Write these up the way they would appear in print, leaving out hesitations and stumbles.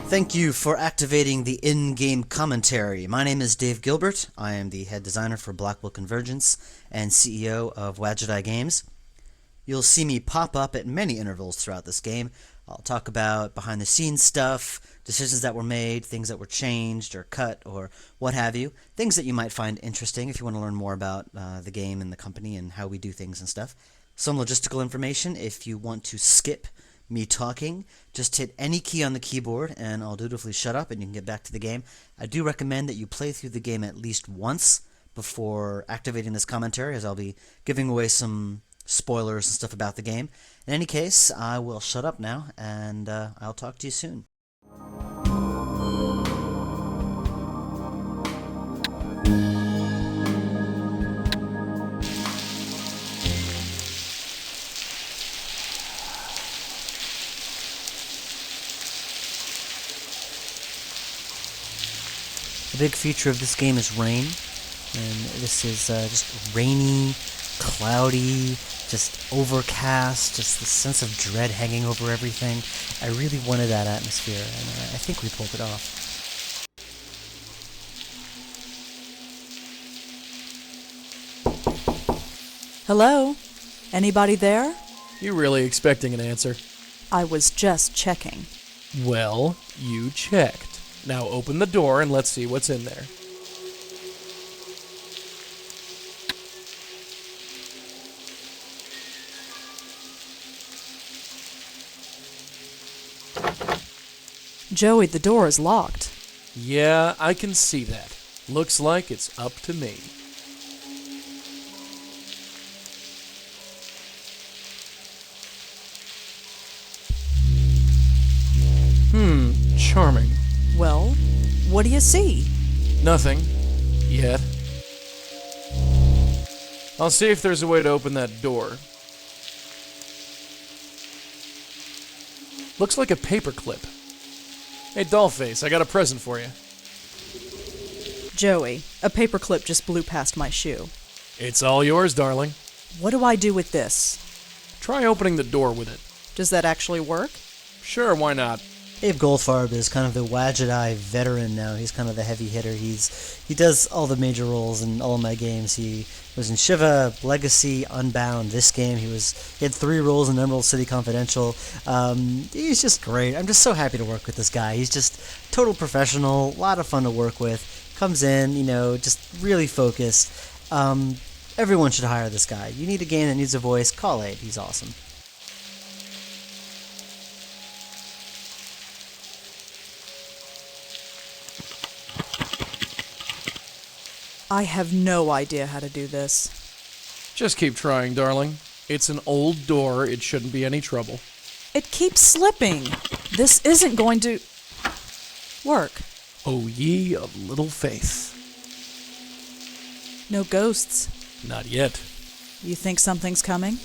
Thank you for activating the in-game commentary. My name is Dave Gilbert. I am the head designer for Blackwell Convergence and CEO of Hybridjunkie Games. You'll see me pop up at many intervals throughout this game. I'll talk about behind-the-scenes stuff, decisions that were made, things that were changed or cut or what have you, things that you might find interesting if you want to learn more about the game and the company and how we do things and stuff. Some logistical information if you want to skip me talking. Just hit any key on the keyboard and I'll dutifully shut up and you can get back to the game. I do recommend that you play through the game at least once before activating this commentary, as I'll be giving away some spoilers and stuff about the game. In any case, I will shut up now and I'll talk to you soon. The big feature of this game is rain, and this is just rainy, cloudy, just overcast, just the sense of dread hanging over everything. I really wanted that atmosphere, and I think we pulled it off. Hello? Anybody there? You really expecting an answer? I was just checking. Well, you checked. Now open the door and let's see what's in there. Joey, the door is locked. Yeah, I can see that. Looks like it's up to me. Charming. Well, what do you see? Nothing. Yet. I'll see if there's a way to open that door. Looks like a paperclip. Hey, Dollface, I got a present for you. Joey, a paperclip just blew past my shoe. It's all yours, darling. What do I do with this? Try opening the door with it. Does that actually work? Sure, why not? Dave Goldfarb is kind of the Hybridjunkie veteran now. He's kind of the heavy hitter. He does all the major roles in all of my games. He was in Shiva, Legacy, Unbound. This game, he had 3 roles in Emerald City Confidential. He's just great. I'm just so happy to work with this guy. He's just total professional, a lot of fun to work with. Comes in, just really focused. Everyone should hire this guy. You need a game that needs a voice, call Abe. He's awesome. I have no idea how to do this. Just keep trying, darling. It's an old door. It shouldn't be any trouble. It keeps slipping. This isn't going to work. O ye of little faith. No ghosts. Not yet. You think something's coming?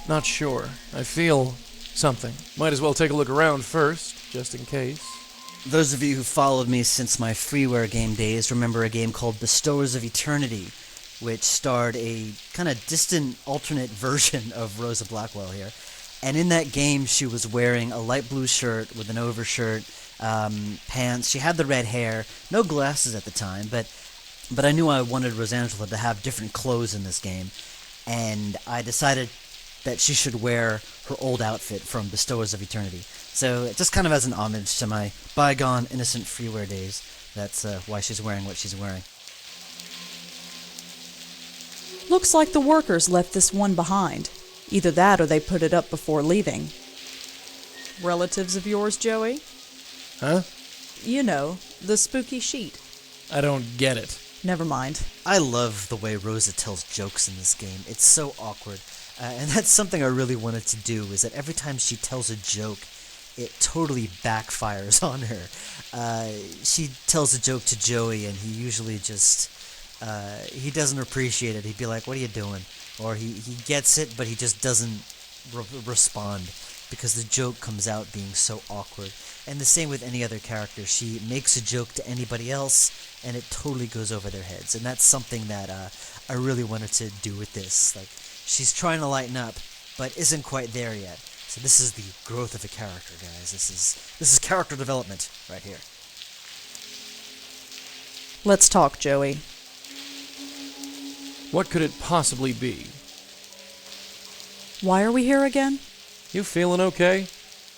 Not sure. I feel something. Might as well take a look around first, just in case. Those of you who followed me since my freeware game days remember a game called Bestowers of Eternity, which starred a kind of distant alternate version of Rosa Blackwell here. And in that game, she was wearing a light blue shirt with an overshirt, pants. She had the red hair, no glasses at the time, but I knew I wanted Rosangela to have different clothes in this game, and I decided that she should wear her old outfit from Bestowers of Eternity. So just kind of as an homage to my bygone innocent freeware days, that's why she's wearing what she's wearing. Looks like the workers left this one behind. Either that or they put it up before leaving. Relatives of yours, Joey? Huh? You know, the spooky sheet. I don't get it. Never mind. I love the way Rosa tells jokes in this game. It's so awkward. And that's something I really wanted to do, is that every time she tells a joke, it totally backfires on her. She tells a joke to Joey, and he usually just, he doesn't appreciate it. He'd be like, what are you doing? Or he gets it, but he just doesn't respond, because the joke comes out being so awkward. And the same with any other character. She makes a joke to anybody else, and it totally goes over their heads. And that's something that I really wanted to do with this. Like, she's trying to lighten up, but isn't quite there yet. So this is the growth of a character, guys. This is character development right here. Let's talk, Joey. What could it possibly be? Why are we here again? You feeling okay?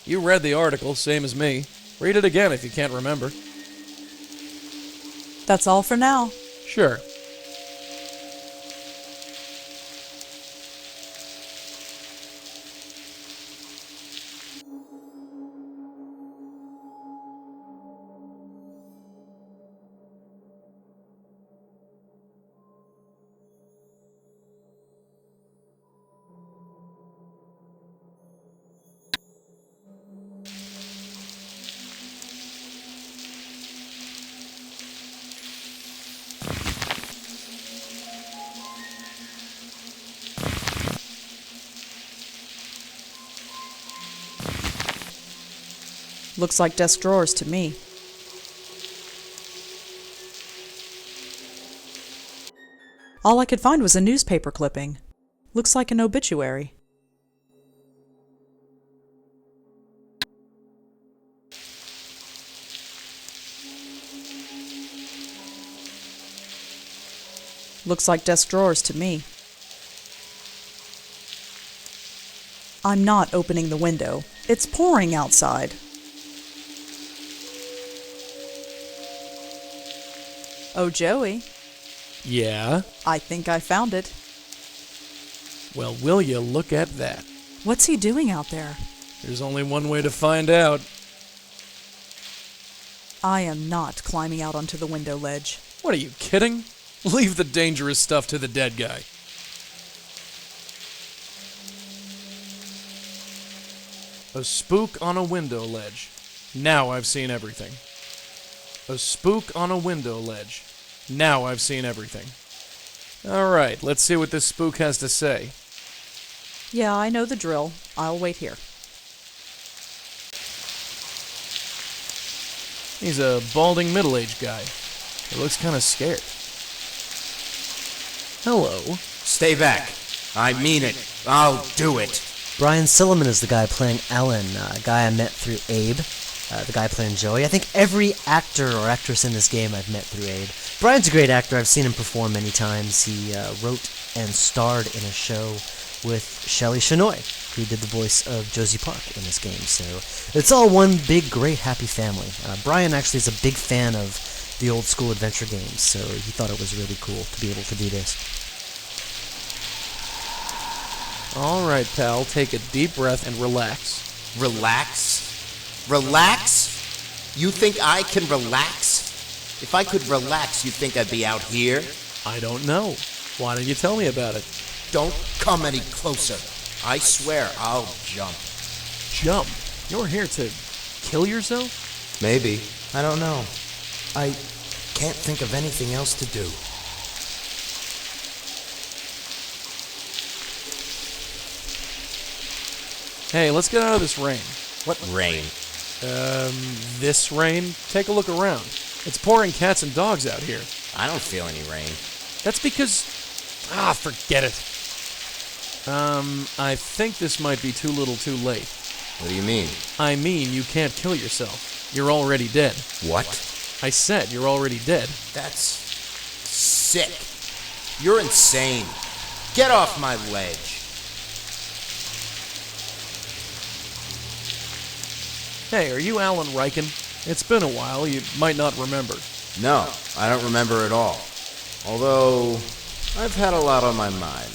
You read the article, same as me. Read it again if you can't remember. That's all for now. Sure. Looks like desk drawers to me. All I could find was a newspaper clipping. Looks like an obituary. Looks like desk drawers to me. I'm not opening the window. It's pouring outside. Oh, Joey, Yeah? I think I found it. Well, will you look at that? What's he doing out there? There's only one way to find out. I am not climbing out onto the window ledge. What, are you kidding? Leave the dangerous stuff to the dead guy. A spook on a window ledge. Now I've seen everything. A spook on a window ledge. Now I've seen everything. Alright, let's see what this spook has to say. Yeah, I know the drill. I'll wait here. He's a balding middle-aged guy. He looks kind of scared. Hello. Stay back. I mean it. I'll do it. Brian Silliman is the guy playing Alan, a guy I met through Abe, the guy playing Joey. I think every actor or actress in this game I've met through Abe. Brian's a great actor. I've seen him perform many times. He wrote and starred in a show with Shelley Shenoy, who did the voice of Josie Park in this game. So it's all one big, great, happy family. Brian actually is a big fan of the old school adventure games, so he thought it was really cool to be able to do this. Alright, pal, take a deep breath and relax. Relax? Relax? You think I can relax? If I could relax, you'd think I'd be out here? I don't know. Why don't you tell me about it? Don't come any closer. I swear I'll jump. Jump? You're here to kill yourself? Maybe. I don't know. I can't think of anything else to do. Hey, let's get out of this rain. What rain? This rain? Take a look around. It's pouring cats and dogs out here. I don't feel any rain. That's because... forget it. I think this might be too little too late. What do you mean? I mean, you can't kill yourself. You're already dead. What? I said you're already dead. That's sick. You're insane. Get off my ledge. Hey, are you Alan Riken? It's been a while, you might not remember. No, I don't remember at all. Although, I've had a lot on my mind.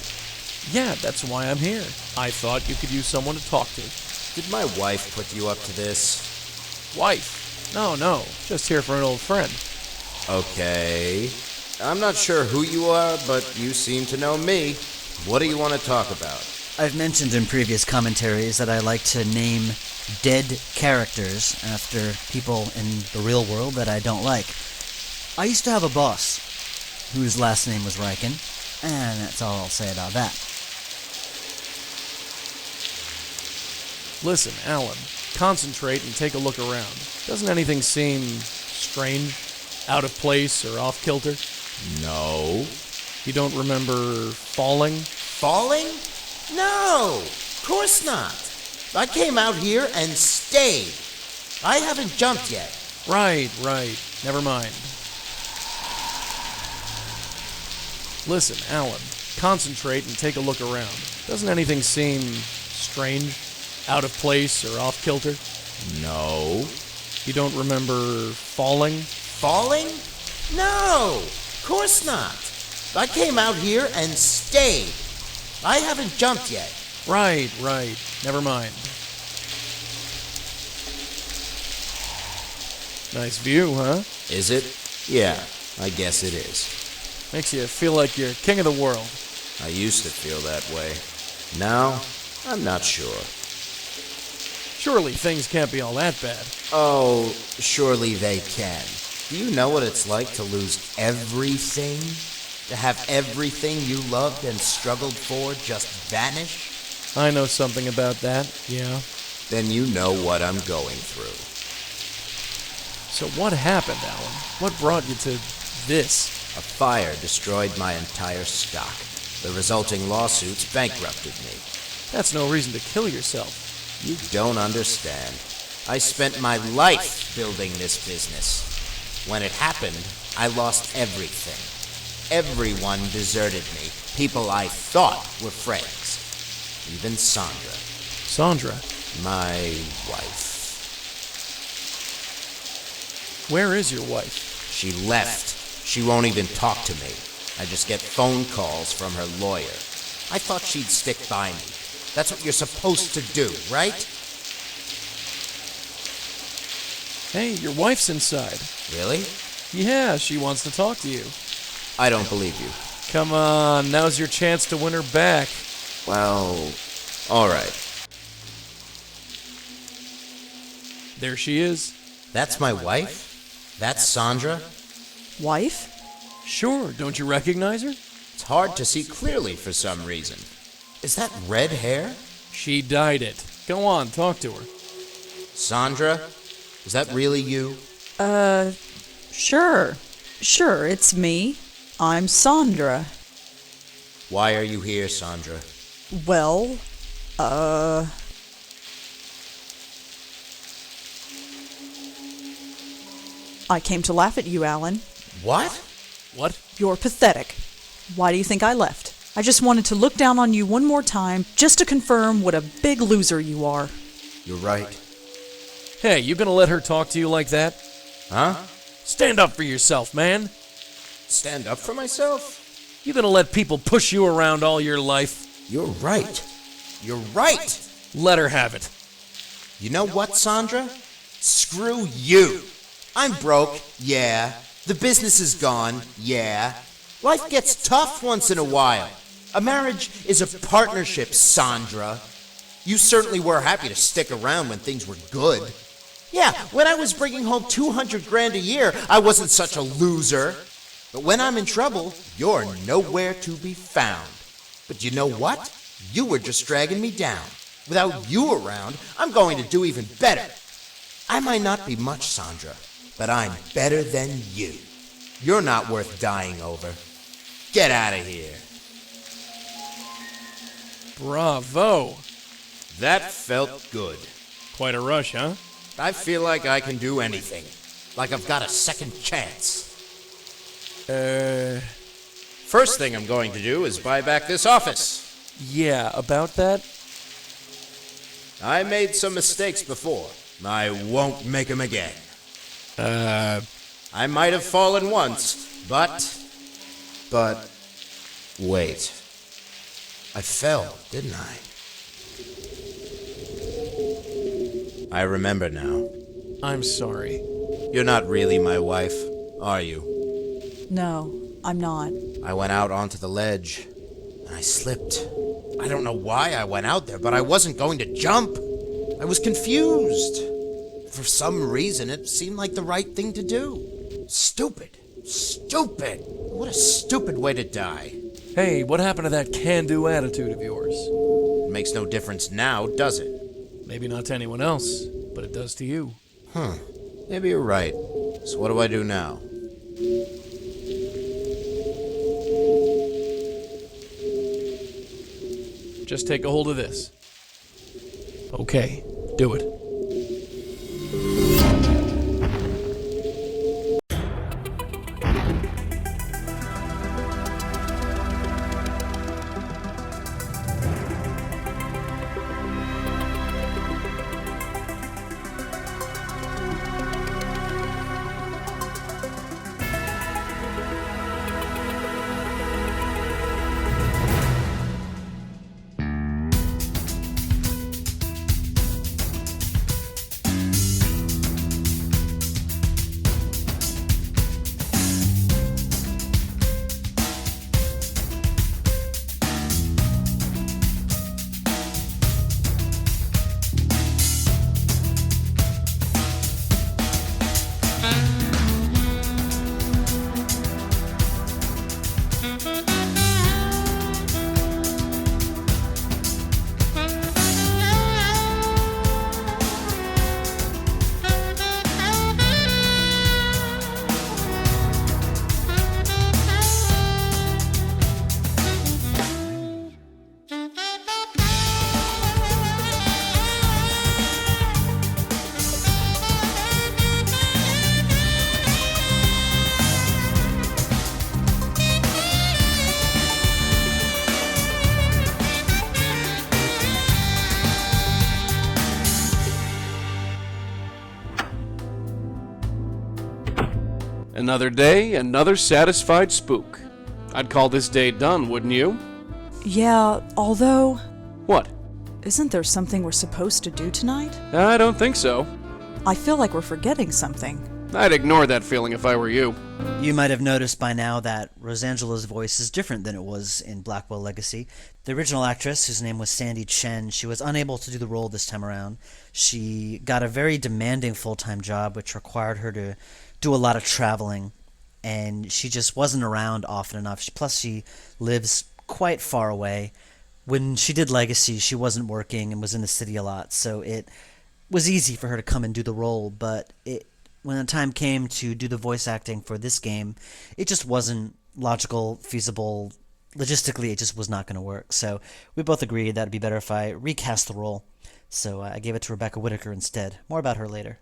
Yeah, that's why I'm here. I thought you could use someone to talk to. Did my wife put you up to this? Wife? No, just here for an old friend. Okay. I'm not sure who you are, but you seem to know me. What do you want to talk about? I've mentioned in previous commentaries that I like to name dead characters after people in the real world that I don't like. I used to have a boss whose last name was Riken, and that's all I'll say about that. Listen, Alan, concentrate and take a look around. Doesn't anything seem strange, out of place, or off-kilter? No. You don't remember falling? Falling? No, of course not. I came out here and stayed. I haven't jumped yet. Right. Never mind. Listen, Alan, concentrate and take a look around. Doesn't anything seem strange? Out of place or off kilter? No. You don't remember falling? Falling? No, of course not. I came out here and stayed. I haven't jumped yet. Right. Never mind. Nice view, huh? Is it? Yeah, I guess it is. Makes you feel like you're king of the world. I used to feel that way. Now, I'm not sure. Surely things can't be all that bad. Oh, surely they can. Do you know what it's like to lose everything? To have everything you loved and struggled for just vanish? I know something about that, yeah. Then you know what I'm going through. So what happened, Alan? What brought you to this? A fire destroyed my entire stock. The resulting lawsuits bankrupted me. That's no reason to kill yourself. You don't understand. I spent my life building this business. When it happened, I lost everything. Everyone deserted me. People I thought were friends. Even Sandra. Sandra? My wife. Where is your wife? She left. She won't even talk to me. I just get phone calls from her lawyer. I thought she'd stick by me. That's what you're supposed to do, right? Hey, your wife's inside. Really? Yeah, she wants to talk to you. I don't believe you. Come on, now's your chance to win her back. Well, all right. There she is. That's my wife? That's Sandra? Wife? Sure, don't you recognize her? It's hard to see clearly for some reason. Is that red hair? She dyed it. Go on, talk to her. Sandra? Is that really you? Sure. Sure, it's me. I'm Sandra. Why are you here, Sandra? Well, I came to laugh at you, Alan. What? What? You're pathetic. Why do you think I left? I just wanted to look down on you one more time, just to confirm what a big loser you are. You're right. Hey, you gonna let her talk to you like that? Huh? Stand up for yourself, man. Stand up for myself? You gonna let people push you around all your life? You're right. You're right. Let her have it. You know what, Sandra? Screw you. I'm broke, yeah. The business is gone, yeah. Life gets tough once in a while. A marriage is a partnership, Sandra. You certainly were happy to stick around when things were good. Yeah, when I was bringing home $200,000 a year, I wasn't such a loser. But when I'm in trouble, you're nowhere to be found. But you know what? You were just dragging me down. Without you around, I'm going to do even better. I might not be much, Sandra, but I'm better than you. You're not worth dying over. Get out of here. Bravo. That felt good. Quite a rush, huh? I feel like I can do anything. Like I've got a second chance. First thing I'm going to do is buy back this office. Yeah, about that? I made some mistakes before. I won't make them again. I might have fallen once, but... Wait. I fell, didn't I? I remember now. I'm sorry. You're not really my wife, are you? No, I'm not. I went out onto the ledge, and I slipped. I don't know why I went out there, but I wasn't going to jump. I was confused. For some reason, it seemed like the right thing to do. Stupid. Stupid. What a stupid way to die. Hey, what happened to that can-do attitude of yours? It makes no difference now, does it? Maybe not to anyone else, but it does to you. Maybe you're right. So what do I do now? Just take a hold of this. Okay, do it. Another day, another satisfied spook. I'd call this day done, wouldn't you? Yeah, although, What? isn't there something we're supposed to do tonight? I don't think so. I feel like we're forgetting something. I'd ignore that feeling if I were you. You might have noticed by now that Rosangela's voice is different than it was in Blackwell Legacy. The original actress, whose name was Sandy Chen, she was unable to do the role this time around. She got a very demanding full-time job, which required her to do a lot of traveling, and she just wasn't around often enough. Plus, she lives quite far away. When she did Legacy, she wasn't working and was in the city a lot, so it was easy for her to come and do the role, but when the time came to do the voice acting for this game, it just wasn't logical, feasible. Logistically, it just was not going to work. So we both agreed that it'd be better if I recast the role. So I gave it to Rebecca Whitaker instead. More about her later.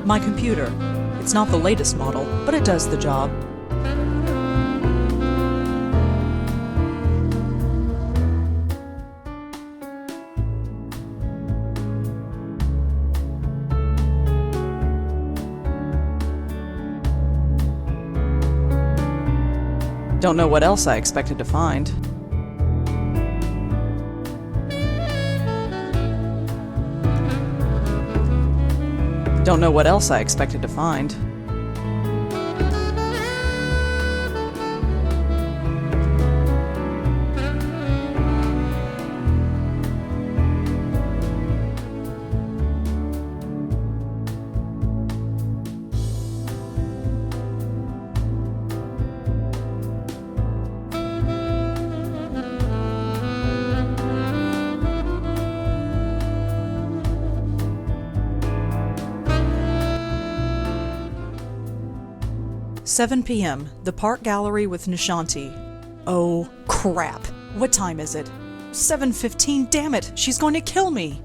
My computer. It's not the latest model, but it does the job. Don't know what else I expected to find. Don't know what else I expected to find. "7 p.m. The Park Gallery with Nishanti." Oh, crap. What time is it? 7:15, damn it! She's going to kill me!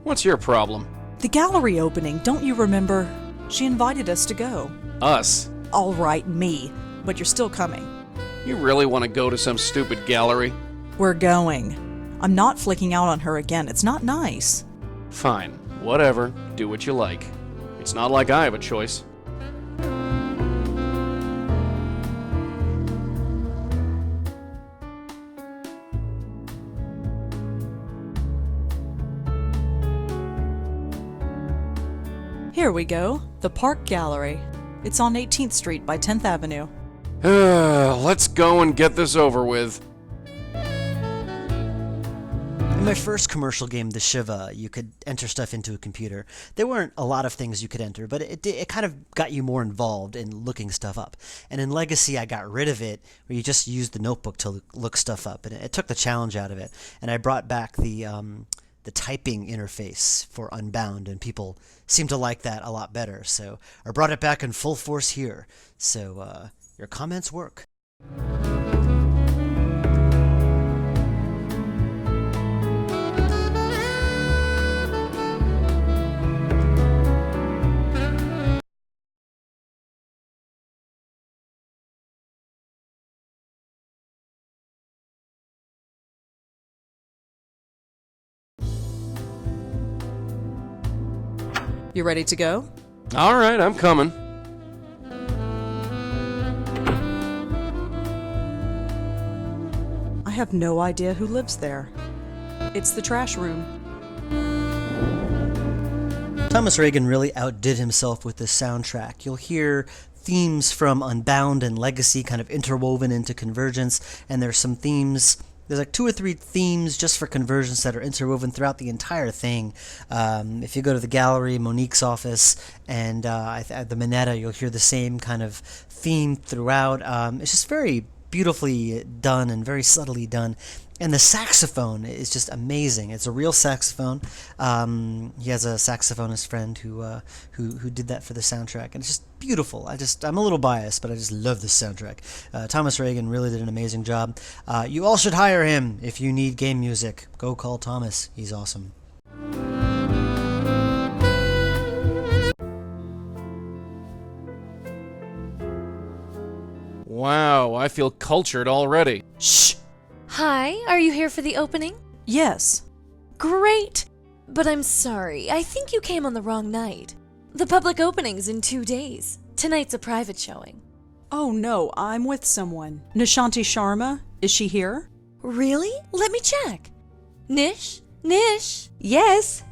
What's your problem? The gallery opening, don't you remember? She invited us to go. Us? All right, me. But you're still coming. You really want to go to some stupid gallery? We're going. I'm not flicking out on her again. It's not nice. Fine. Whatever. Do what you like. It's not like I have a choice. Here we go. The Park Gallery. It's on 18th Street by 10th Avenue. Let's go and get this over with. In my first commercial game, The Shiva, you could enter stuff into a computer. There weren't a lot of things you could enter, but it kind of got you more involved in looking stuff up. And in Legacy, I got rid of it, where you just used the notebook to look stuff up, and it took the challenge out of it. And I brought back the typing interface for Unbound, and people seem to like that a lot better. So I brought it back in full force here. So Your comments work. You ready to go? All right, I'm coming. I have no idea who lives there. It's the trash room. Thomas Reagan really outdid himself with this soundtrack. You'll hear themes from Unbound and Legacy kind of interwoven into Convergence, and there's some themes. There's like 2 or 3 themes just for Convergence that are interwoven throughout the entire thing. If you go to the gallery, Monique's office, and at the Minetta, you'll hear the same kind of theme throughout. It's just very beautifully done and very subtly done. And the saxophone is just amazing. It's a real saxophone. He has a saxophonist friend who did that for the soundtrack, and it's just beautiful. I'm a little biased, but I just love this soundtrack. Thomas Reagan really did an amazing job. You all should hire him if you need game music. Go call Thomas. He's awesome. Wow, I feel cultured already. Shh. Hi, are you here for the opening? Yes. Great! But I'm sorry, I think you came on the wrong night. The public opening's in 2 days. Tonight's a private showing. Oh no, I'm with someone. Nishanti Sharma, is she here? Really? Let me check. Nish? Nish? Yes,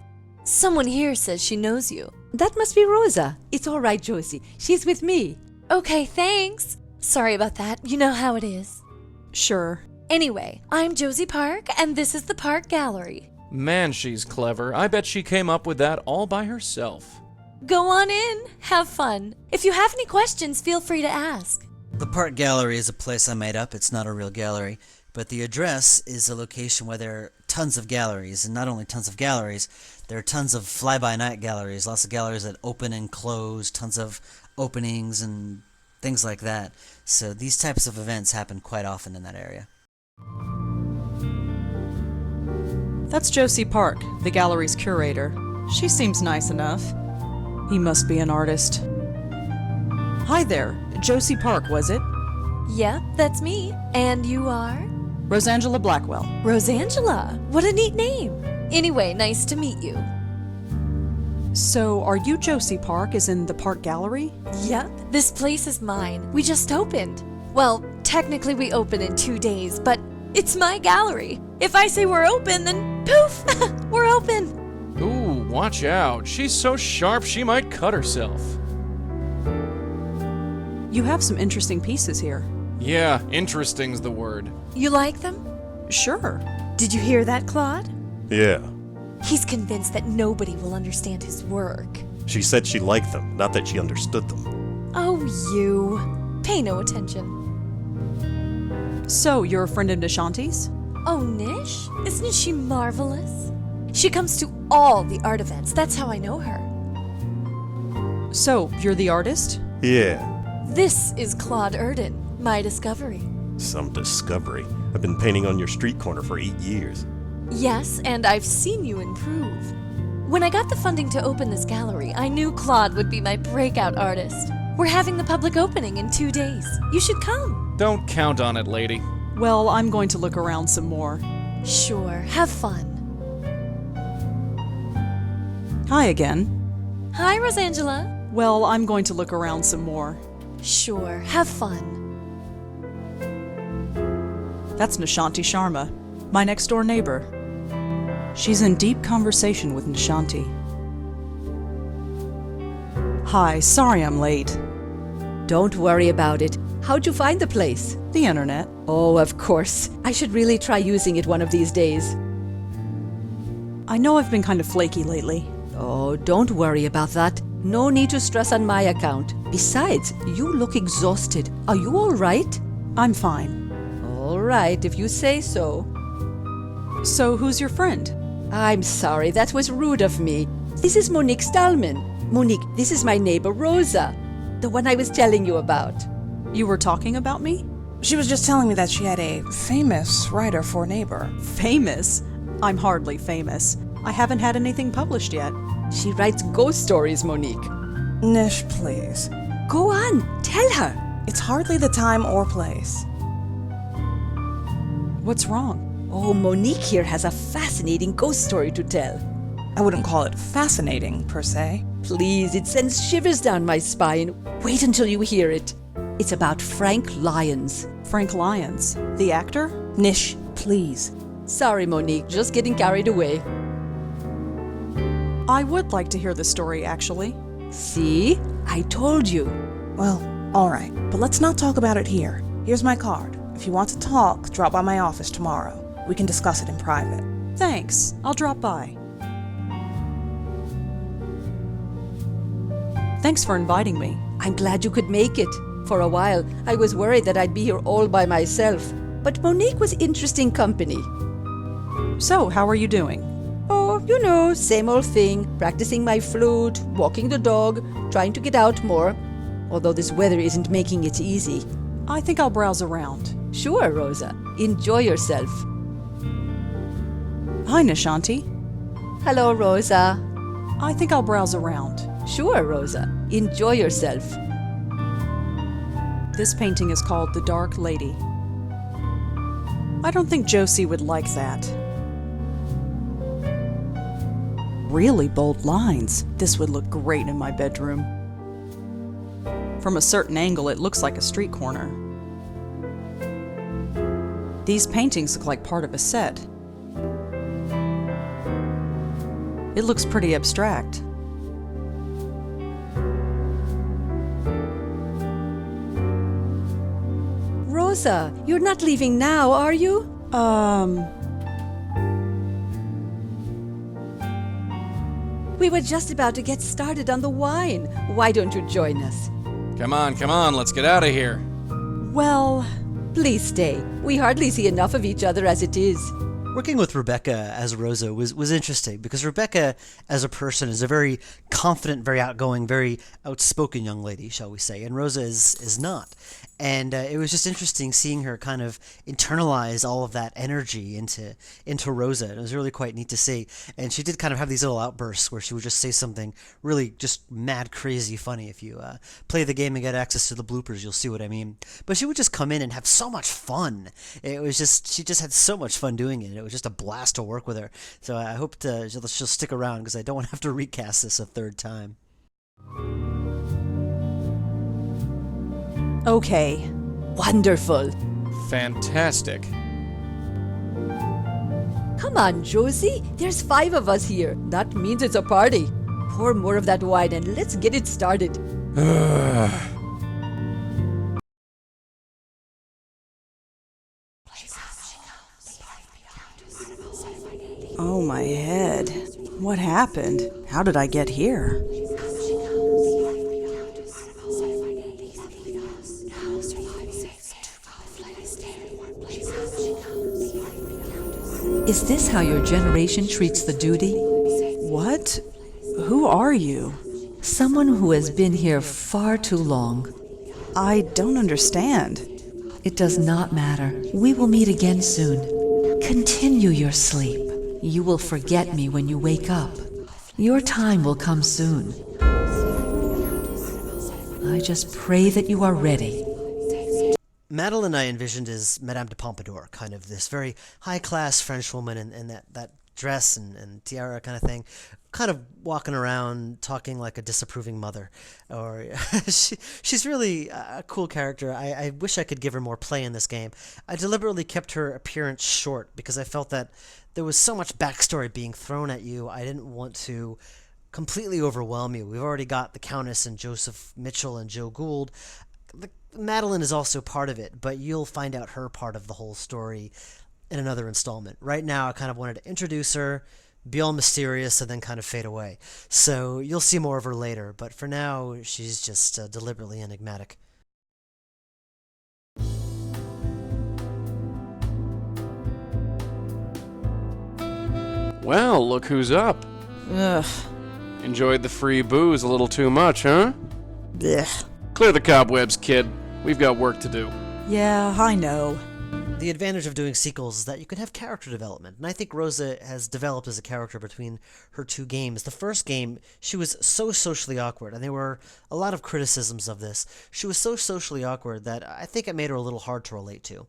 Someone here says she knows you. that must be Rosa. It's all right, Josie. She's with me. Okay, thanks. Sorry about that, you know how it is. Sure. Anyway, I'm Josie Park, and this is the Park Gallery. Man, she's clever. I bet she came up with that all by herself. Go on in, have fun. If you have any questions, feel free to ask. The Park Gallery is a place I made up. It's not a real gallery. But the address is a location where there are tons of galleries. And not only tons of galleries, there are tons of fly-by-night galleries. Lots of galleries that open and close. Tons of openings and things like that. So these types of events happen quite often in that area. That's Josie Park, the gallery's curator. She seems nice enough. He must be an artist. Hi there, Josie Park, was it? Yep, that's me. And you are? Rosangela Blackwell. Rosangela. What a neat name. Anyway, nice to meet you. So, are you Josie Park, as in the Park Gallery? Yep, this place is mine. We just opened. Well, technically we open in 2 days, but it's my gallery. If I say we're open, then poof, we're open. Ooh, watch out. She's so sharp she might cut herself. You have some interesting pieces here. Yeah, interesting's the word. You like them? Sure. Did you hear that, Claude? Yeah. He's convinced that nobody will understand his work. She said she liked them, not that she understood them. Oh, you. Pay no attention. So, you're a friend of Nishanti's? Oh, Nish? Isn't she marvelous? She comes to all the art events. That's how I know her. So, you're the artist? Yeah. This is Claude Erden, my discovery. Some discovery. I've been painting on your street corner for 8 years. Yes, and I've seen you improve. When I got the funding to open this gallery, I knew Claude would be my breakout artist. We're having the public opening in 2 days. You should come. Don't count on it, lady. Well, I'm going to look around some more. Sure, have fun. Hi again. Hi, Rosangela. Well, I'm going to look around some more. Sure, have fun. That's Nishanti Sharma, my next door neighbor. She's in deep conversation with Nishanti. Hi, sorry I'm late. Don't worry about it. How'd you find the place? The internet. Oh, of course. I should really try using it one of these days. I know I've been kind of flaky lately. Oh, don't worry about that. No need to stress on my account. Besides, you look exhausted. Are you all right? I'm fine. All right, if you say so. So, who's your friend? I'm sorry, that was rude of me. This is Monique Stallman. Monique, this is my neighbor Rosa, the one I was telling you about. You were talking about me? She was just telling me that she had a famous writer for a neighbor. Famous? I'm hardly famous. I haven't had anything published yet. She writes ghost stories, Monique. Nish, please. Go on, tell her. It's hardly the time or place. What's wrong? Oh, Monique here has a fascinating ghost story to tell. I wouldn't call it fascinating, per se. Please, it sends shivers down my spine. Wait until you hear it. It's about Frank Lyons. Frank Lyons, the actor? Nish, please. Sorry, Monique, just getting carried away. I would like to hear the story, actually. See? I told you. Well, all right, but let's not talk about it here. Here's my card. If you want to talk, drop by my office tomorrow. We can discuss it in private. Thanks. I'll drop by. Thanks for inviting me. I'm glad you could make it. For a while, I was worried that I'd be here all by myself. But Monique was interesting company. So, how are you doing? Oh, you know, same old thing. Practicing my flute, walking the dog, trying to get out more. Although this weather isn't making it easy. I think I'll browse around. Sure, Rosa. Enjoy yourself. Hi, Nishanti. Hello, Rosa. I think I'll browse around. Sure, Rosa. Enjoy yourself. This painting is called The Dark Lady. I don't think Josie would like that. Really bold lines. This would look great in my bedroom. From a certain angle, it looks like a street corner. These paintings look like part of a set. It looks pretty abstract. Rosa, you're not leaving now, are you? We were just about to get started on the wine. Why don't you join us? Come on, let's get out of here. Well, Please stay. We hardly see enough of each other as it is. Working with Rebecca as Rosa was interesting because Rebecca as a person is a very confident, very outgoing, very outspoken young lady, shall we say, and Rosa is not. And it was just interesting seeing her kind of internalize all of that energy into Rosa. It was really quite neat to see. And she did kind of have these little outbursts where she would just say something really just mad crazy funny. If you play the game and get access to the bloopers, you'll see what I mean. But she would just come in and have so much fun. It was just, she just had so much fun doing it. It was just a blast to work with her. So I hope she'll stick around because I don't want to have to recast this a third time. okay. Wonderful. Fantastic. Come on, Josie. There's 5 of us here. That means it's a party. Pour more of that wine and let's get it started. Oh, my head. What happened? How did I get here? Is this how your generation treats the duty? What? Who are you? Someone who has been here far too long. I don't understand. It does not matter. We will meet again soon. Continue your sleep. You will forget me when you wake up. Your time will come soon. I just pray that you are ready. Madeline I envisioned as Madame de Pompadour, kind of this very high-class French woman in that dress and tiara kind of thing, kind of walking around talking like a disapproving mother. Or she's really a cool character. I wish I could give her more play in this game. I deliberately kept her appearance short because I felt that there was so much backstory being thrown at you. I didn't want to completely overwhelm you. We've already got the Countess and Joseph Mitchell and Joe Gould. Madeline is also part of it, but you'll find out her part of the whole story in another installment. Right now, I kind of wanted to introduce her, be all mysterious, and then kind of fade away. So you'll see more of her later, but for now, she's just deliberately enigmatic. Well, look who's up. Ugh. Enjoyed the free booze a little too much, huh? Blech. Clear the cobwebs, kid. We've got work to do. Yeah, I know. The advantage of doing sequels is that you can have character development, and I think Rosa has developed as a character between her two games. The first game, she was so socially awkward, and there were a lot of criticisms of this. She was so socially awkward that I think it made her a little hard to relate to.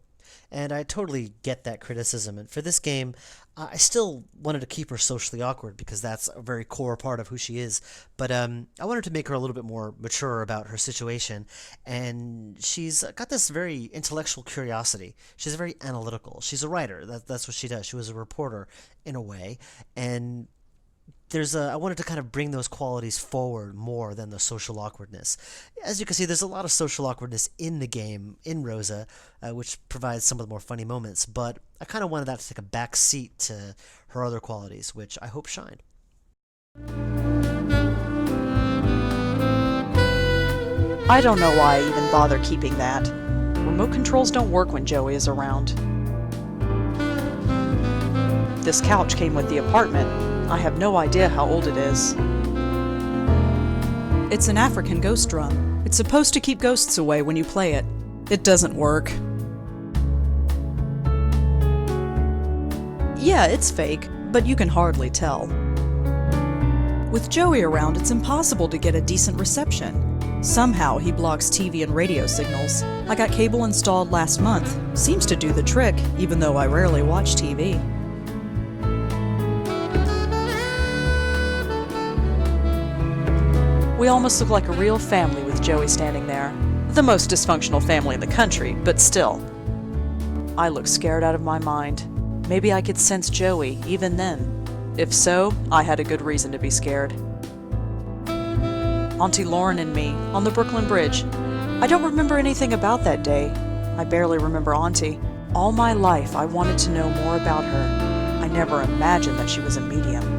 And I totally get that criticism, and for this game, I still wanted to keep her socially awkward because that's a very core part of who she is, but I wanted to make her a little bit more mature about her situation, and she's got this very intellectual curiosity. She's very analytical. She's a writer. That's what she does. She was a reporter in a way, and I wanted to kind of bring those qualities forward more than the social awkwardness. As you can see, there's a lot of social awkwardness in the game, in Rosa, which provides some of the more funny moments, but I kind of wanted that to take a back seat to her other qualities, which I hope shine. I don't know why I even bother keeping that. Remote controls don't work when Joey is around. This couch came with the apartment. I have no idea how old it is. It's an African ghost drum. It's supposed to keep ghosts away when you play it. It doesn't work. Yeah, it's fake, but you can hardly tell. With Joey around, it's impossible to get a decent reception. Somehow he blocks TV and radio signals. I got cable installed last month. Seems to do the trick, even though I rarely watch TV. We almost look like a real family with Joey standing there. The most dysfunctional family in the country, but still. I look scared out of my mind. Maybe I could sense Joey, even then. If so, I had a good reason to be scared. Auntie Lauren and me, on the Brooklyn Bridge. I don't remember anything about that day. I barely remember Auntie. All my life, I wanted to know more about her. I never imagined that she was a medium.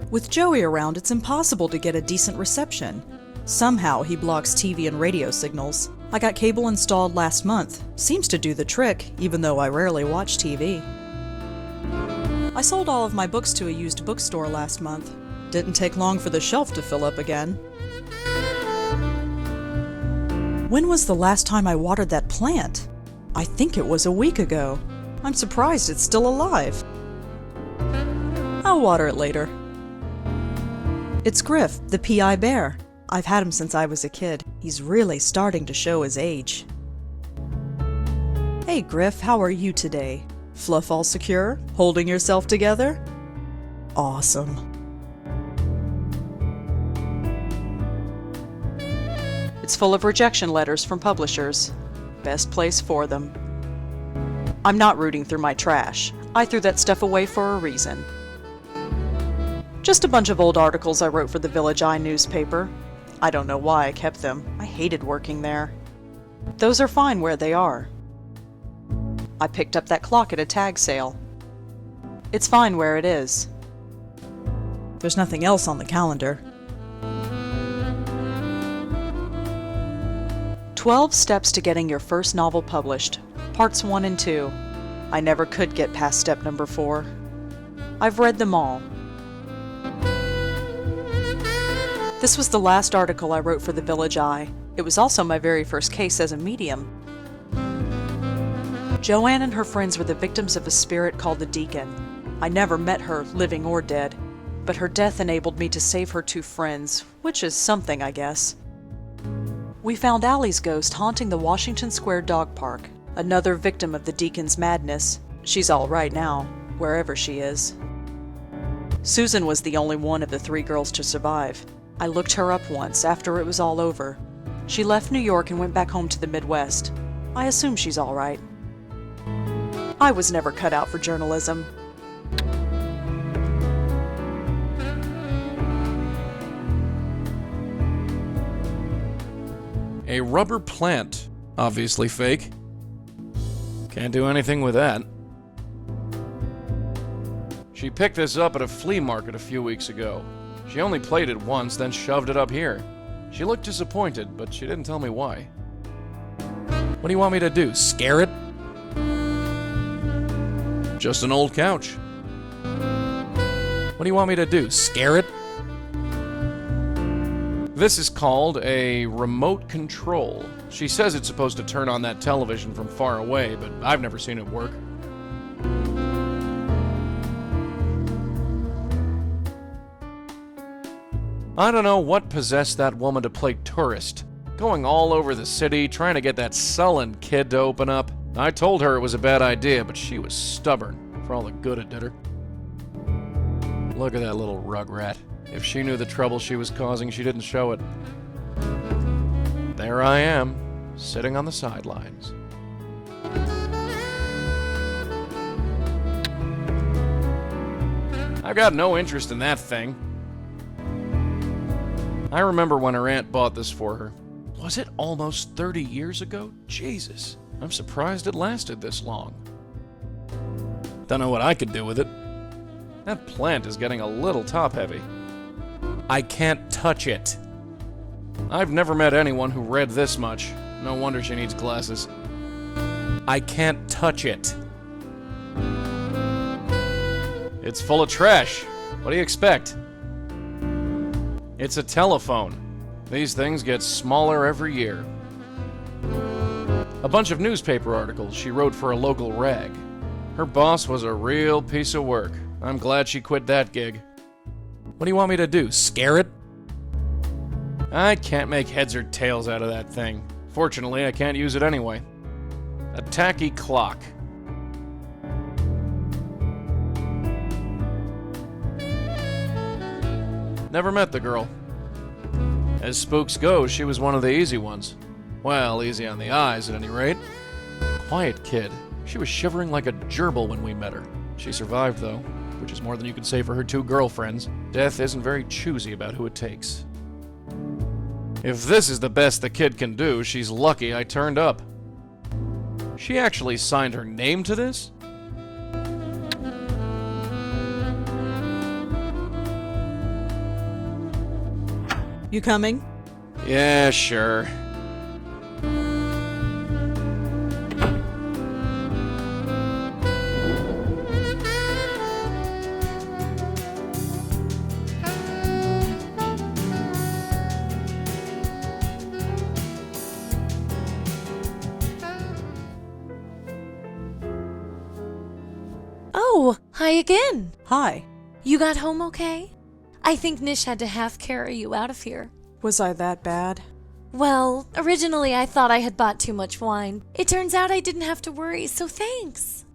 With Joey around, it's impossible to get a decent reception. Somehow he blocks TV and radio signals. I got cable installed last month. Seems to do the trick, even though I rarely watch TV. I sold all of my books to a used bookstore last month. Didn't take long for the shelf to fill up again. When was the last time I watered that plant? I think it was a week ago. I'm surprised it's still alive. I'll water it later. It's Griff, the PI bear. I've had him since I was a kid. He's really starting to show his age. Hey Griff, how are you today? Fluff all secure? Holding yourself together? Awesome. It's full of rejection letters from publishers. Best place for them. I'm not rooting through my trash. I threw that stuff away for a reason. Just a bunch of old articles I wrote for the Village Eye newspaper. I don't know why I kept them. I hated working there. Those are fine where they are. I picked up that clock at a tag sale. It's fine where it is. There's nothing else on the calendar. 12 Steps to Getting Your First Novel Published, Parts 1 and 2. I never could get past step number 4. I've read them all. This was the last article I wrote for the Village Eye. It was also my very first case as a medium. Joanne and her friends were the victims of a spirit called the Deacon. I never met her, living or dead, but her death enabled me to save her 2 friends, which is something, I guess. We found Allie's ghost haunting the Washington Square dog park, another victim of the Deacon's madness. She's all right now, wherever she is. Susan was the only one of the 3 girls to survive. I looked her up once after it was all over. She left New York and went back home to the Midwest. I assume she's all right. I was never cut out for journalism. A rubber plant. Obviously fake. Can't do anything with that. She picked this up at a flea market a few weeks ago. She only played it once, then shoved it up here. She looked disappointed, but she didn't tell me why. What do you want me to do, scare it? Just an old couch. What do you want me to do, scare it? This is called a remote control. She says it's supposed to turn on that television from far away, but I've never seen it work. I don't know what possessed that woman to play tourist. Going all over the city, trying to get that sullen kid to open up. I told her it was a bad idea, but she was stubborn, for all the good it did her. Look at that little rugrat. If she knew the trouble she was causing, she didn't show it. There I am, sitting on the sidelines. I've got no interest in that thing. I remember when her aunt bought this for her. Was it almost 30 years ago? Jesus, I'm surprised it lasted this long. Don't know what I could do with it. That plant is getting a little top-heavy. I can't touch it. I've never met anyone who read this much. No wonder she needs glasses. I can't touch it. It's full of trash. What do you expect? It's a telephone. These things get smaller every year. A bunch of newspaper articles she wrote for a local rag. Her boss was a real piece of work. I'm glad she quit that gig. What do you want me to do, scare it? I can't make heads or tails out of that thing. Fortunately, I can't use it anyway. A tacky clock. Never met the girl. As spooks go, she was one of the easy ones. Well, easy on the eyes, at any rate. Quiet kid. She was shivering like a gerbil when we met her. She survived, though, which is more than you could say for her 2 girlfriends. Death isn't very choosy about who it takes. If this is the best the kid can do, she's lucky I turned up. She actually signed her name to this? You coming? Yeah, sure. Oh, hi again. Hi. You got home okay? I think Nish had to half carry you out of here. Was I that bad? Well, originally I thought I had bought too much wine. It turns out I didn't have to worry, so thanks.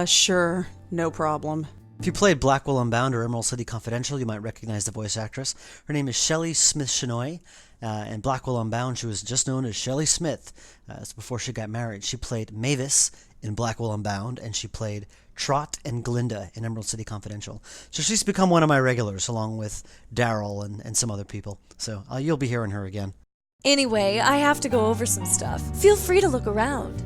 Sure. No problem. If you played Blackwell Unbound or Emerald City Confidential, you might recognize the voice actress. Her name is Shelley Smith-Shinoy. In Blackwell Unbound, she was just known as Shelley Smith. It's before she got married. She played Mavis in Blackwell Unbound, and she played Trot and Glinda in Emerald City Confidential. So she's become one of my regulars, along with Daryl and some other people. So you'll be hearing her again. Anyway, I have to go over some stuff. Feel free to look around.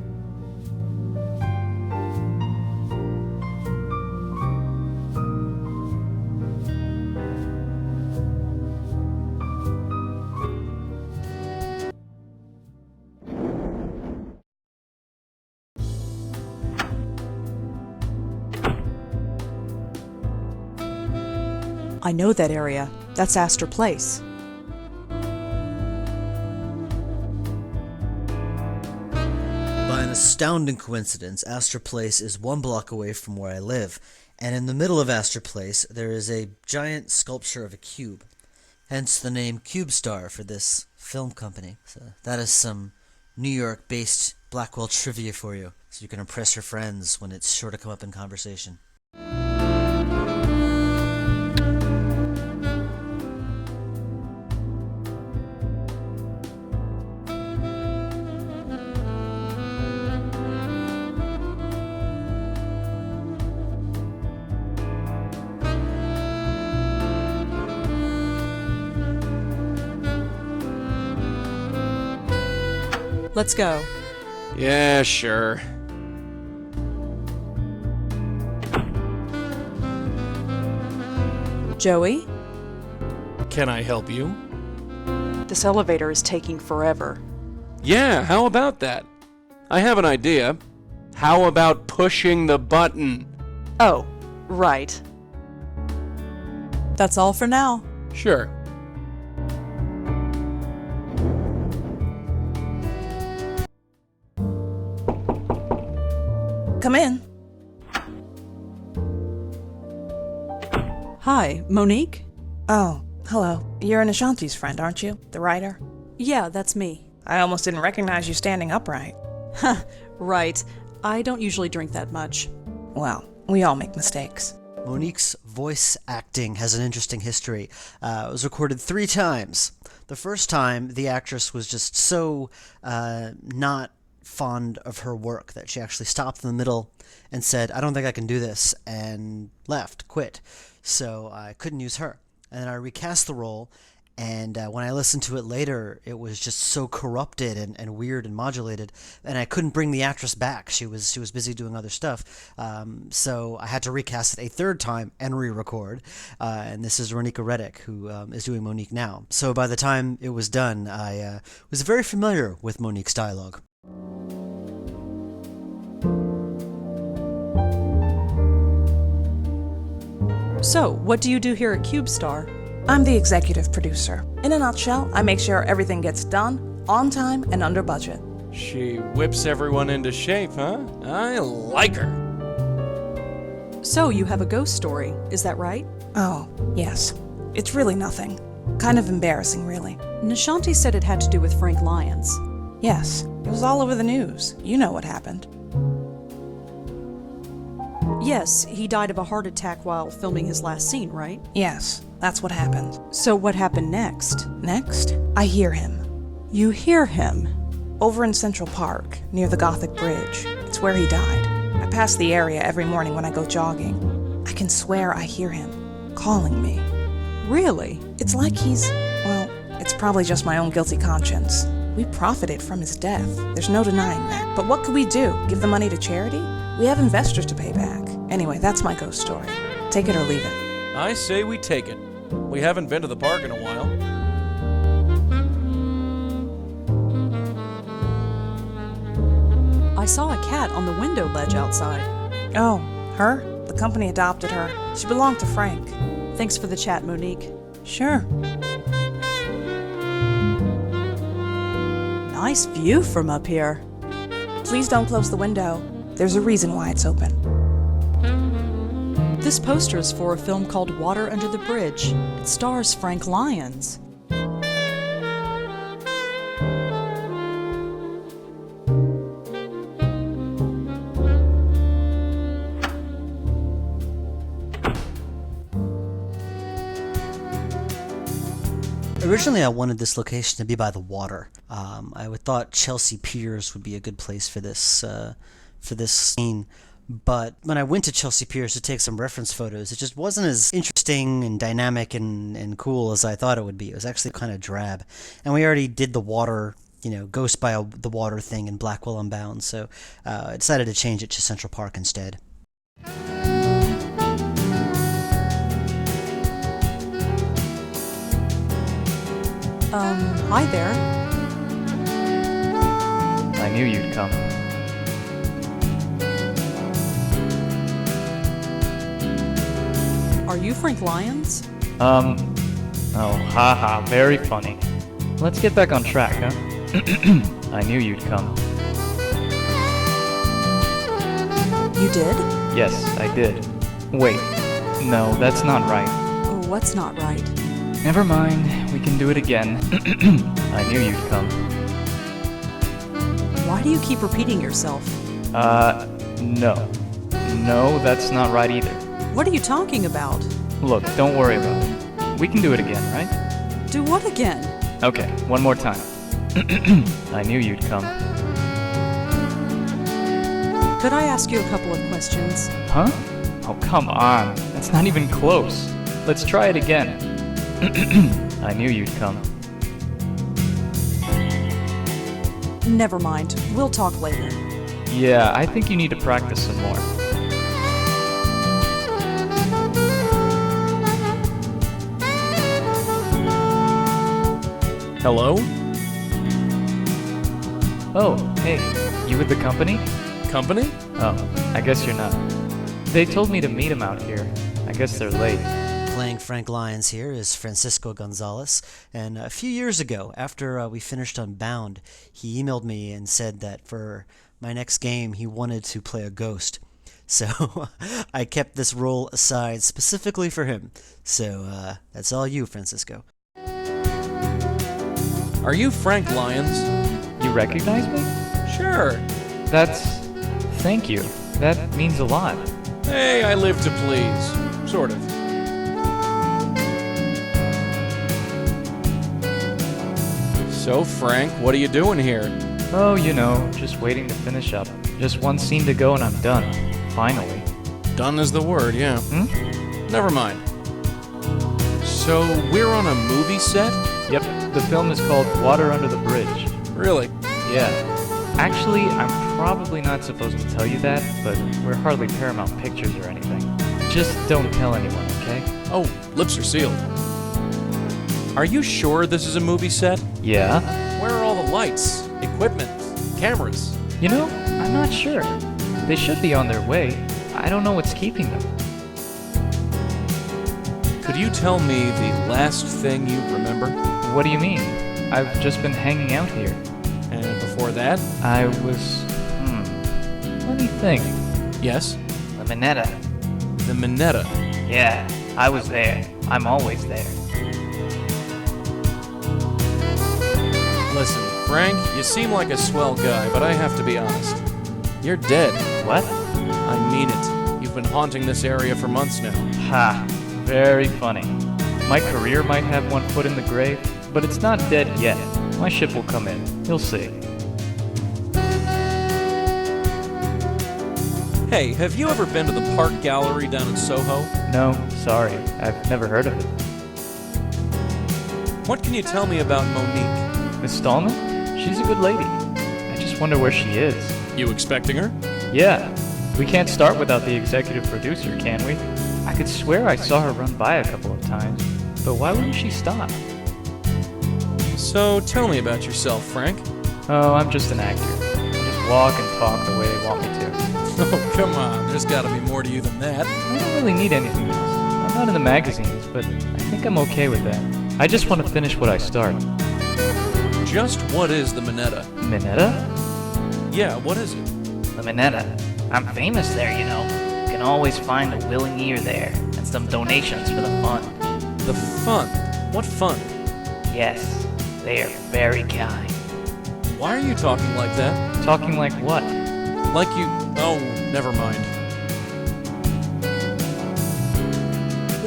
I know that area. That's Astor Place. By an astounding coincidence, Astor Place is 1 block away from where I live, and in the middle of Astor Place there is a giant sculpture of a cube. Hence the name CubeStar for this film company. So that is some New York-based Blackwell trivia for you, so you can impress your friends when it's sure to come up in conversation. Let's go. Yeah, sure. Joey, Can I help you? this elevator is taking forever. Yeah, how about that? I have an idea. How about pushing the button? Oh, right. That's all for now. Sure. Come in. Hi, Monique? Oh, hello. You're Nishanti's friend, aren't you? The writer? Yeah, that's me. I almost didn't recognize you standing upright. Right. I don't usually drink that much. Well, we all make mistakes. Monique's voice acting has an interesting history. It was recorded 3 times. The first time, the actress was just so not fond of her work that she actually stopped in the middle and said, "I don't think I can do this," and left, quit. So I couldn't use her. And then I recast the role, and when I listened to it later, it was just so corrupted and weird and modulated, and I couldn't bring the actress back. She was busy doing other stuff. So I had to recast it a 3rd time and re-record. And this is Ronika Reddick, who is doing Monique now. So by the time it was done, I was very familiar with Monique's dialogue. So, what do you do here at CubeStar? I'm the executive producer. In a nutshell, I make sure everything gets done, on time, and under budget. She whips everyone into shape, huh? I like her. So, you have a ghost story, is that right? Oh, yes. It's really nothing. Kind of embarrassing, really. Nishanti said it had to do with Frank Lyons. Yes, it was all over the news. You know what happened. Yes, he died of a heart attack while filming his last scene, right? Yes, that's what happened. So what happened next? Next, I hear him. You hear him? Over in Central Park, near the Gothic Bridge. It's where he died. I pass the area every morning when I go jogging. I can swear I hear him, calling me. Really? It's like well, it's probably just my own guilty conscience. We profited from his death. There's no denying that. But what could we do? Give the money to charity? We have investors to pay back. Anyway, that's my ghost story. Take it or leave it. I say we take it. We haven't been to the park in a while. I saw a cat on the window ledge outside. Oh, her? The company adopted her. She belonged to Frank. Thanks for the chat, Monique. Sure. Nice view from up here. Please don't close the window. There's a reason why it's open. This poster is for a film called Water Under the Bridge. It stars Frank Lyons. Originally, I wanted this location to be by the water. I thought Chelsea Piers would be a good place for this scene. But when I went to Chelsea Piers to take some reference photos, it just wasn't as interesting and dynamic and cool as I thought it would be. It was actually kind of drab. And we already did the water, Ghost by the Water thing in Blackwell Unbound, so I decided to change it to Central Park instead. Hi there. I knew you'd come. Are you Frank Lyons? Oh, haha, very funny. Let's get back on track, huh? I knew you'd come. You did? Yes, I did. Wait, no, that's not right. Oh, what's not right? Never mind, we can do it again. I knew you'd come. Why do you keep repeating yourself? No. No, that's not right either. What are you talking about? Look, don't worry about it. We can do it again, right? Do what again? Okay, one more time. I knew you'd come. Could I ask you a couple of questions? Huh? Oh, come on. That's not even close. Let's try it again. I knew you'd come. Never mind. We'll talk later. Yeah, I think you need to practice some more. Hello? Oh, hey, you with the company? company? Oh, I guess you're not. They told me to meet him out here. I guess they're late. Playing Frank Lyons here is Francisco Gonzalez, and a few years ago, after we finished Unbound, he emailed me and said that for my next game he wanted to play a ghost. So I kept this role aside specifically for him. So that's all you, Francisco. Are you Frank Lyons? You recognize me? Sure. Thank you. That means a lot. Hey, I live to please. Sort of. So, Frank, what are you doing here? Oh, you know, just waiting to finish up. Just one scene to go and I'm done. Finally. Done is the word, yeah. Never mind. So, we're on a movie set? Yep, the film is called Water Under the Bridge. Really? Yeah. Actually, I'm probably not supposed to tell you that, but we're hardly Paramount Pictures or anything. Just don't tell anyone, okay? Oh, lips are sealed. Are you sure this is a movie set? Yeah. Where are all the lights, equipment, cameras? You know, I'm not sure. They should be on their way. I don't know what's keeping them. Could you tell me the last thing you remember? What do you mean? I've just been hanging out here. And before that? I was... Let me think. Yes? The Minetta. The Minetta? Yeah, I was there. I'm always there. Listen, Frank, you seem like a swell guy, but I have to be honest. You're dead. What? I mean it. You've been haunting this area for months now. Ha! Very funny. My career might have one foot in the grave, but it's not dead yet. My ship will come in. You'll see. Hey, have you ever been to the Park Gallery down in Soho? No, sorry. I've never heard of it. What can you tell me about Monique? Miss Stallman? She's a good lady. I just wonder where she is. You expecting her? Yeah. We can't start without the executive producer, can we? I could swear I saw her run by a couple of times, but why wouldn't she stop? So, tell me about yourself, Frank. Oh, I'm just an actor. I just walk and talk the way they want me to. Oh, come on. There's gotta be more to you than that. I don't really need anything else. I'm not in the magazines, but I think I'm okay with that. I just want to finish what I start. Just what is the Minetta? Minetta? Yeah, what is it? The Minetta. I'm famous there, you know. You can always find a willing ear there, and some donations for the fund. The fund? What fund? Yes, they are very kind. Why are you talking like that? Talking like what? Like you... Oh, never mind.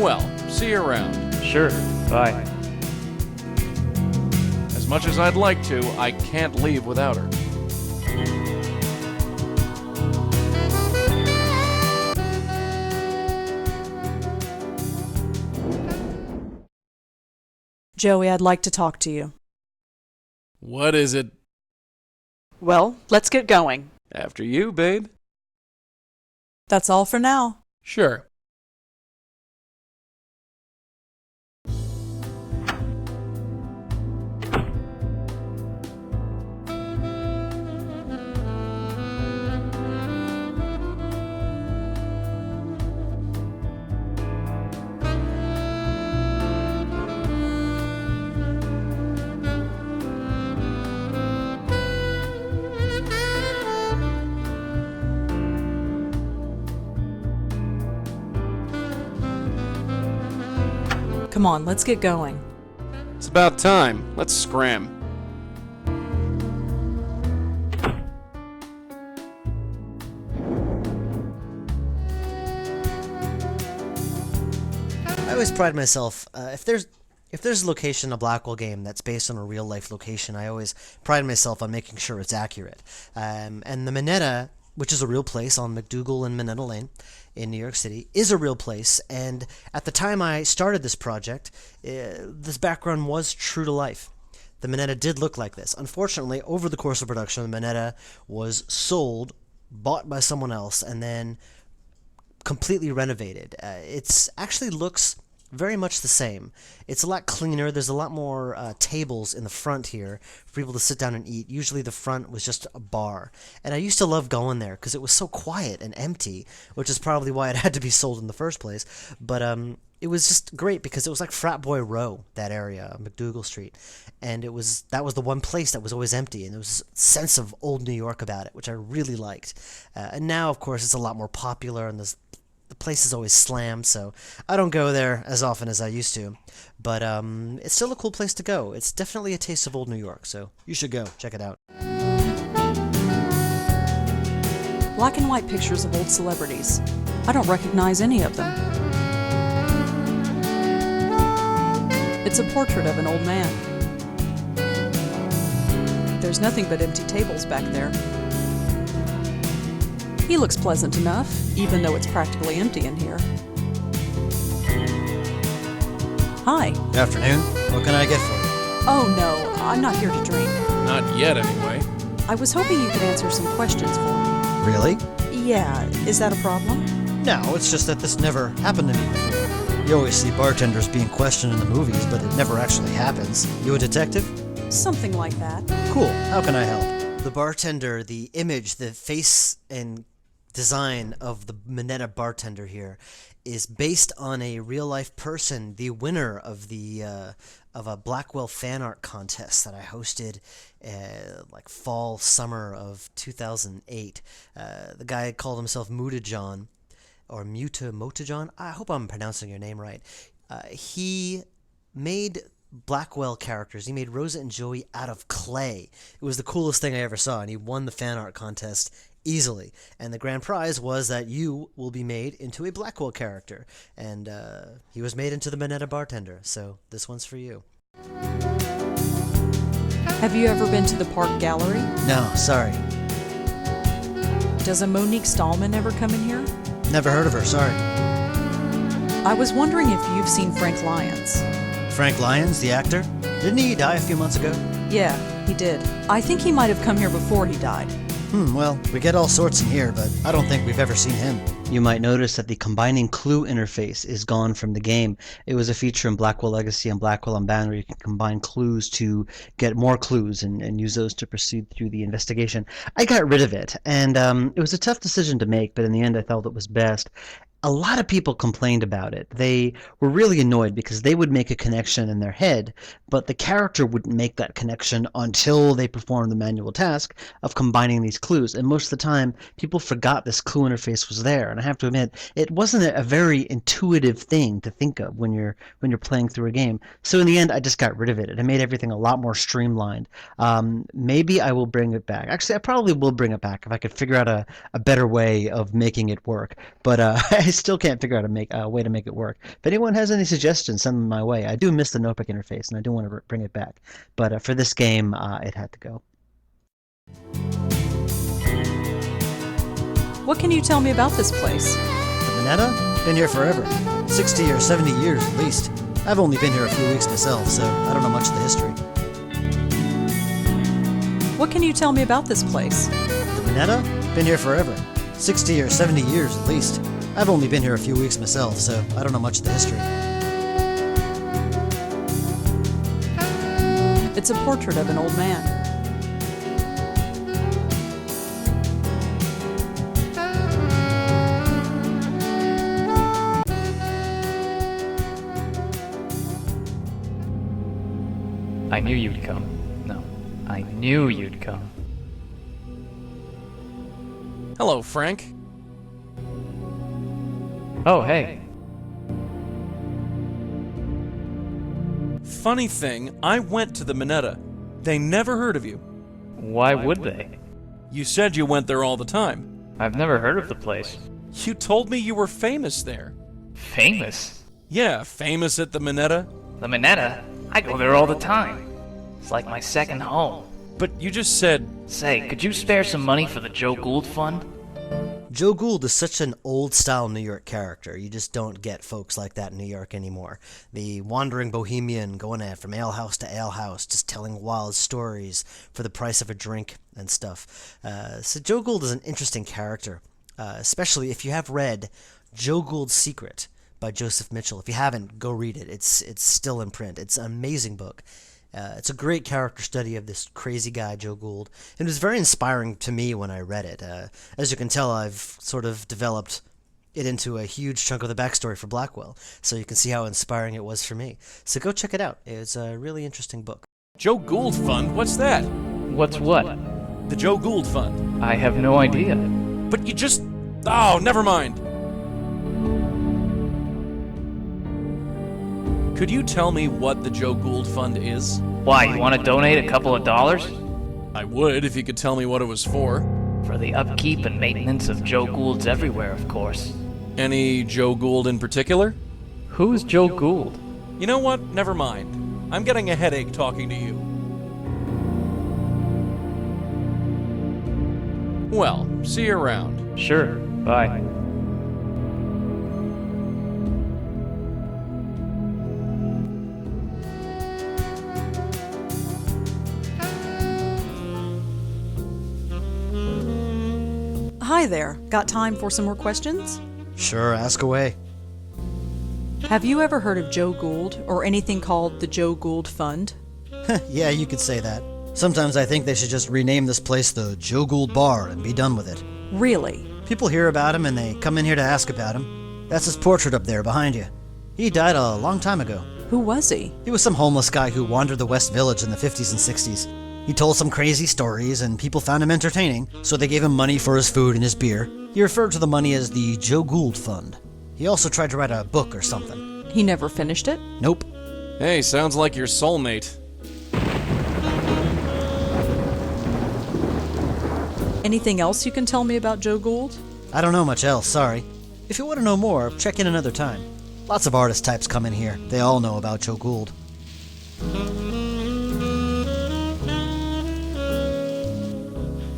Well, see you around. Sure, bye. As much as I'd like to, I can't leave without her. Joey, I'd like to talk to you. What is it? Well, let's get going. After you, babe. That's all for now. Sure. Come on, let's get going. It's about time. Let's scram. I always pride myself, if there's a location in a Blackwell game that's based on a real life location, I always pride myself on making sure it's accurate. And the Minetta, which is a real place on McDougal and Minetta Lane in New York City, is a real place. And at the time I started this project, this background was true to life. The Minetta did look like this. Unfortunately, over the course of production, the Minetta was sold, bought by someone else, and then completely renovated. It actually looks very much the same. It's a lot cleaner. There's a lot more tables in the front here for people to sit down and eat. Usually the front was just a bar. And I used to love going there because it was so quiet and empty, which is probably why it had to be sold in the first place. But it was just great because it was like Frat Boy Row, that area, McDougal Street. And that was the one place that was always empty, and there was a sense of old New York about it, which I really liked. And now, of course, it's a lot more popular, and the place is always slammed, so I don't go there as often as I used to. But it's still a cool place to go. It's definitely a taste of old New York, so you should go. Check it out. Black and white pictures of old celebrities. I don't recognize any of them. It's a portrait of an old man. There's nothing but empty tables back there. He looks pleasant enough, even though it's practically empty in here. Hi. Good afternoon. What can I get for you? Oh no, I'm not here to drink. Not yet, anyway. I was hoping you could answer some questions for me. Really? Yeah, is that a problem? No, it's just that this never happened to me before. You always see bartenders being questioned in the movies, but it never actually happens. You a detective? Something like that. Cool. How can I help? The bartender, the image, the face and design of the Minetta bartender here is based on a real-life person, the winner of a Blackwell fan art contest that I hosted like fall, summer of 2008. The guy called himself Mutajon, or Motajon. I hope I'm pronouncing your name right. He made Blackwell characters. He made Rosa and Joey out of clay. It was the coolest thing I ever saw, and he won the fan art contest easily. And the grand prize was that you will be made into a Blackwell character. And he was made into the Minetta bartender, so this one's for you. Have you ever been to the Park Gallery? No, sorry. Does a Monique Stallman ever come in here? Never heard of her, sorry. I was wondering if you've seen Frank Lyons. Frank Lyons, the actor? Didn't he die a few months ago? Yeah, he did. I think he might have come here before he died. Well, we get all sorts in here, but I don't think we've ever seen him. You might notice that the combining clue interface is gone from the game. It was a feature in Blackwell Legacy and Blackwell Unbound where you can combine clues to get more clues and use those to proceed through the investigation. I got rid of it, and it was a tough decision to make, but in the end I felt it was best. A lot of people complained about it. They were really annoyed because they would make a connection in their head, but the character wouldn't make that connection until they performed the manual task of combining these clues. And most of the time, people forgot this clue interface was there. And I have to admit, it wasn't a very intuitive thing to think of when you're playing through a game. So in the end, I just got rid of it. It made everything a lot more streamlined. Maybe I will bring it back. Actually, I probably will bring it back if I could figure out a better way of making it work. But I still can't figure out a way to make it work. If anyone has any suggestions, send them my way. I do miss the notebook interface, and I do want to bring it back. But for this game, it had to go. What can you tell me about this place? The Minetta? Been here forever. 60 or 70 years at least. I've only been here a few weeks myself, so I don't know much of the history. What can you tell me about this place? The Minetta? Been here forever. 60 or 70 years at least. I've only been here a few weeks myself, so I don't know much of the history. It's a portrait of an old man. I knew you'd come. No, I knew you'd come. Hello, Frank. Oh, hey. Funny thing, I went to the Minetta. They never heard of you. Why would they? You said you went there all the time. I've never heard of the place. You told me you were famous there. Famous? Yeah, famous at the Minetta. The Minetta? I go there all the time. It's like my second home. But you just said... Say, could you spare some money for the Joe Gould Fund? Joe Gould is such an old-style New York character. You just don't get folks like that in New York anymore. The wandering bohemian going from alehouse to alehouse, just telling wild stories for the price of a drink and stuff. So Joe Gould is an interesting character, especially if you have read Joe Gould's Secret by Joseph Mitchell. If you haven't, go read it. It's still in print. It's an amazing book. It's a great character study of this crazy guy, Joe Gould. It was very inspiring to me when I read it. As you can tell, I've sort of developed it into a huge chunk of the backstory for Blackwell, so you can see how inspiring it was for me. So go check it out. It's a really interesting book. Joe Gould Fund? What's that? What's what? The Joe Gould Fund. I have no idea. But you just... Oh, never mind. Could you tell me what the Joe Gould Fund is? Why, you want to donate a couple of dollars? I would, if you could tell me what it was for. For the upkeep and maintenance of Joe Goulds everywhere, of course. Any Joe Gould in particular? Who's Joe Gould? You know what? Never mind. I'm getting a headache talking to you. Well, see you around. Sure, bye. Hi there. Got time for some more questions? Sure, ask away. Have you ever heard of Joe Gould or anything called the Joe Gould Fund? Yeah, you could say that. Sometimes I think they should just rename this place the Joe Gould Bar and be done with it. Really? People hear about him and they come in here to ask about him. That's his portrait up there behind you. He died a long time ago. Who was he? He was some homeless guy who wandered the West Village in the 50s and 60s. He told some crazy stories and people found him entertaining, so they gave him money for his food and his beer. He referred to the money as the Joe Gould Fund. He also tried to write a book or something. He never finished it? Nope. Hey, sounds like your soulmate. Anything else you can tell me about Joe Gould? I don't know much else, sorry. If you want to know more, check in another time. Lots of artist types come in here. They all know about Joe Gould.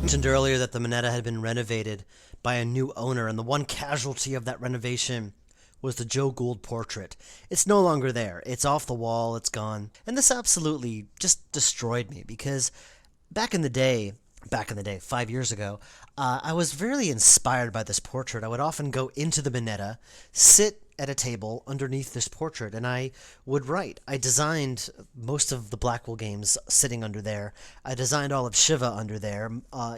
I mentioned earlier that the Minetta had been renovated by a new owner, and the one casualty of that renovation was the Joe Gould portrait. It's no longer there. It's off the wall. It's gone. And this absolutely just destroyed me because back in the day, 5 years ago, I was really inspired by this portrait. I would often go into the Minetta, sit at a table underneath this portrait, and I would write. I designed most of the Blackwell games sitting under there. I designed all of Shiva under there.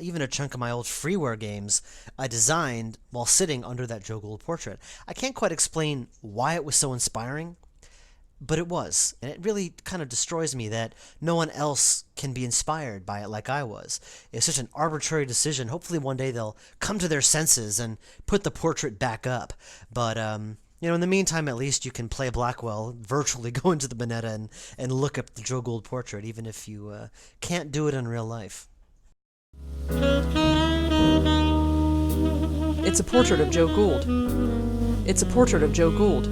Even a chunk of my old freeware games I designed while sitting under that Joe Gould portrait. I can't quite explain why it was so inspiring, but it was. And it really kind of destroys me that no one else can be inspired by it like I was. It's such an arbitrary decision. Hopefully one day they'll come to their senses and put the portrait back up. But, in the meantime, at least you can play Blackwell, virtually go into the Minetta and look up the Joe Gould portrait, even if you can't do it in real life. It's a portrait of Joe Gould. It's a portrait of Joe Gould.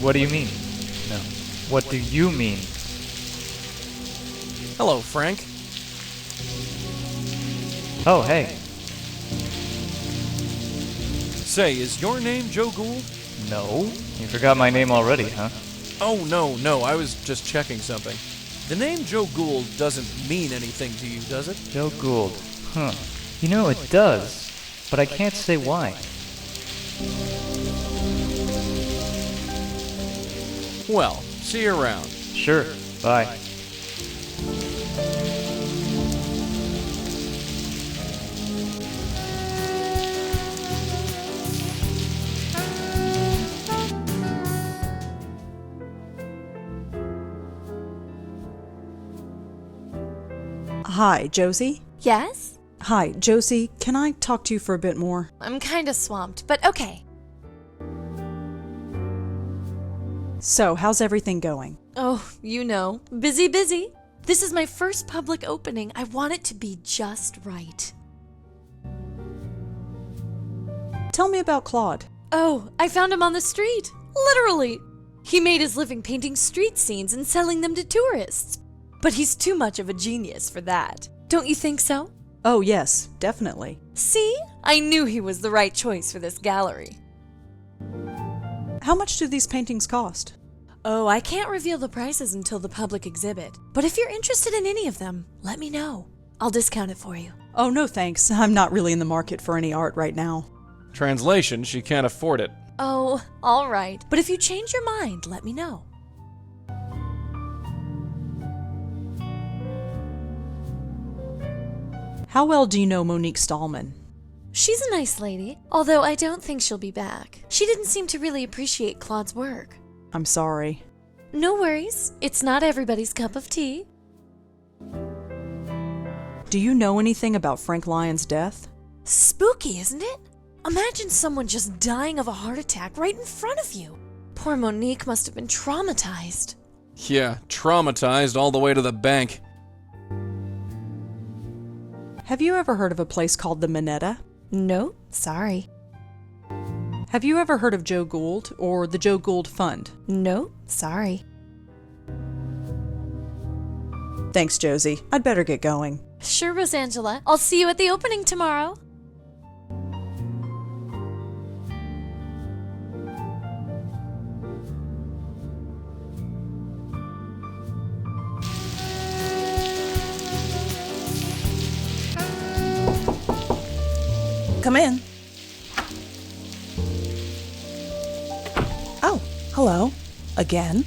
What do you mean? No. What do you mean? Hello, Frank. Oh, hey. Say, is your name Joe Gould? No. You forgot my name already, huh? Oh, no, I was just checking something. The name Joe Gould doesn't mean anything to you, does it? Joe Gould. Huh. You know, it does, but I can't say why. Well, see you around. Sure. Bye. Hi, Josie? Yes? Hi, Josie, can I talk to you for a bit more? I'm kinda swamped, but okay. So, how's everything going? Oh, busy. This is my first public opening. I want it to be just right. Tell me about Claude. Oh, I found him on the street. Literally. He made his living painting street scenes and selling them to tourists. But he's too much of a genius for that. Don't you think so? Oh, yes, definitely. See? I knew he was the right choice for this gallery. How much do these paintings cost? Oh, I can't reveal the prices until the public exhibit. But if you're interested in any of them, let me know. I'll discount it for you. Oh, no thanks. I'm not really in the market for any art right now. Translation, she can't afford it. Oh, all right. But if you change your mind, let me know. How well do you know Monique Stallman? She's a nice lady, although I don't think she'll be back. She didn't seem to really appreciate Claude's work. I'm sorry. No worries. It's not everybody's cup of tea. Do you know anything about Frank Lyon's death? Spooky, isn't it? Imagine someone just dying of a heart attack right in front of you. Poor Monique must have been traumatized. Yeah, traumatized all the way to the bank. Have you ever heard of a place called the Minetta? No, sorry. Have you ever heard of Joe Gould or the Joe Gould Fund? No, sorry. Thanks, Josie. I'd better get going. Sure, Rosangela. I'll see you at the opening tomorrow. Come in. Oh, hello. Again?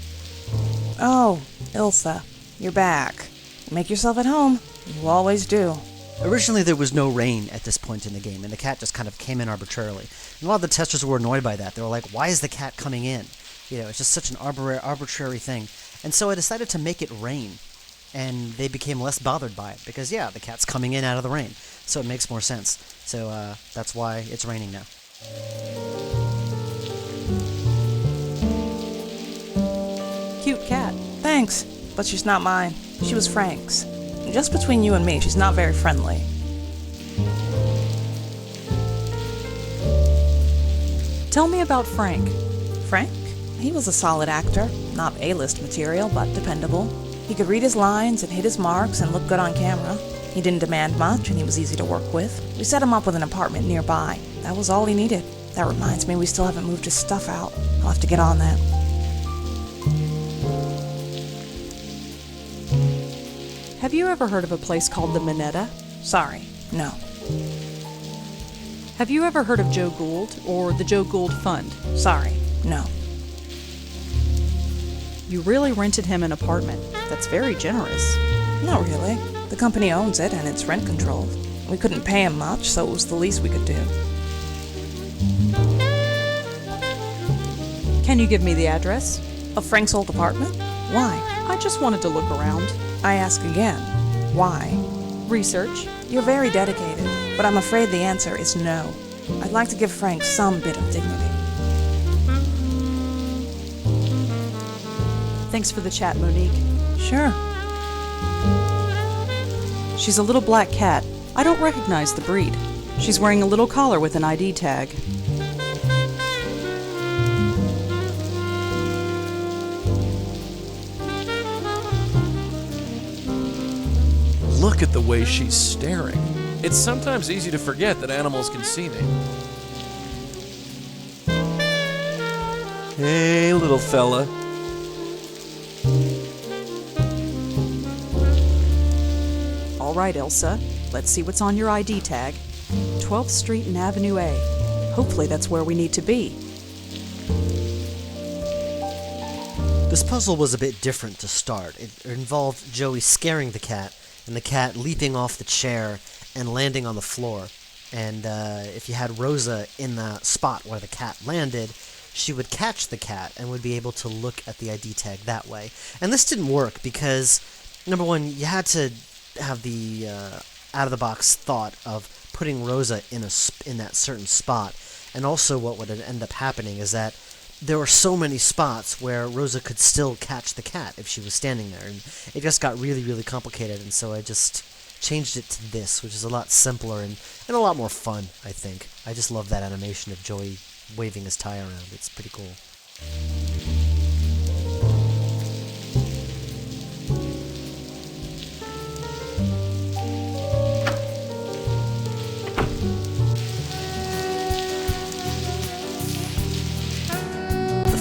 Oh, Ilsa, you're back. Make yourself at home. You always do. Originally, there was no rain at this point in the game, and the cat just kind of came in arbitrarily. And a lot of the testers were annoyed by that. They were like, why is the cat coming in? You know, it's just such an arbitrary thing. And so I decided to make it rain, and they became less bothered by it, because, yeah, the cat's coming in out of the rain, so it makes more sense. So that's why it's raining now. Cute cat. Thanks, but she's not mine. She was Frank's. Just between you and me, she's not very friendly. Tell me about Frank. Frank? He was a solid actor. Not A-list material, but dependable. He could read his lines and hit his marks and look good on camera. He didn't demand much, and he was easy to work with. We set him up with an apartment nearby. That was all he needed. That reminds me, we still haven't moved his stuff out. I'll have to get on that. Have you ever heard of a place called the Minetta? Sorry, no. Have you ever heard of Joe Gould or the Joe Gould Fund? Sorry, no. You really rented him an apartment. That's very generous. Not really. The company owns it, and it's rent controlled. We couldn't pay him much, so it was the least we could do. Can you give me the address? Of Frank's old apartment? Why? I just wanted to look around. I ask again. Why? Research. You're very dedicated, but I'm afraid the answer is no. I'd like to give Frank some bit of dignity. Thanks for the chat, Monique. Sure. She's a little black cat. I don't recognize the breed. She's wearing a little collar with an ID tag. Look at the way she's staring. It's sometimes easy to forget that animals can see me. Hey, little fella. All right, Elsa. Let's see what's on your ID tag. 12th Street and Avenue A. Hopefully that's where we need to be. This puzzle was a bit different to start. It involved Joey scaring the cat, and the cat leaping off the chair and landing on the floor. And if you had Rosa in the spot where the cat landed, she would catch the cat and would be able to look at the ID tag that way. And this didn't work because, number one, you had to have the out-of-the-box thought of putting Rosa in that certain spot. And also what would end up happening is that there were so many spots where Rosa could still catch the cat if she was standing there. And it just got really, really complicated, and so I just changed it to this, which is a lot simpler and a lot more fun, I think. I just love that animation of Joey waving his tie around. It's pretty cool.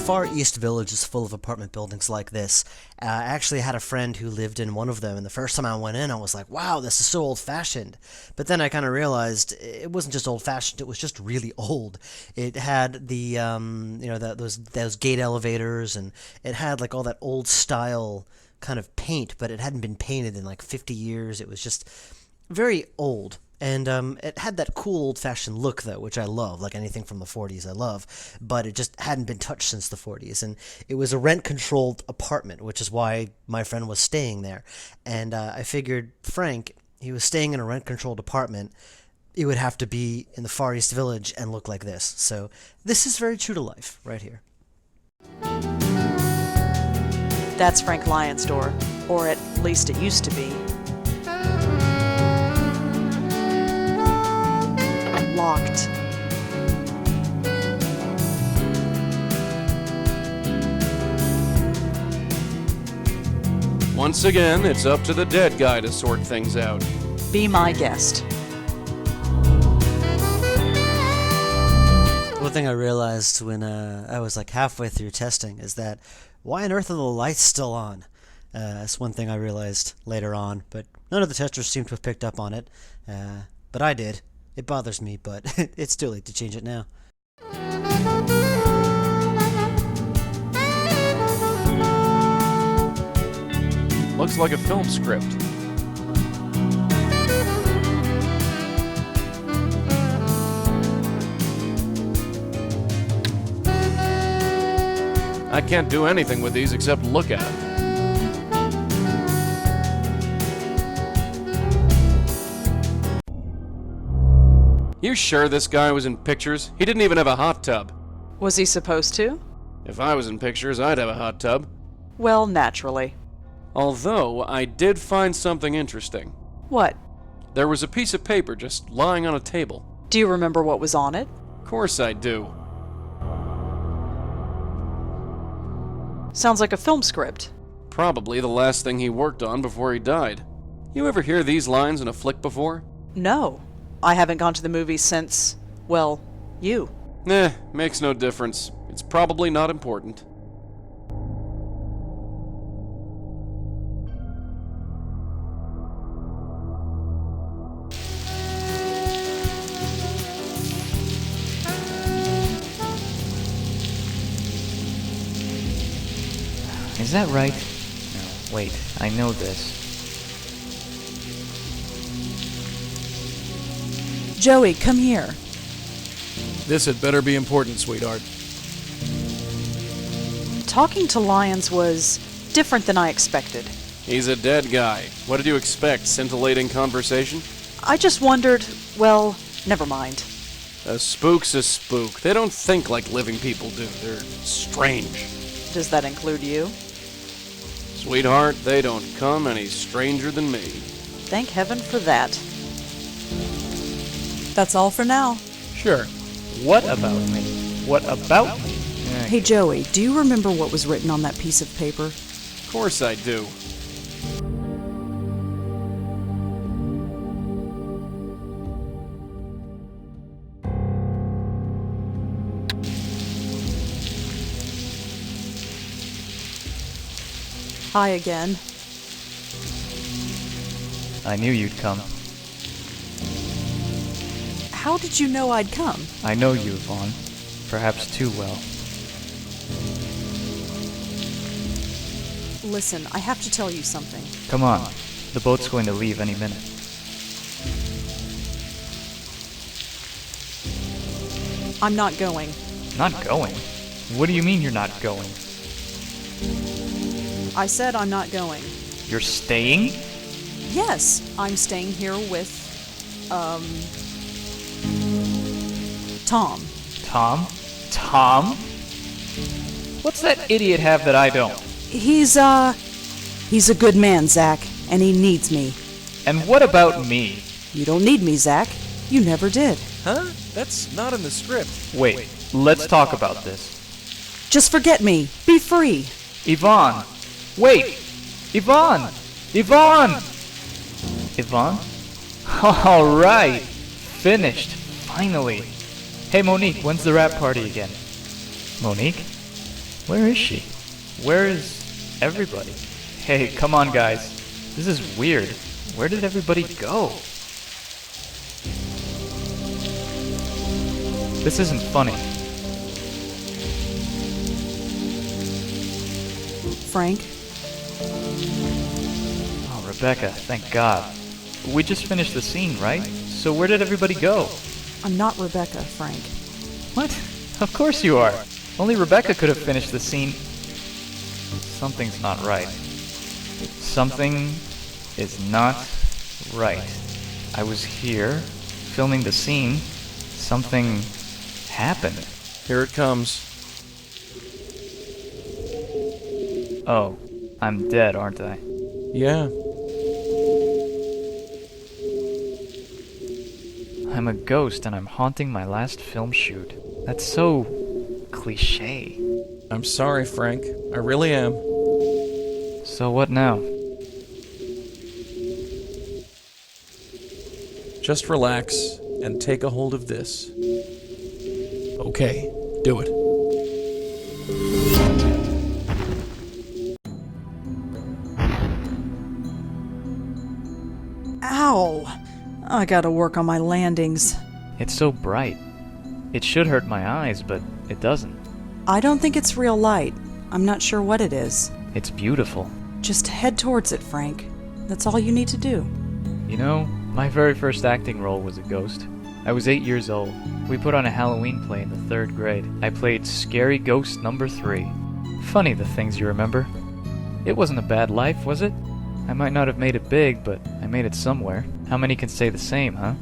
Far East Village is full of apartment buildings like this. I actually had a friend who lived in one of them, and the first time I went in, I was like, wow, this is so old-fashioned. But then I kind of realized it wasn't just old-fashioned, it was just really old. It had the, those gate elevators, and it had like all that old-style kind of paint, but it hadn't been painted in like 50 years. It was just very old. And it had that cool old-fashioned look, though, which I love, like anything from the 40s I love, but it just hadn't been touched since the 40s. And it was a rent-controlled apartment, which is why my friend was staying there. And I figured Frank, he was staying in a rent-controlled apartment, it would have to be in the Far East Village and look like this. So this is very true to life, right here. That's Frank Lyon's door, or at least it used to be. Locked. Once again, it's up to the dead guy to sort things out. Be my guest. One thing I realized when I was like halfway through testing is that why on earth are the lights still on? That's one thing I realized later on, but none of the testers seem to have picked up on it. But I did. It bothers me, but it's too late to change it now. Looks like a film script. I can't do anything with these except look at them. You sure this guy was in pictures? He didn't even have a hot tub. Was he supposed to? If I was in pictures, I'd have a hot tub. Well, naturally. Although, I did find something interesting. What? There was a piece of paper just lying on a table. Do you remember what was on it? Of course I do. Sounds like a film script. Probably the last thing he worked on before he died. You ever hear these lines in a flick before? No. I haven't gone to the movies since, well, you. Makes no difference. It's probably not important. Is that right? No, wait, I know this. Joey, come here. This had better be important, sweetheart. Talking to Lyons was different than I expected. He's a dead guy. What did you expect? Scintillating conversation? I just wondered, well, never mind. A spook's a spook. They don't think like living people do. They're strange. Does that include you? Sweetheart, they don't come any stranger than me. Thank heaven for that. That's all for now. Sure. What about me? What about me? Hey Joey, do you remember what was written on that piece of paper? Of course I do. Hi again. I knew you'd come. How did you know I'd come? I know you, Vaughn. Perhaps too well. Listen, I have to tell you something. Come on. The boat's going to leave any minute. I'm not going. Not going? What do you mean you're not going? I said I'm not going. You're staying? Yes, I'm staying here with, Tom. Tom? Tom? What's that idiot have that I don't? He's a good man, Zach, and he needs me. And what about me? You don't need me, Zach. You never did. Huh? That's not in the script. Wait, let's talk about this. Just forget me. Be free. Yvonne! Wait! Yvonne! Yvonne! Yvonne? Alright! Finished. Finally. Hey Monique, when's the rap party again? Monique? Where is she? Where is everybody? Hey, come on, guys. This is weird. Where did everybody go? This isn't funny. Frank? Oh, Rebecca, thank God. We just finished the scene, right? So where did everybody go? I'm not Rebecca, Frank. What? Of course you are. Only Rebecca could have finished the scene. Something's not right. Something is not right. I was here, filming the scene. Something happened. Here it comes. Oh, I'm dead, aren't I? Yeah. I'm a ghost and I'm haunting my last film shoot. That's so cliché. I'm sorry, Frank. I really am. So what now? Just relax and take a hold of this. Okay, do it. Ow! I gotta work on my landings. It's so bright. It should hurt my eyes, but it doesn't. I don't think it's real light. I'm not sure what it is. It's beautiful. Just head towards it, Frank. That's all you need to do. You know, my very first acting role was a ghost. I was 8 years old. We put on a Halloween play in the 3rd grade. I played Scary Ghost number 3. Funny the things you remember. It wasn't a bad life, was it? I might not have made it big, but I made it somewhere. How many can say the same, huh?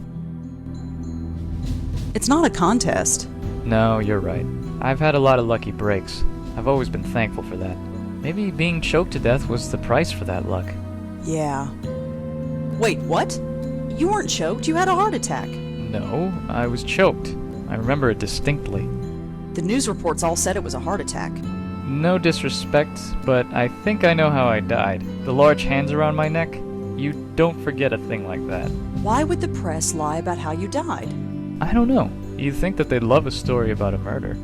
It's not a contest. No, you're right. I've had a lot of lucky breaks. I've always been thankful for that. Maybe being choked to death was the price for that luck. Yeah. Wait, what? You weren't choked, you had a heart attack. No, I was choked. I remember it distinctly. The news reports all said it was a heart attack. No disrespect, but I think I know how I died. The large hands around my neck? You don't forget a thing like that. Why would the press lie about how you died? I don't know. You'd think that they'd love a story about a murder.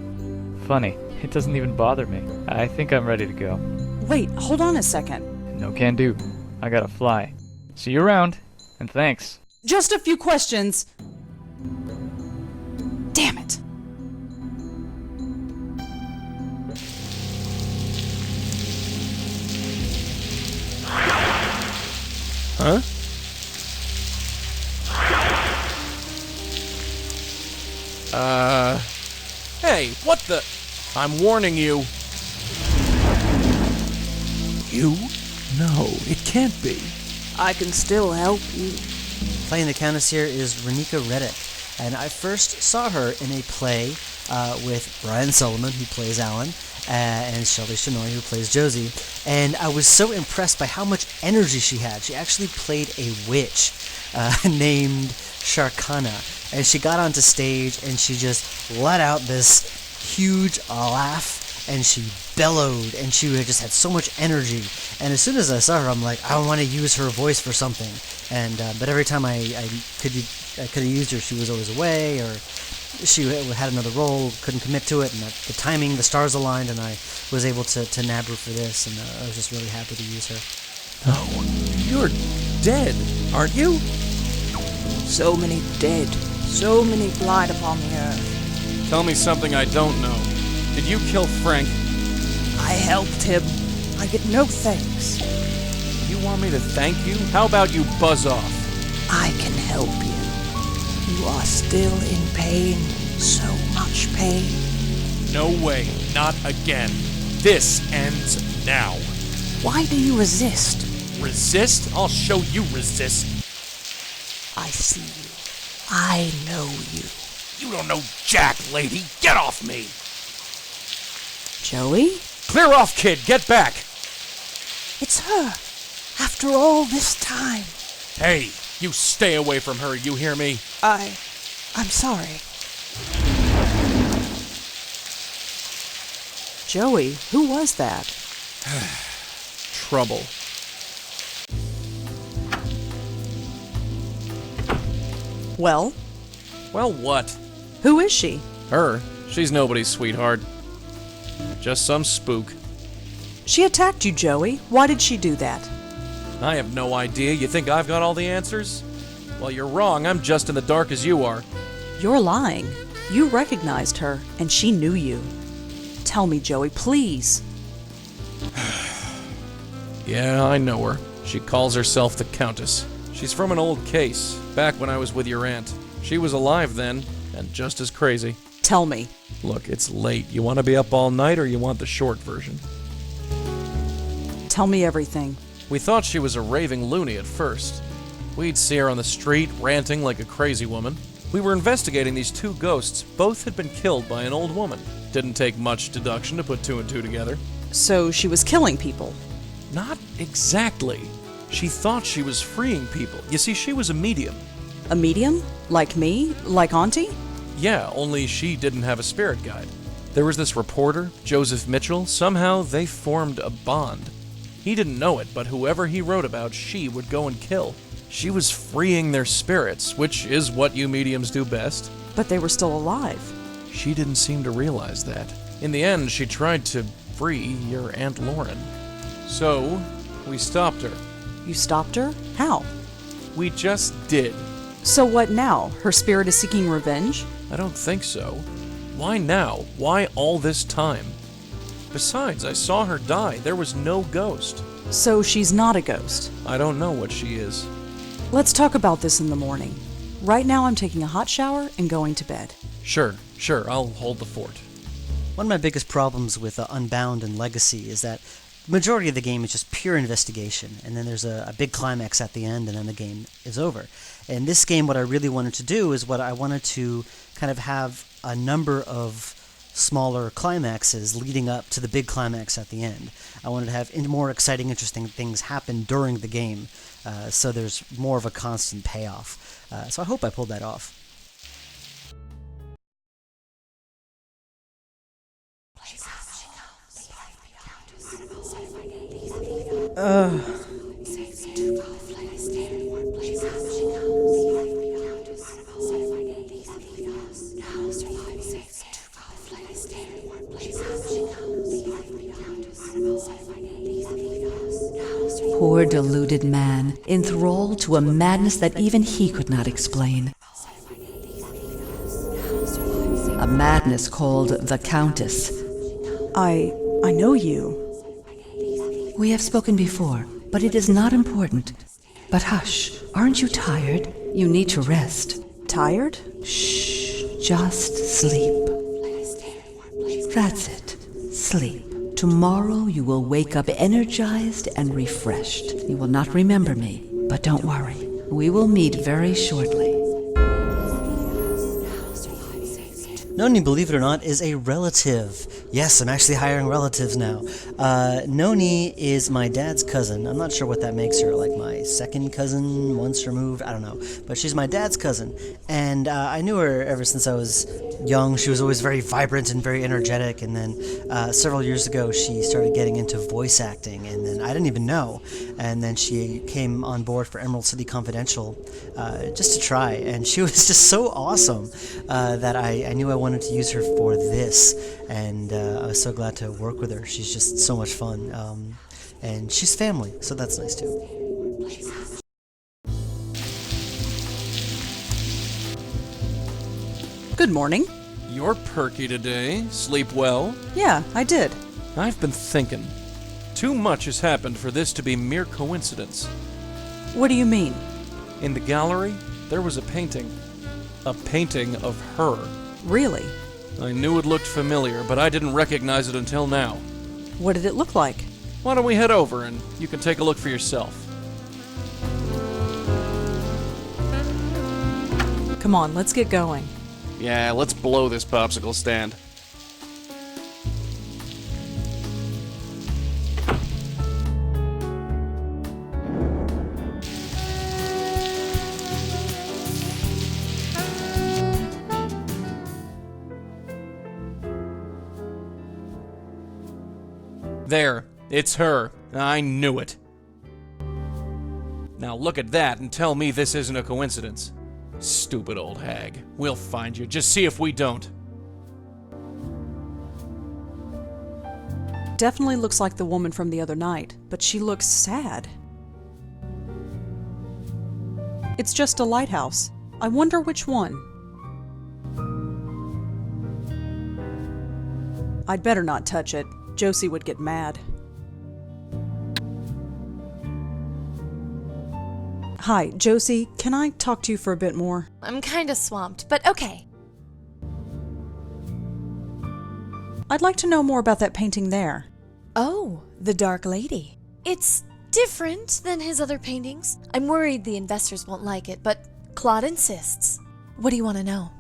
Funny, it doesn't even bother me. I think I'm ready to go. Wait, hold on a second. No can do. I gotta fly. See you around, and thanks. Just a few questions. Damn it. Huh? Hey, what the? I'm warning you. You? No, it can't be. I can still help you. Playing the Countess here is Renika Reddick, and I first saw her in a play with Brian Sullivan, who plays Alan, and Shelley Shinoy, who plays Josie, and I was so impressed by how much energy she had. She actually played a witch named Sharkana, and she got onto stage and she just let out this huge laugh, and she bellowed, and she just had so much energy. And as soon as I saw her, I'm like, I want to use her voice for something. And but every time I could have used her, she was always away, or she had another role, couldn't commit to it, and the timing, the stars aligned, and I was able to nab her for this, and I was just really happy to use her. No, you're dead, aren't you? So many dead, so many blight upon the earth. Tell me something I don't know. Did you kill Frank? I helped him. I get no thanks. You want me to thank you? How about you buzz off? I can help you. You are still in pain, so much pain. No way, not again. This ends now. Why do you resist? Resist? I'll show you resist. I see you. I know you. You don't know jack, lady. Get off me. Joey? Clear off, kid. Get back. It's her. After all this time. Hey, you stay away from her, you hear me? I'm sorry. Joey, who was that? Trouble. Well, Well, what? who is she? Her? She's nobody's sweetheart. just some spook. She attacked you, Joey. Why did she do that? I have no idea. You think I've got all the answers? Well, you're wrong. I'm just in the dark as you are. You're lying. You recognized her, and she knew you. Tell me, Joey, please. Yeah, I know her. She calls herself the Countess. She's from an old case, back when I was with your aunt. She was alive then, and just as crazy. Tell me. Look, it's late. You want to be up all night, or you want the short version? Tell me everything. We thought she was a raving loony at first. We'd see her on the street, ranting like a crazy woman. We were investigating these two ghosts. Both had been killed by an old woman. Didn't take much deduction to put two and two together. So she was killing people? Not exactly. She thought she was freeing people. You see, she was a medium. A medium? Like me? Like Auntie? Yeah, only she didn't have a spirit guide. There was this reporter, Joseph Mitchell. Somehow they formed a bond. He didn't know it, but whoever he wrote about, she would go and kill. She was freeing their spirits, which is what you mediums do best. But they were still alive. She didn't seem to realize that. In the end, she tried to free your Aunt Lauren. So, we stopped her. You stopped her? How? We just did. So what now? Her spirit is seeking revenge? I don't think so. Why now? Why all this time? Besides, I saw her die. There was no ghost. So she's not a ghost? I don't know what she is. Let's talk about this in the morning. Right now I'm taking a hot shower and going to bed. Sure. I'll hold the fort. One of my biggest problems with Unbound and Legacy is that the majority of the game is just pure investigation, and then there's a big climax at the end, and then the game is over. In this game, what I really wanted to do is what I wanted to kind of have a number of smaller climaxes leading up to the big climax at the end. I wanted to have more exciting, interesting things happen during the game, so there's more of a constant payoff. So I hope I pulled that off. Poor deluded man, enthralled to a madness that even he could not explain. A madness called the Countess. I know you. We have spoken before, but it is not important. But hush, aren't you tired? You need to rest. Tired? Shh, just sleep. That's it. Sleep. Tomorrow you will wake up energized and refreshed. You will not remember me, but don't worry. We will meet very shortly. Noni, believe it or not, is a relative. Yes, I'm actually hiring relatives now. Noni is my dad's cousin. I'm not sure what that makes her, like my second cousin, once removed, I don't know. But she's my dad's cousin, and I knew her ever since I was young. She was always very vibrant and very energetic, and then several years ago she started getting into voice acting, and then I didn't even know. And then she came on board for Emerald City Confidential just to try, and she was just so awesome that I knew I wanted to use her for this, and I was so glad to work with her. She's just so much fun, and she's family, so that's nice too. Good morning. You're perky today. Sleep well? Yeah, I did. I've been thinking. Too much has happened for this to be mere coincidence. What do you mean? In the gallery, there was a painting. A painting of her. Really? I knew it looked familiar, but I didn't recognize it until now. What did it look like? Why don't we head over and you can take a look for yourself? Come on, let's get going. Yeah, let's blow this popsicle stand. There, it's her. I knew it. Now look at that and tell me this isn't a coincidence. Stupid old hag. We'll find you. Just see if we don't. Definitely looks like the woman from the other night, but she looks sad. It's just a lighthouse. I wonder which one. I'd better not touch it. Josie would get mad. Hi, Josie, can I talk to you for a bit more? I'm kinda swamped, but okay. I'd like to know more about that painting there. Oh, the Dark Lady. It's different than his other paintings. I'm worried the investors won't like it, but Claude insists. What do you want to know?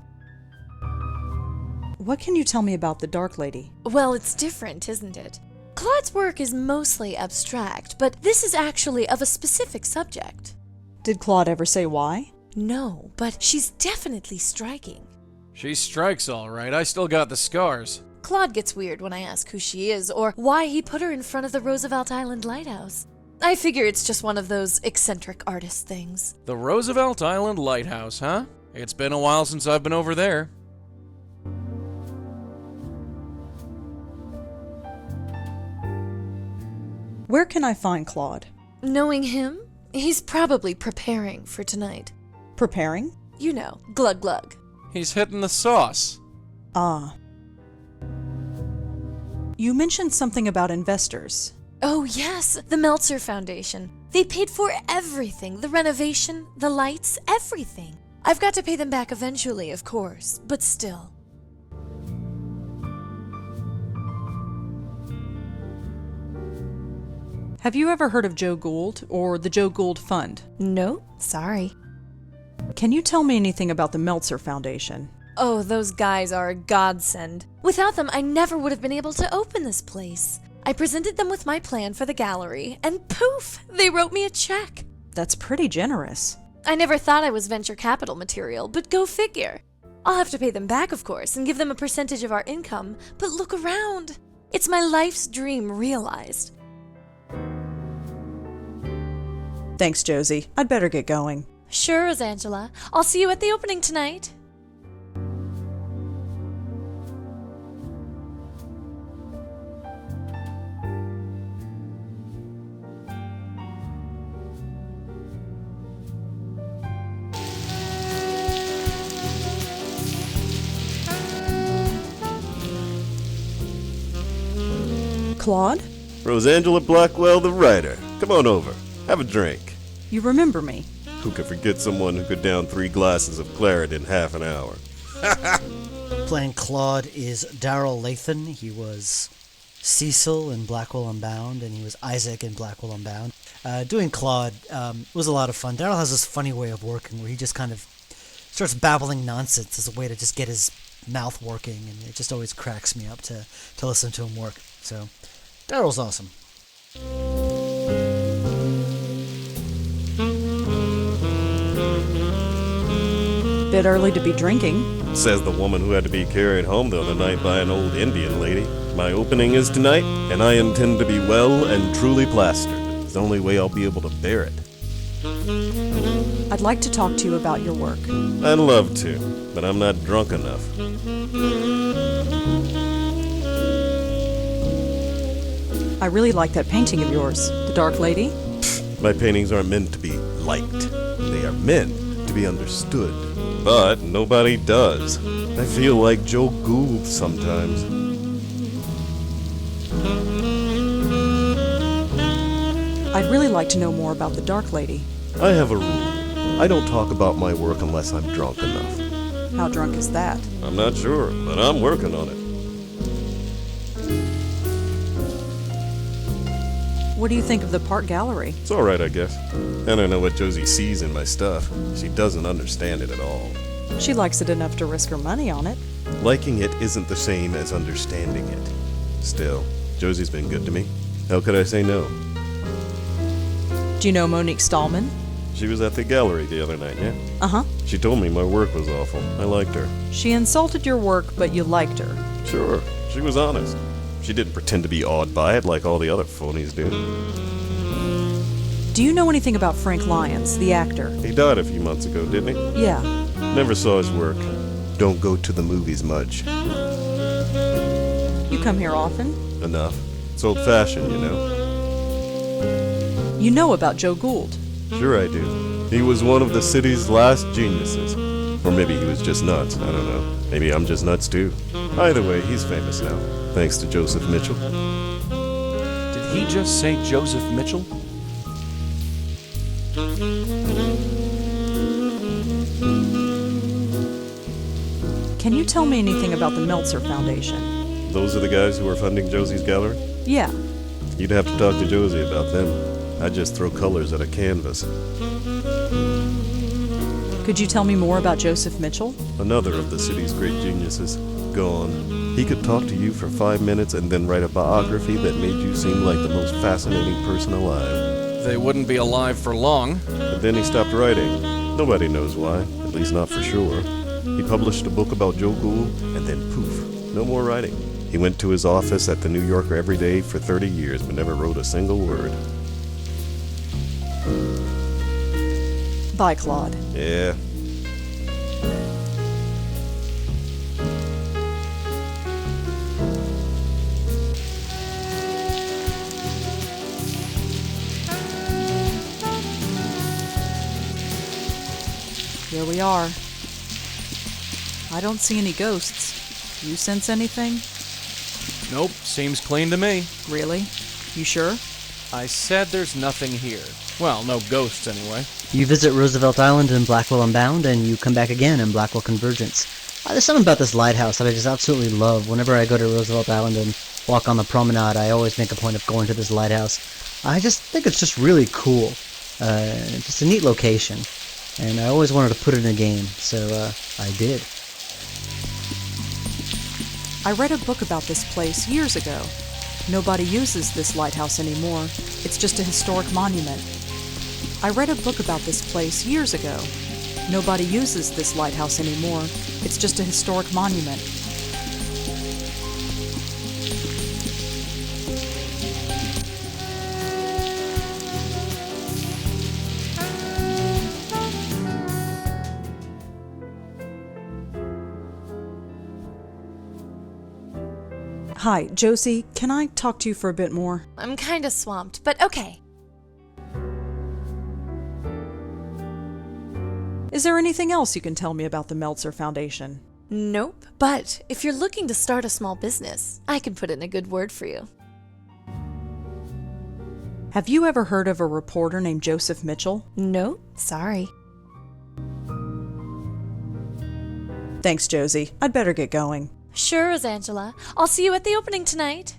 What can you tell me about the Dark Lady? Well, it's different, isn't it? Claude's work is mostly abstract, but this is actually of a specific subject. Did Claude ever say why? No, but she's definitely striking. She strikes all right. I still got the scars. Claude gets weird when I ask who she is or why he put her in front of the Roosevelt Island Lighthouse. I figure it's just one of those eccentric artist things. The Roosevelt Island Lighthouse, huh? It's been a while since I've been over there. Where can I find Claude? Knowing him, he's probably preparing for tonight. Preparing? You know, glug glug. He's hitting the sauce. Ah. You mentioned something about investors. Oh yes, the Meltzer Foundation. They paid for everything, the renovation, the lights, everything. I've got to pay them back eventually, of course, but still. Have you ever heard of Joe Gould or the Joe Gould Fund? No, sorry. Can you tell me anything about the Meltzer Foundation? Oh, those guys are a godsend. Without them, I never would have been able to open this place. I presented them with my plan for the gallery, and poof, they wrote me a check. That's pretty generous. I never thought I was venture capital material, but go figure. I'll have to pay them back, of course, and give them a percentage of our income, but look around. It's my life's dream realized. Thanks, Josie. I'd better get going. Sure, Rosangela. I'll see you at the opening tonight. Claude? Rosangela Blackwell, the writer. Come on over. Have a drink. You remember me? Who could forget someone who could down 3 glasses of claret in half an hour? Playing Claude is Daryl Lathan. He was Cecil in Blackwell Unbound, and he was Isaac in Blackwell Unbound. Doing Claude was a lot of fun. Daryl has this funny way of working where he just kind of starts babbling nonsense as a way to just get his mouth working, and it just always cracks me up to listen to him work. So, Daryl's awesome. Bit early to be drinking. Says the woman who had to be carried home the other night by an old Indian lady. My opening is tonight, and I intend to be well and truly plastered. It's the only way I'll be able to bear it. I'd like to talk to you about your work. I'd love to, but I'm not drunk enough. I really like that painting of yours, The Dark Lady. My paintings aren't meant to be liked. They are meant to be understood. But nobody does. I feel like Joe Gould sometimes. I'd really like to know more about The Dark Lady. I have a rule. I don't talk about my work unless I'm drunk enough. How drunk is that? I'm not sure, but I'm working on it. What do you think of the Park Gallery? It's alright, I guess. I don't know what Josie sees in my stuff. She doesn't understand it at all. She likes it enough to risk her money on it. Liking it isn't the same as understanding it. Still, Josie's been good to me. How could I say no? Do you know Monique Stallman? She was at the gallery the other night, yeah? Uh-huh. She told me my work was awful. I liked her. She insulted your work, but you liked her. Sure, she was honest. She didn't pretend to be awed by it like all the other phonies do. Do you know anything about Frank Lyons, the actor? He died a few months ago, didn't he? Yeah. Never saw his work. Don't go to the movies much. You come here often? Enough. It's old-fashioned, you know. You know about Joe Gould. Sure I do. He was one of the city's last geniuses. Or maybe he was just nuts, I don't know. Maybe I'm just nuts too. Either way, he's famous now, thanks to Joseph Mitchell. Did he just say Joseph Mitchell? Can you tell me anything about the Meltzer Foundation? Those are the guys who are funding Josie's gallery? Yeah. You'd have to talk to Josie about them. I just throw colors at a canvas. Could you tell me more about Joseph Mitchell? Another of the city's great geniuses. Gone. He could talk to you for 5 minutes and then write a biography that made you seem like the most fascinating person alive. They wouldn't be alive for long. But then he stopped writing. Nobody knows why, at least not for sure. He published a book about Joe Gould, and then poof, no more writing. He went to his office at the New Yorker every day for 30 years, but never wrote a single word. Bye, Claude. Yeah. Here we are. I don't see any ghosts. You sense anything? Nope, seems clean to me. Really? You sure? I said there's nothing here. Well, no ghosts anyway. You visit Roosevelt Island in Blackwell Unbound, and you come back again in Blackwell Convergence. There's something about this lighthouse that I just absolutely love. Whenever I go to Roosevelt Island and walk on the promenade, I always make a point of going to this lighthouse. I just think it's just really cool. Just a neat location. And I always wanted to put it in a game, so I did. I read a book about this place years ago. Nobody uses this lighthouse anymore. It's just a historic monument. I read a book about this place years ago. Nobody uses this lighthouse anymore. It's just a historic monument. Hi, Josie, can I talk to you for a bit more? I'm kinda swamped, but okay. Is there anything else you can tell me about the Meltzer Foundation? Nope, but if you're looking to start a small business, I can put in a good word for you. Have you ever heard of a reporter named Joseph Mitchell? Nope, sorry. Thanks, Josie. I'd better get going. Sure, Angela. I'll see you at the opening tonight.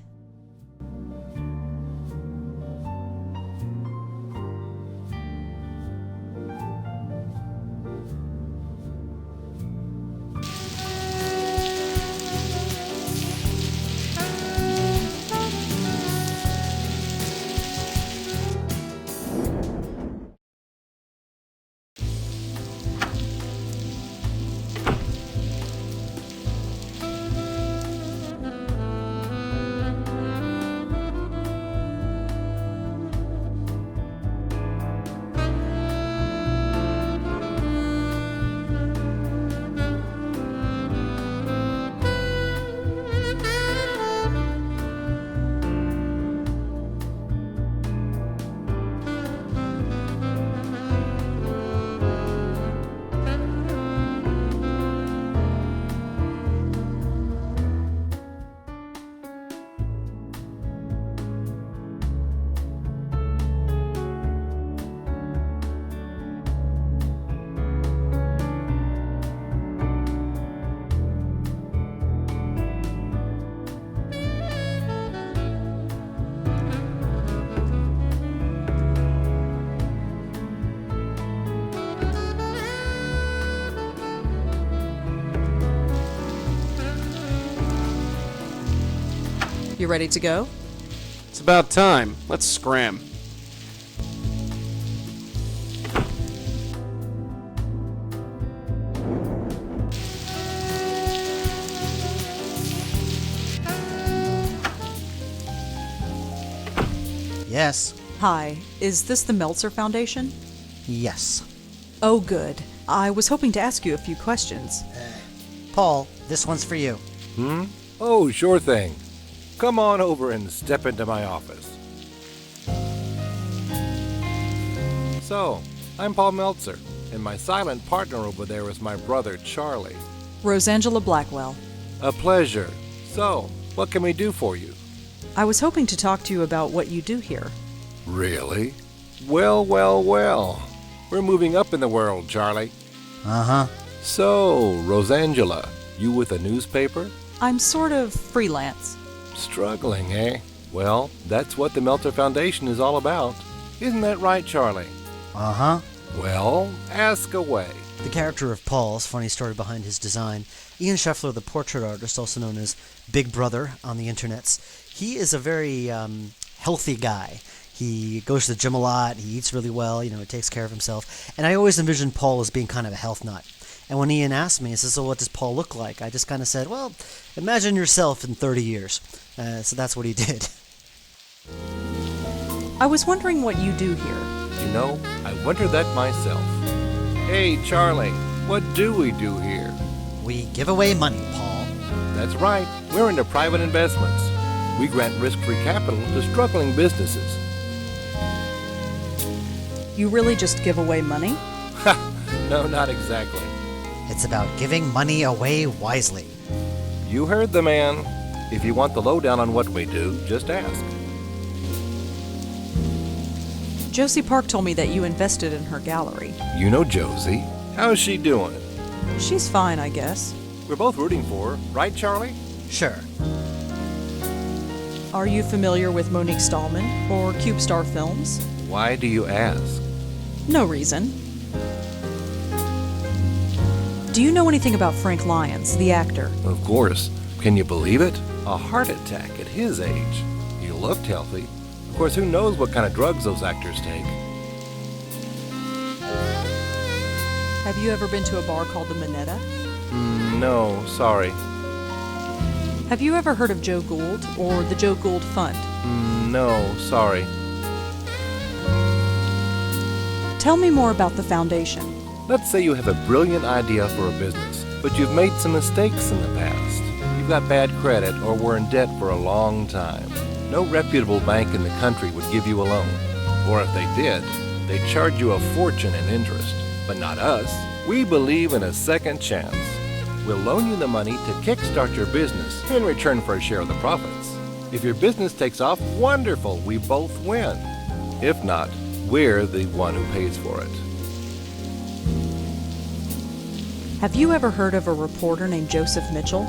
You ready to go? It's about time. Let's scram. Yes. Hi, is this the Meltzer Foundation? Yes. Oh, good. I was hoping to ask you a few questions. Paul, this one's for you. Oh, sure thing. Come on over and step into my office. So, I'm Paul Meltzer, and my silent partner over there is my brother Charlie. Rosangela Blackwell. A pleasure. So, what can we do for you? I was hoping to talk to you about what you do here. Really? Well, well, well. We're moving up in the world, Charlie. Uh-huh. So, Rosangela, you with a newspaper? I'm sort of freelance. Struggling, eh? Well, that's what the Meltzer Foundation is all about. Isn't that right, Charlie? Uh-huh. Well, ask away. The character of Paul's funny story behind his design. Ian Scheffler, the portrait artist, also known as Big Brother on the internets, he is a very healthy guy. He goes to the gym a lot, he eats really well, he takes care of himself. And I always envisioned Paul as being kind of a health nut. And when Ian asked me, he says, so what does Paul look like? I just kind of said, well, imagine yourself in 30 years. So that's what he did. I was wondering what you do here. I wonder that myself. Hey, Charlie, what do we do here? We give away money, Paul. That's right. We're into private investments. We grant risk-free capital to struggling businesses. You really just give away money? No, not exactly. It's about giving money away wisely. You heard the man. If you want the lowdown on what we do, just ask. Josie Park told me that you invested in her gallery. You know Josie. How's she doing? She's fine, I guess. We're both rooting for her, right, Charlie? Sure. Are you familiar with Monique Stallman or Cube Star Films? Why do you ask? No reason. Do you know anything about Frank Lyons, the actor? Of course. Can you believe it? A heart attack at his age. He looked healthy. Of course, who knows what kind of drugs those actors take? Have you ever been to a bar called the Minetta? No, sorry. Have you ever heard of Joe Gould or the Joe Gould Fund? No, sorry. Tell me more about the foundation. Let's say you have a brilliant idea for a business, but you've made some mistakes in the past. You've got bad credit or were in debt for a long time. No reputable bank in the country would give you a loan. Or if they did, they'd charge you a fortune in interest. But not us. We believe in a second chance. We'll loan you the money to kickstart your business in return for a share of the profits. If your business takes off, wonderful, we both win. If not, we're the one who pays for it. Have you ever heard of a reporter named Joseph Mitchell?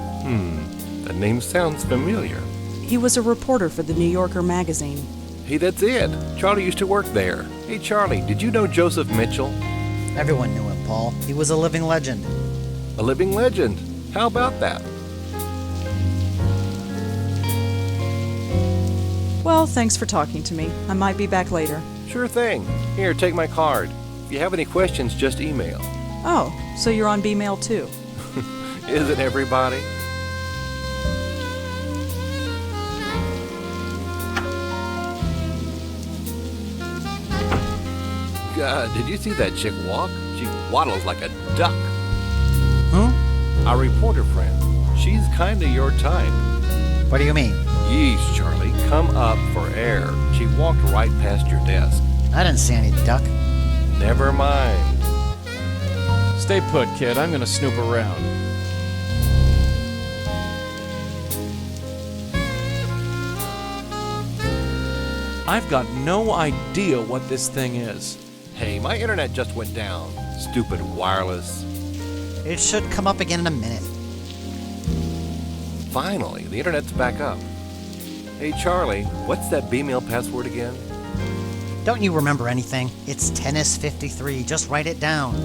That name sounds familiar. He was a reporter for the New Yorker magazine. Hey, that's it. Charlie used to work there. Hey, Charlie, did you know Joseph Mitchell? Everyone knew him, Paul. He was a living legend. A living legend. How about that? Well, thanks for talking to me. I might be back later. Sure thing. Here, take my card. If you have any questions, just email. Oh, so you're on B-mail too? Isn't everybody? God, did you see that chick walk? She waddles like a duck. Huh? Our reporter friend. She's kinda your type. What do you mean? Yeesh, Charlie, come up for air. She walked right past your desk. I didn't see any duck. Never mind. Stay put, kid. I'm gonna snoop around. I've got no idea what this thing is. Hey, my internet just went down. Stupid wireless. It should come up again in a minute. Finally, the internet's back up. Hey, Charlie, what's that B-mail password again? Don't you remember anything? It's tennis53. Just write it down.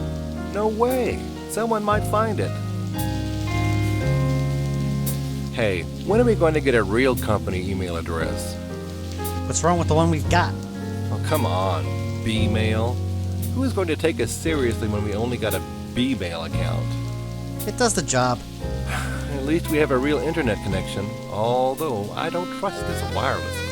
No way. Someone might find it. Hey, when are we going to get a real company email address? What's wrong with the one we've got? Oh, come on. B-mail? Who is going to take us seriously when we only got a B-mail account? It does the job. At least we have a real internet connection, although I don't trust this wireless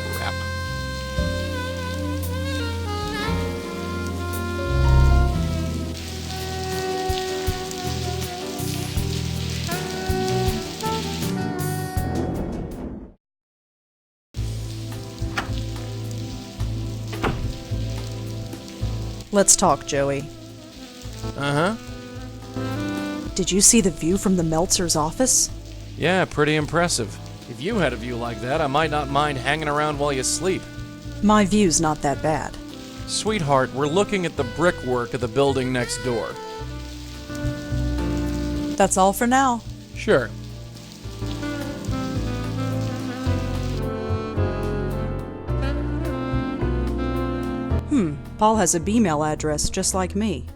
Let's talk, Joey. Uh-huh. Did you see the view from the Meltzer's office? Yeah, pretty impressive. If you had a view like that, I might not mind hanging around while you sleep. My view's not that bad. Sweetheart, we're looking at the brickwork of the building next door. That's all for now. Sure. Paul has a B-mail address just like me.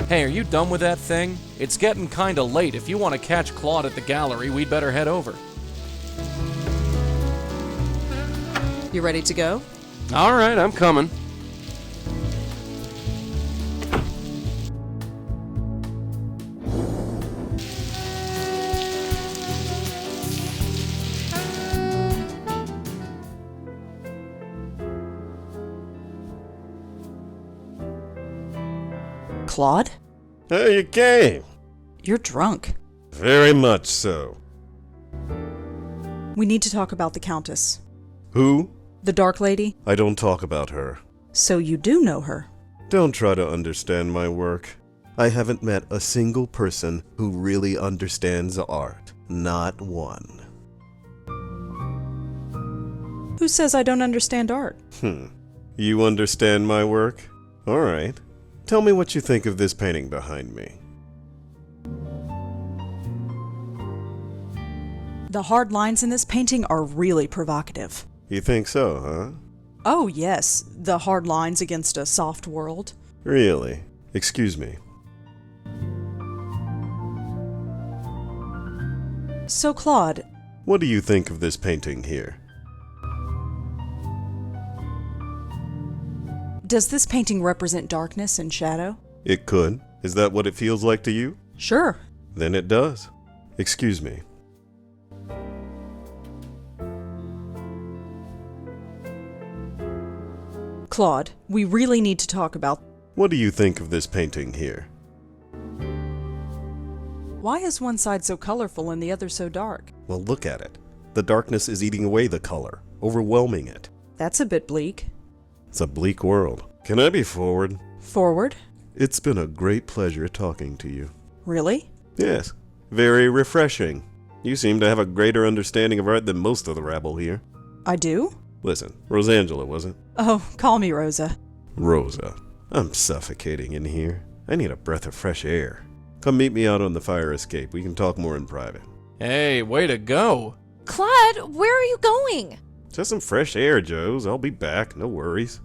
Hey, are you done with that thing? It's getting kinda late. If you want to catch Claude at the gallery, we'd better head over. You ready to go? Alright, I'm coming. Claude? Oh, you came. You're drunk. Very much so. We need to talk about the Countess. Who? The Dark Lady? I don't talk about her. So you do know her? Don't try to understand my work. I haven't met a single person who really understands art. Not one. Who says I don't understand art? You understand my work? All right. Tell me what you think of this painting behind me. The hard lines in this painting are really provocative. You think so, huh? Oh, yes. The hard lines against a soft world. Really? Excuse me. So, Claude... What do you think of this painting here? Does this painting represent darkness and shadow? It could. Is that what it feels like to you? Sure. Then it does. Excuse me. Claude, we really need to talk about... What do you think of this painting here? Why is one side so colorful and the other so dark? Well, look at it. The darkness is eating away the color, overwhelming it. That's a bit bleak. It's a bleak world. Can I be forward? Forward? It's been a great pleasure talking to you. Really? Yes. Very refreshing. You seem to have a greater understanding of art than most of the rabble here. I do? Listen, Rosangela, was it? Oh, call me Rosa. Rosa. I'm suffocating in here. I need a breath of fresh air. Come meet me out on the fire escape. We can talk more in private. Hey, way to go! Claude, where are you going? Just some fresh air, Joes. I'll be back. No worries.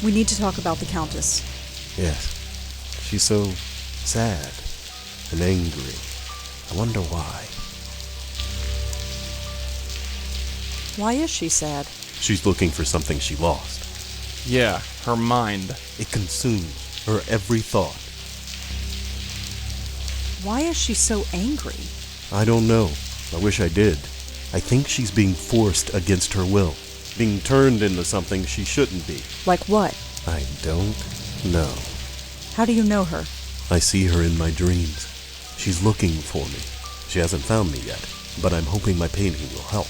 We need to talk about the Countess. Yes. She's so sad and angry. I wonder why. Why is she sad? She's looking for something she lost. Yeah, her mind. It consumes her every thought. Why is she so angry? I don't know. I wish I did. I think she's being forced against her will. Being turned into something she shouldn't be. Like what? I don't know. How do you know her? I see her in my dreams. She's looking for me. She hasn't found me yet, but I'm hoping my painting will help.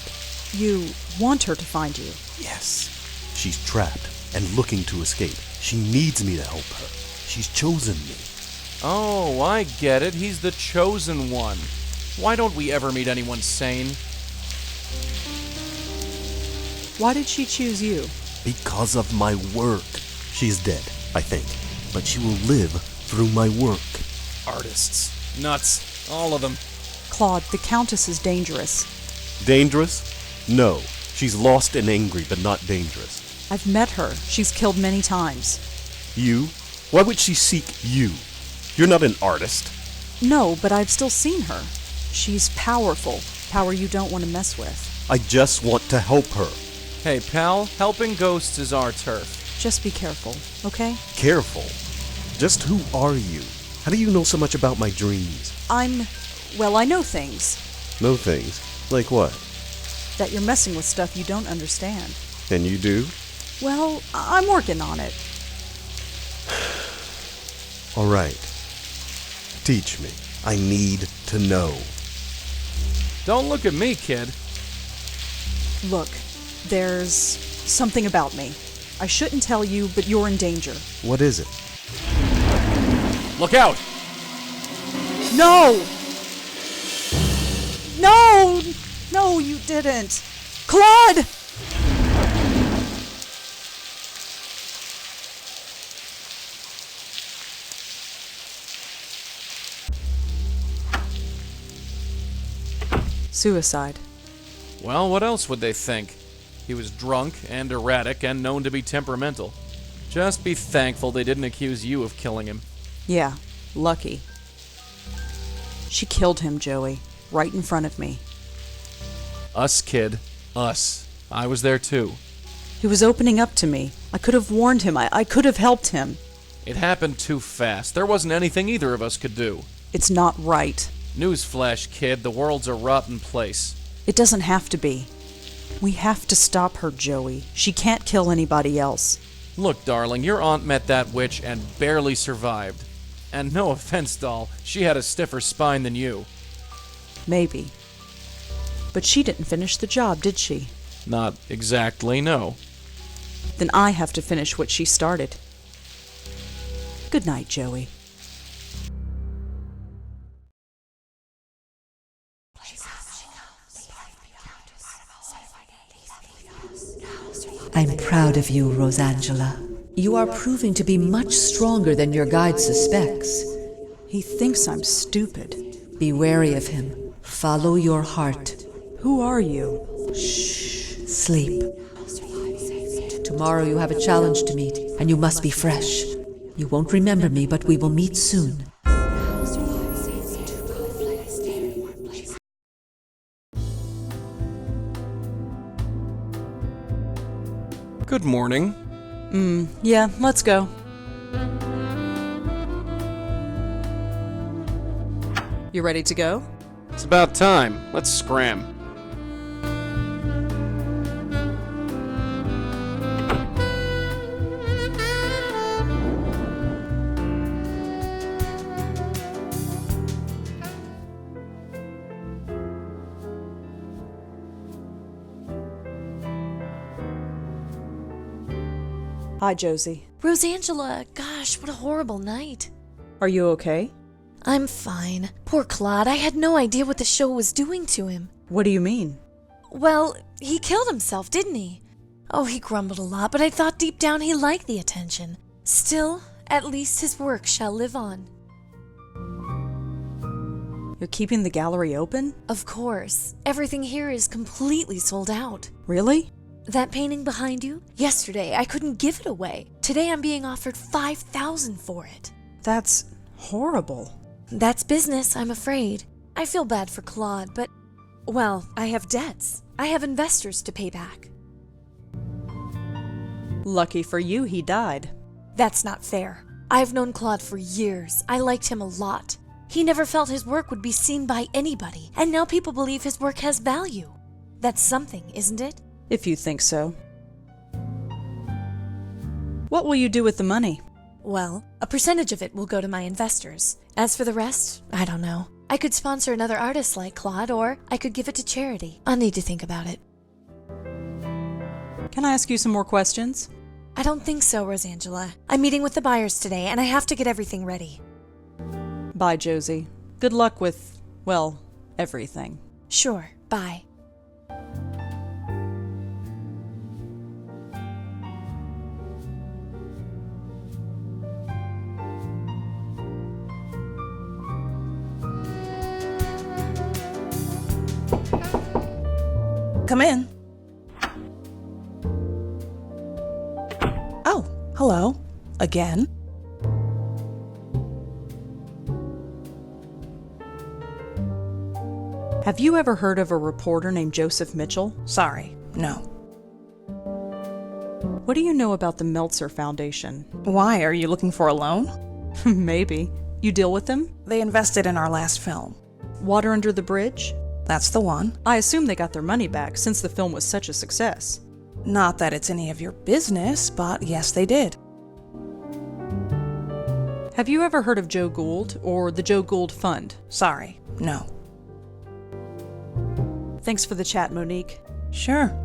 You want her to find you? Yes. She's trapped and looking to escape. She needs me to help her. She's chosen me. Oh, I get it. He's the chosen one. Why don't we ever meet anyone sane? Why did she choose you? Because of my work. She's dead, I think, but she will live through my work. Artists. Nuts. All of them. Claude, the Countess is dangerous. Dangerous? No. She's lost and angry, but not dangerous. I've met her. She's killed many times. You? Why would she seek you? You're not an artist. No, but I've still seen her. She's powerful. Power you don't want to mess with. I just want to help her. Hey, pal, helping ghosts is our turf. Just be careful, okay? Careful? Just who are you? How do you know so much about my dreams? I know things. Know things? Like what? That you're messing with stuff you don't understand. And you do? Well, I'm working on it. All right. Teach me. I need to know. Don't look at me, kid. Look, there's something about me. I shouldn't tell you, but you're in danger. What is it? Look out! No! No! No, you didn't. Claude! Suicide. Well, what else would they think? He was drunk and erratic and known to be temperamental. Just be thankful they didn't accuse you of killing him. Yeah, lucky. She killed him, Joey, right in front of me. Us, kid. Us. I was there too. He was opening up to me. I could have warned him. I could have helped him. It happened too fast. There wasn't anything either of us could do. It's not right. Newsflash, kid. The world's a rotten place. It doesn't have to be. We have to stop her, Joey. She can't kill anybody else. Look, darling, your aunt met that witch and barely survived. And no offense, doll, she had a stiffer spine than you. Maybe. But she didn't finish the job, did she? Not exactly, no. Then I have to finish what she started. Good night, Joey. I'm proud of you, Rosangela. You are proving to be much stronger than your guide suspects. He thinks I'm stupid. Be wary of him. Follow your heart. Who are you? Shh. Sleep. Tomorrow you have a challenge to meet, and you must be fresh. You won't remember me, but we will meet soon. Good morning. Yeah, let's go. You ready to go? It's about time. Let's scram. Hi, Josie. Rosangela, gosh, what a horrible night. Are you okay? I'm fine. Poor Claude, I had no idea what the show was doing to him. What do you mean? Well, he killed himself, didn't he? Oh, he grumbled a lot, but I thought deep down he liked the attention. Still, at least his work shall live on. You're keeping the gallery open? Of course. Everything here is completely sold out. Really? That painting behind you? Yesterday, I couldn't give it away. Today, I'm being offered $5,000 for it. That's horrible. That's business, I'm afraid. I feel bad for Claude, but Well, I have debts. I have investors to pay back. Lucky for you, he died. That's not fair. I've known Claude for years. I liked him a lot. He never felt his work would be seen by anybody, and now people believe his work has value. That's something, isn't it? If you think so. What will you do with the money? Well, a percentage of it will go to my investors. As for the rest, I don't know. I could sponsor another artist like Claude, or I could give it to charity. I'll need to think about it. Can I ask you some more questions? I don't think so, Rosangela. I'm meeting with the buyers today, and I have to get everything ready. Bye, Josie. Good luck with, well, everything. Sure, bye. Come in. Oh, hello. Again. Have you ever heard of a reporter named Joseph Mitchell? Sorry, no. What do you know about the Meltzer Foundation? Why, are you looking for a loan? Maybe. You deal with them? They invested in our last film. Water Under the Bridge? That's the one. I assume they got their money back since the film was such a success. Not that it's any of your business, but yes, they did. Have you ever heard of Joe Gould or the Joe Gould Fund? Sorry, no. Thanks for the chat, Monique. Sure.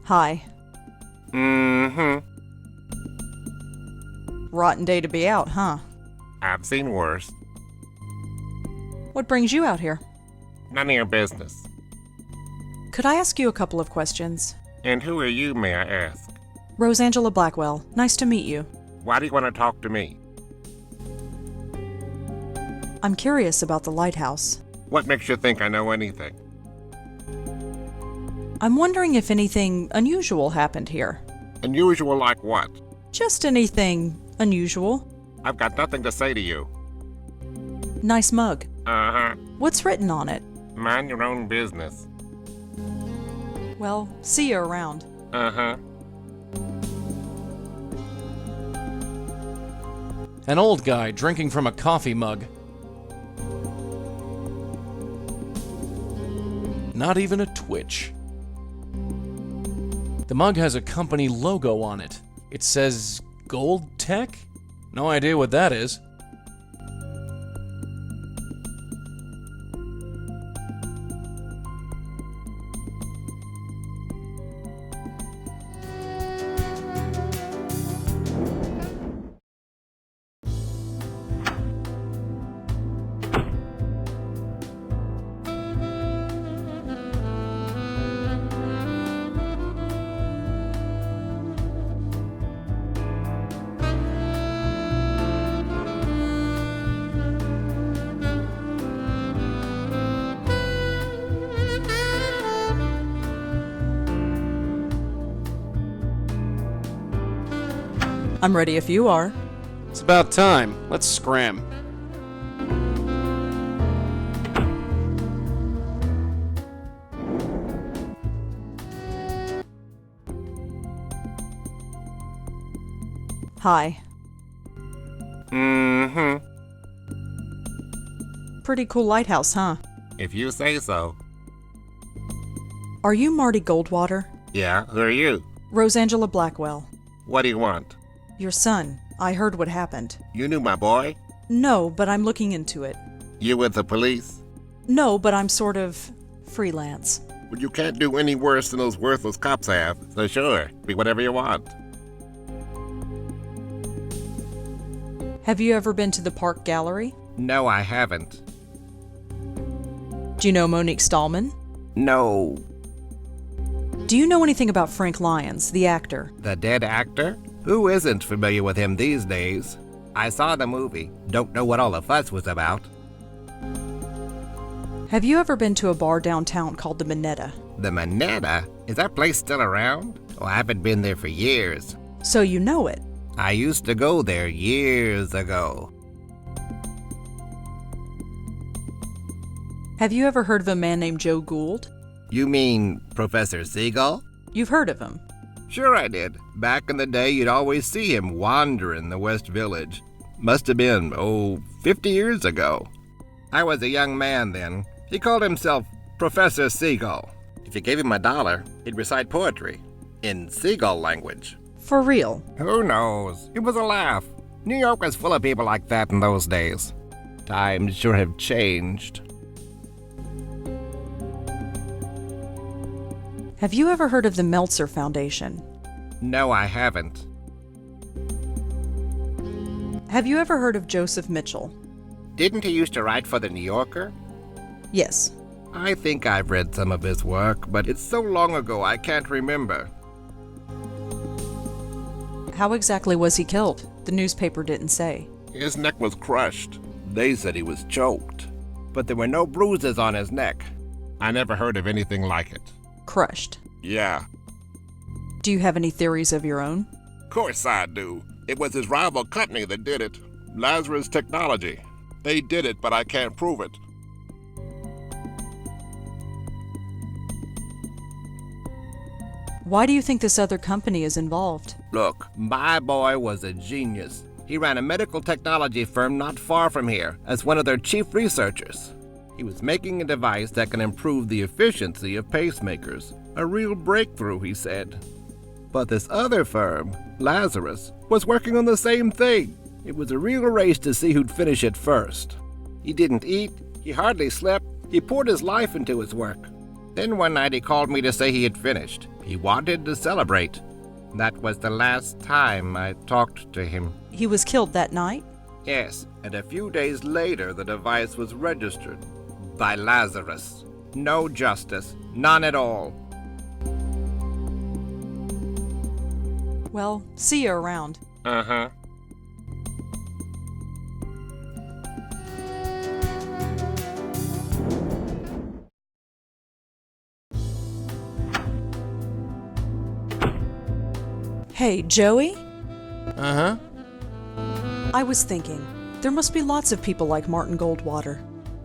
Hi. Mm-hmm. Rotten day to be out, huh? I've seen worse. What brings you out here? None of your business. Could I ask you a couple of questions? And who are you, may I ask? Rosangela Blackwell. Nice to meet you. Why do you want to talk to me? I'm curious about the lighthouse. What makes you think I know anything? I'm wondering if anything unusual happened here. Unusual like what? Just anything unusual. I've got nothing to say to you. Nice mug. Uh-huh. What's written on it? Mind your own business. Well, see you around. Uh-huh. An old guy drinking from a coffee mug. Not even a twitch. The mug has a company logo on it. It says Gold Tech? No idea what that is. I'm ready if you are. It's about time. Let's scram. Hi. Mm-hmm. Pretty cool lighthouse, huh? If you say so. Are you Marty Goldwater? Yeah, who are you? Rosangela Blackwell. What do you want? Your son. I heard what happened. You knew my boy? No, but I'm looking into it. You with the police? No, but I'm sort of freelance. Well, you can't do any worse than those worthless cops have, so sure, be whatever you want. Have you ever been to the Park Gallery? No, I haven't. Do you know Monique Stallman? No. Do you know anything about Frank Lyons, the actor? The dead actor? Who isn't familiar with him these days? I saw the movie. Don't know what all the fuss was about. Have you ever been to a bar downtown called the Minetta? The Minetta? Is that place still around? Oh, I haven't been there for years. So you know it. I used to go there years ago. Have you ever heard of a man named Joe Gould? You mean Professor Seagull? You've heard of him. Sure I did. Back in the day, you'd always see him wandering the West Village. Must have been, 50 years ago. I was a young man then. He called himself Professor Seagull. If you gave him $1, he'd recite poetry in seagull language. For real? Who knows? It was a laugh. New York was full of people like that in those days. Times sure have changed. Have you ever heard of the Meltzer Foundation? No, I haven't. Have you ever heard of Joseph Mitchell? Didn't he used to write for the New Yorker? Yes. I think I've read some of his work, but it's so long ago I can't remember. How exactly was he killed? The newspaper didn't say. His neck was crushed. They said he was choked. But there were no bruises on his neck. I never heard of anything like it. Crushed. Yeah. Do you have any theories of your own? Course I do. It was his rival company that did it. Lazarus Technology. They did it, but I can't prove it. Why do you think this other company is involved? Look, my boy was a genius. He ran a medical technology firm not far from here as one of their chief researchers. He was making a device that can improve the efficiency of pacemakers. A real breakthrough, he said. But this other firm, Lazarus, was working on the same thing. It was a real race to see who'd finish it first. He didn't eat, he hardly slept, he poured his life into his work. Then one night he called me to say he had finished. He wanted to celebrate. That was the last time I talked to him. He was killed that night? Yes, and a few days later the device was registered by Lazarus. No justice, none at all. Well, see you around. Uh-huh. Hey, Joey? Uh-huh. I was thinking, there must be lots of people like Martin Goldwater.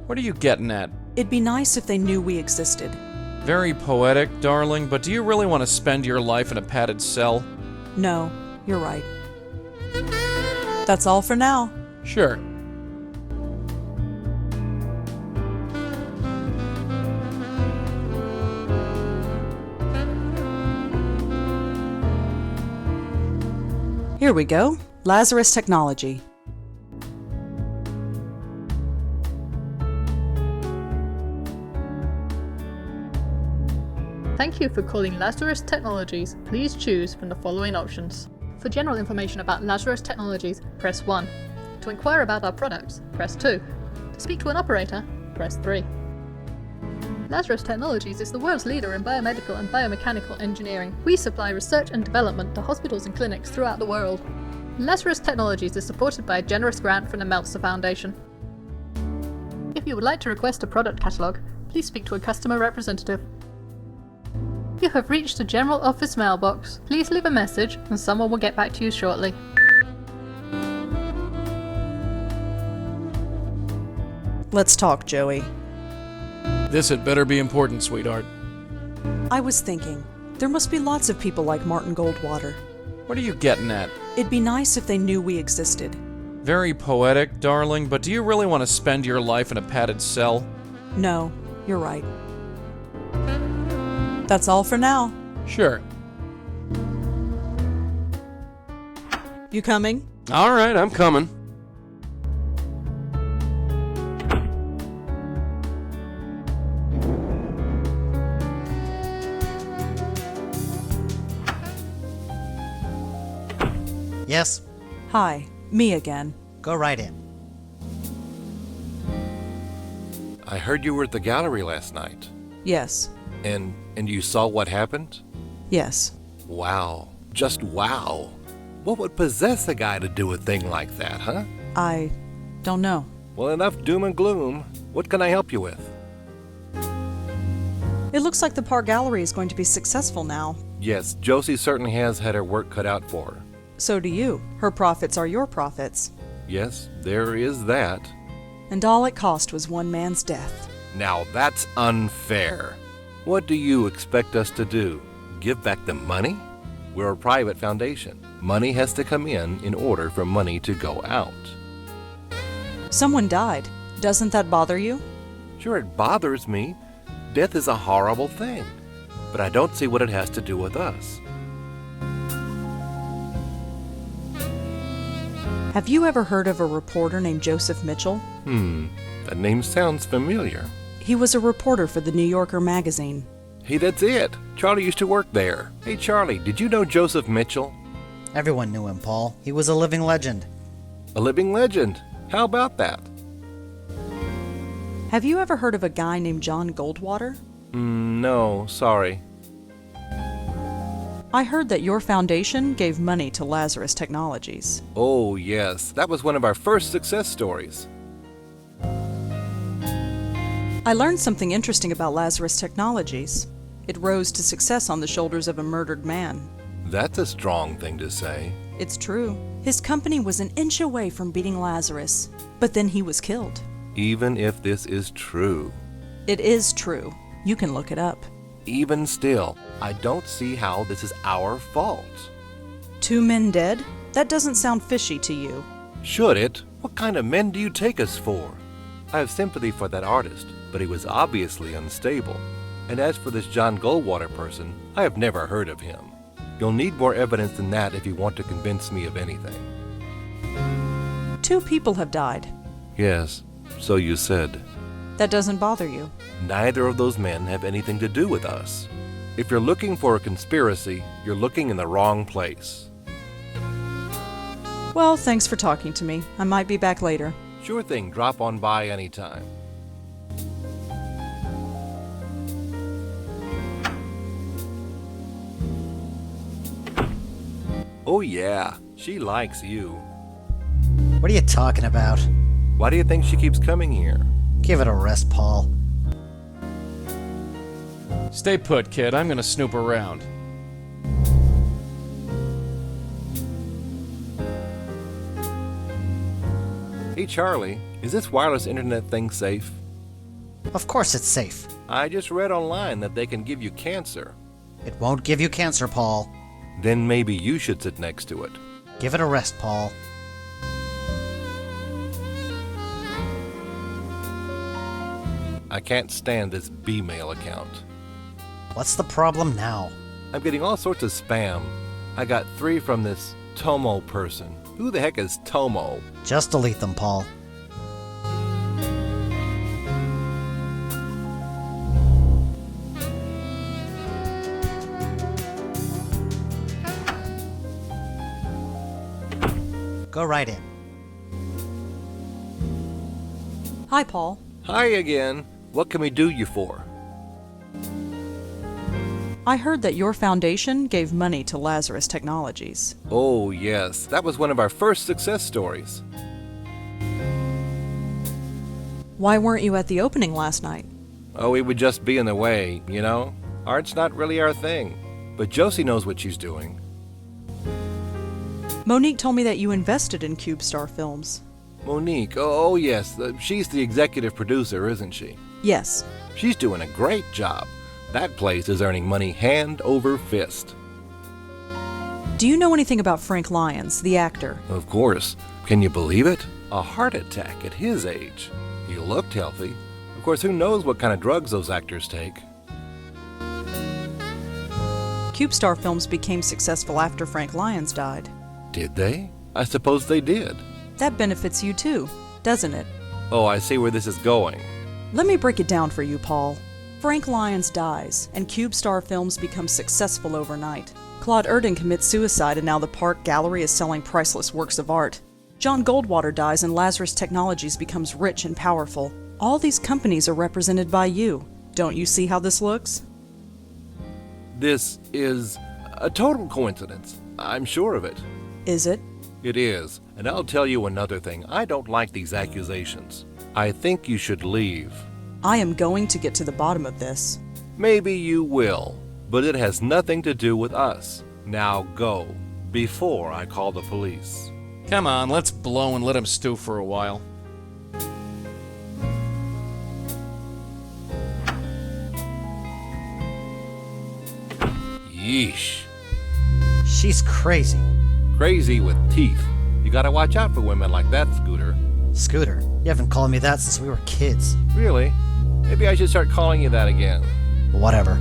What are you getting at? It'd be nice if they knew we existed. Very poetic, darling, but do you really want to spend your life in a padded cell? No, you're right. That's all for now. Sure. Here we go. Lazarus Technology. Thank you for calling Lazarus Technologies. Please choose from the following options. For general information about Lazarus Technologies, press 1. To inquire about our products, press 2. To speak to an operator, press 3. Lazarus Technologies is the world's leader in biomedical and biomechanical engineering. We supply research and development to hospitals and clinics throughout the world. Lazarus Technologies is supported by a generous grant from the Meltzer Foundation. If you would like to request a product catalogue, please speak to a customer representative. You have reached the General Office mailbox. Please leave a message and someone will get back to you shortly. Let's talk, Joey. This had better be important, sweetheart. I was thinking, there must be lots of people like Martin Goldwater. What are you getting at? It'd be nice if they knew we existed. Very poetic, darling, but do you really want to spend your life in a padded cell? No, you're right. That's all for now. Sure. You coming? All right, I'm coming. Yes? Hi, me again. Go right in. I heard you were at the gallery last night. Yes. And you saw what happened? Yes. Wow. Just wow. What would possess a guy to do a thing like that, huh? I don't know. Well, enough doom and gloom. What can I help you with? It looks like the Park Gallery is going to be successful now. Yes, Josie certainly has had her work cut out for her. So do you. Her profits are your profits. Yes, there is that. And all it cost was one man's death. Now that's unfair. What do you expect us to do? Give back the money? We're a private foundation. Money has to come in order for money to go out. Someone died. Doesn't that bother you? Sure, it bothers me. Death is a horrible thing. But I don't see what it has to do with us. Have you ever heard of a reporter named Joseph Mitchell? That name sounds familiar. He was a reporter for the New Yorker magazine. Hey, that's it. Charlie used to work there. Hey, Charlie, did you know Joseph Mitchell? Everyone knew him, Paul. He was a living legend. A living legend. How about that? Have you ever heard of a guy named John Goldwater? No, sorry. I heard that your foundation gave money to Lazarus Technologies. Oh, yes. That was one of our first success stories. I learned something interesting about Lazarus Technologies. It rose to success on the shoulders of a murdered man. That's a strong thing to say. It's true. His company was an inch away from beating Lazarus, but then he was killed. Even if this is true. It is true. You can look it up. Even still, I don't see how this is our fault. 2 men dead? That doesn't sound fishy to you. Should it? What kind of men do you take us for? I have sympathy for that artist, but he was obviously unstable. And as for this John Goldwater person, I have never heard of him. You'll need more evidence than that if you want to convince me of anything. 2 people have died. Yes, so you said. That doesn't bother you. Neither of those men have anything to do with us. If you're looking for a conspiracy, you're looking in the wrong place. Well, thanks for talking to me. I might be back later. Sure thing, drop on by anytime. Oh yeah, she likes you. What are you talking about? Why do you think she keeps coming here? Give it a rest, Paul. Stay put, kid. I'm gonna snoop around. Hey Charlie, is this wireless internet thing safe? Of course it's safe. I just read online that they can give you cancer. It won't give you cancer, Paul. Then maybe you should sit next to it. Give it a rest, Paul. I can't stand this B-mail account. What's the problem now? I'm getting all sorts of spam. I got 3 from this Tomo person. Who the heck is Tomo? Just delete them, Paul. Go right in. Hi, Paul. Hi again. What can we do you for? I heard that your foundation gave money to Lazarus Technologies. Oh, yes. That was one of our first success stories. Why weren't you at the opening last night? Oh, it would just be in the way, you know? Art's not really our thing. But Josie knows what she's doing. Monique told me that you invested in CubeStar Films. Monique, oh yes, she's the executive producer, isn't she? Yes. She's doing a great job. That place is earning money hand over fist. Do you know anything about Frank Lyons, the actor? Of course. Can you believe it? A heart attack at his age. He looked healthy. Of course, who knows what kind of drugs those actors take? CubeStar Films became successful after Frank Lyons died. Did they? I suppose they did. That benefits you too, doesn't it? Oh, I see where this is going. Let me break it down for you, Paul. Frank Lyons dies, and CubeStar Films becomes successful overnight. Claude Erdin commits suicide, and now the Park Gallery is selling priceless works of art. John Goldwater dies, and Lazarus Technologies becomes rich and powerful. All these companies are represented by you. Don't you see how this looks? This is a total coincidence. I'm sure of it. Is it? It is. And I'll tell you another thing. I don't like these accusations. I think you should leave. I am going to get to the bottom of this. Maybe you will, but it has nothing to do with us. Now go, before I call the police. Come on, let's blow and let him stew for a while. Yeesh. She's crazy. Crazy with teeth. You gotta watch out for women like that, Scooter. Scooter, you haven't called me that since we were kids. Really? Maybe I should start calling you that again. Whatever.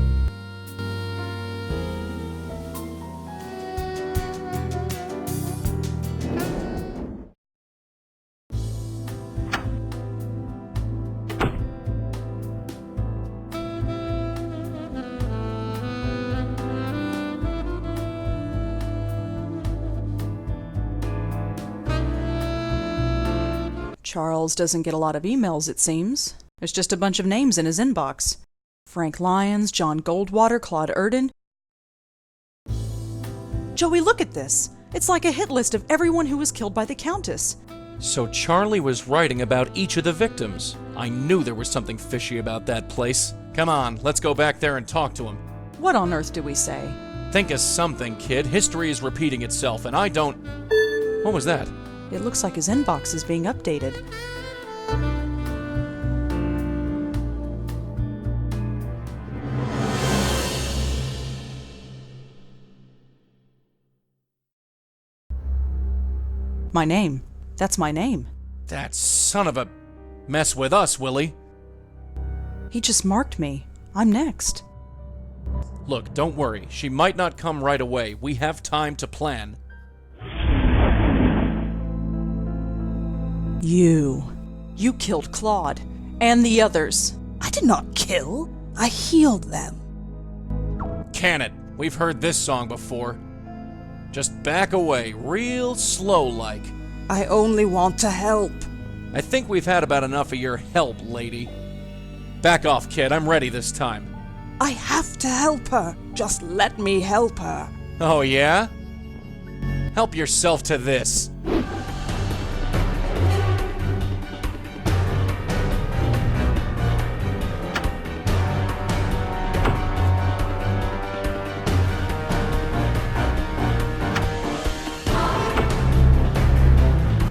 Charles doesn't get a lot of emails, it seems. There's just a bunch of names in his inbox. Frank Lyons, John Goldwater, Claude Erden. Joey, look at this. It's like a hit list of everyone who was killed by the Countess. So Charlie was writing about each of the victims. I knew there was something fishy about that place. Come on, let's go back there and talk to him. What on earth do we say? Think of something, kid. History is repeating itself, and I don't... What was that? It looks like his inbox is being updated. My name. That's my name. That son of a... Mess with us, Willie. He just marked me. I'm next. Look, don't worry. She might not come right away. We have time to plan. You killed Claude. And the others. I did not kill. I healed them. Can it? We've heard this song before. Just back away, real slow-like. I only want to help. I think we've had about enough of your help, lady. Back off, kid. I'm ready this time. I have to help her. Just let me help her. Oh, yeah? Help yourself to this.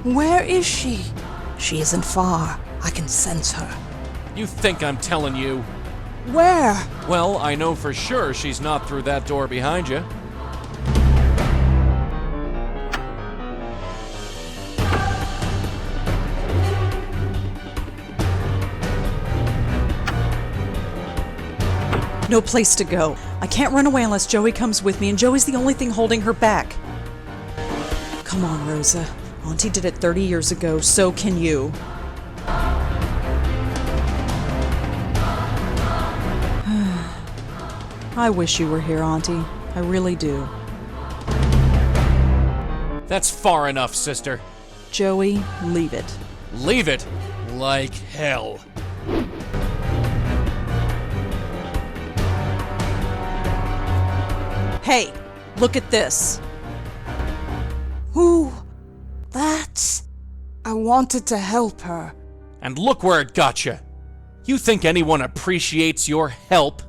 Where is she? She isn't far. I can sense her. You think I'm telling you? Where? Well, I know for sure she's not through that door behind you. No place to go. I can't run away unless Joey comes with me, and Joey's the only thing holding her back. Come on, Rosa. Auntie did it 30 years ago, so can you. I wish you were here, Auntie. I really do. That's far enough, sister. Joey, leave it. Leave it? Like hell. Hey, look at this. Who? That's... I wanted to help her. And look where it got you. You think anyone appreciates your help?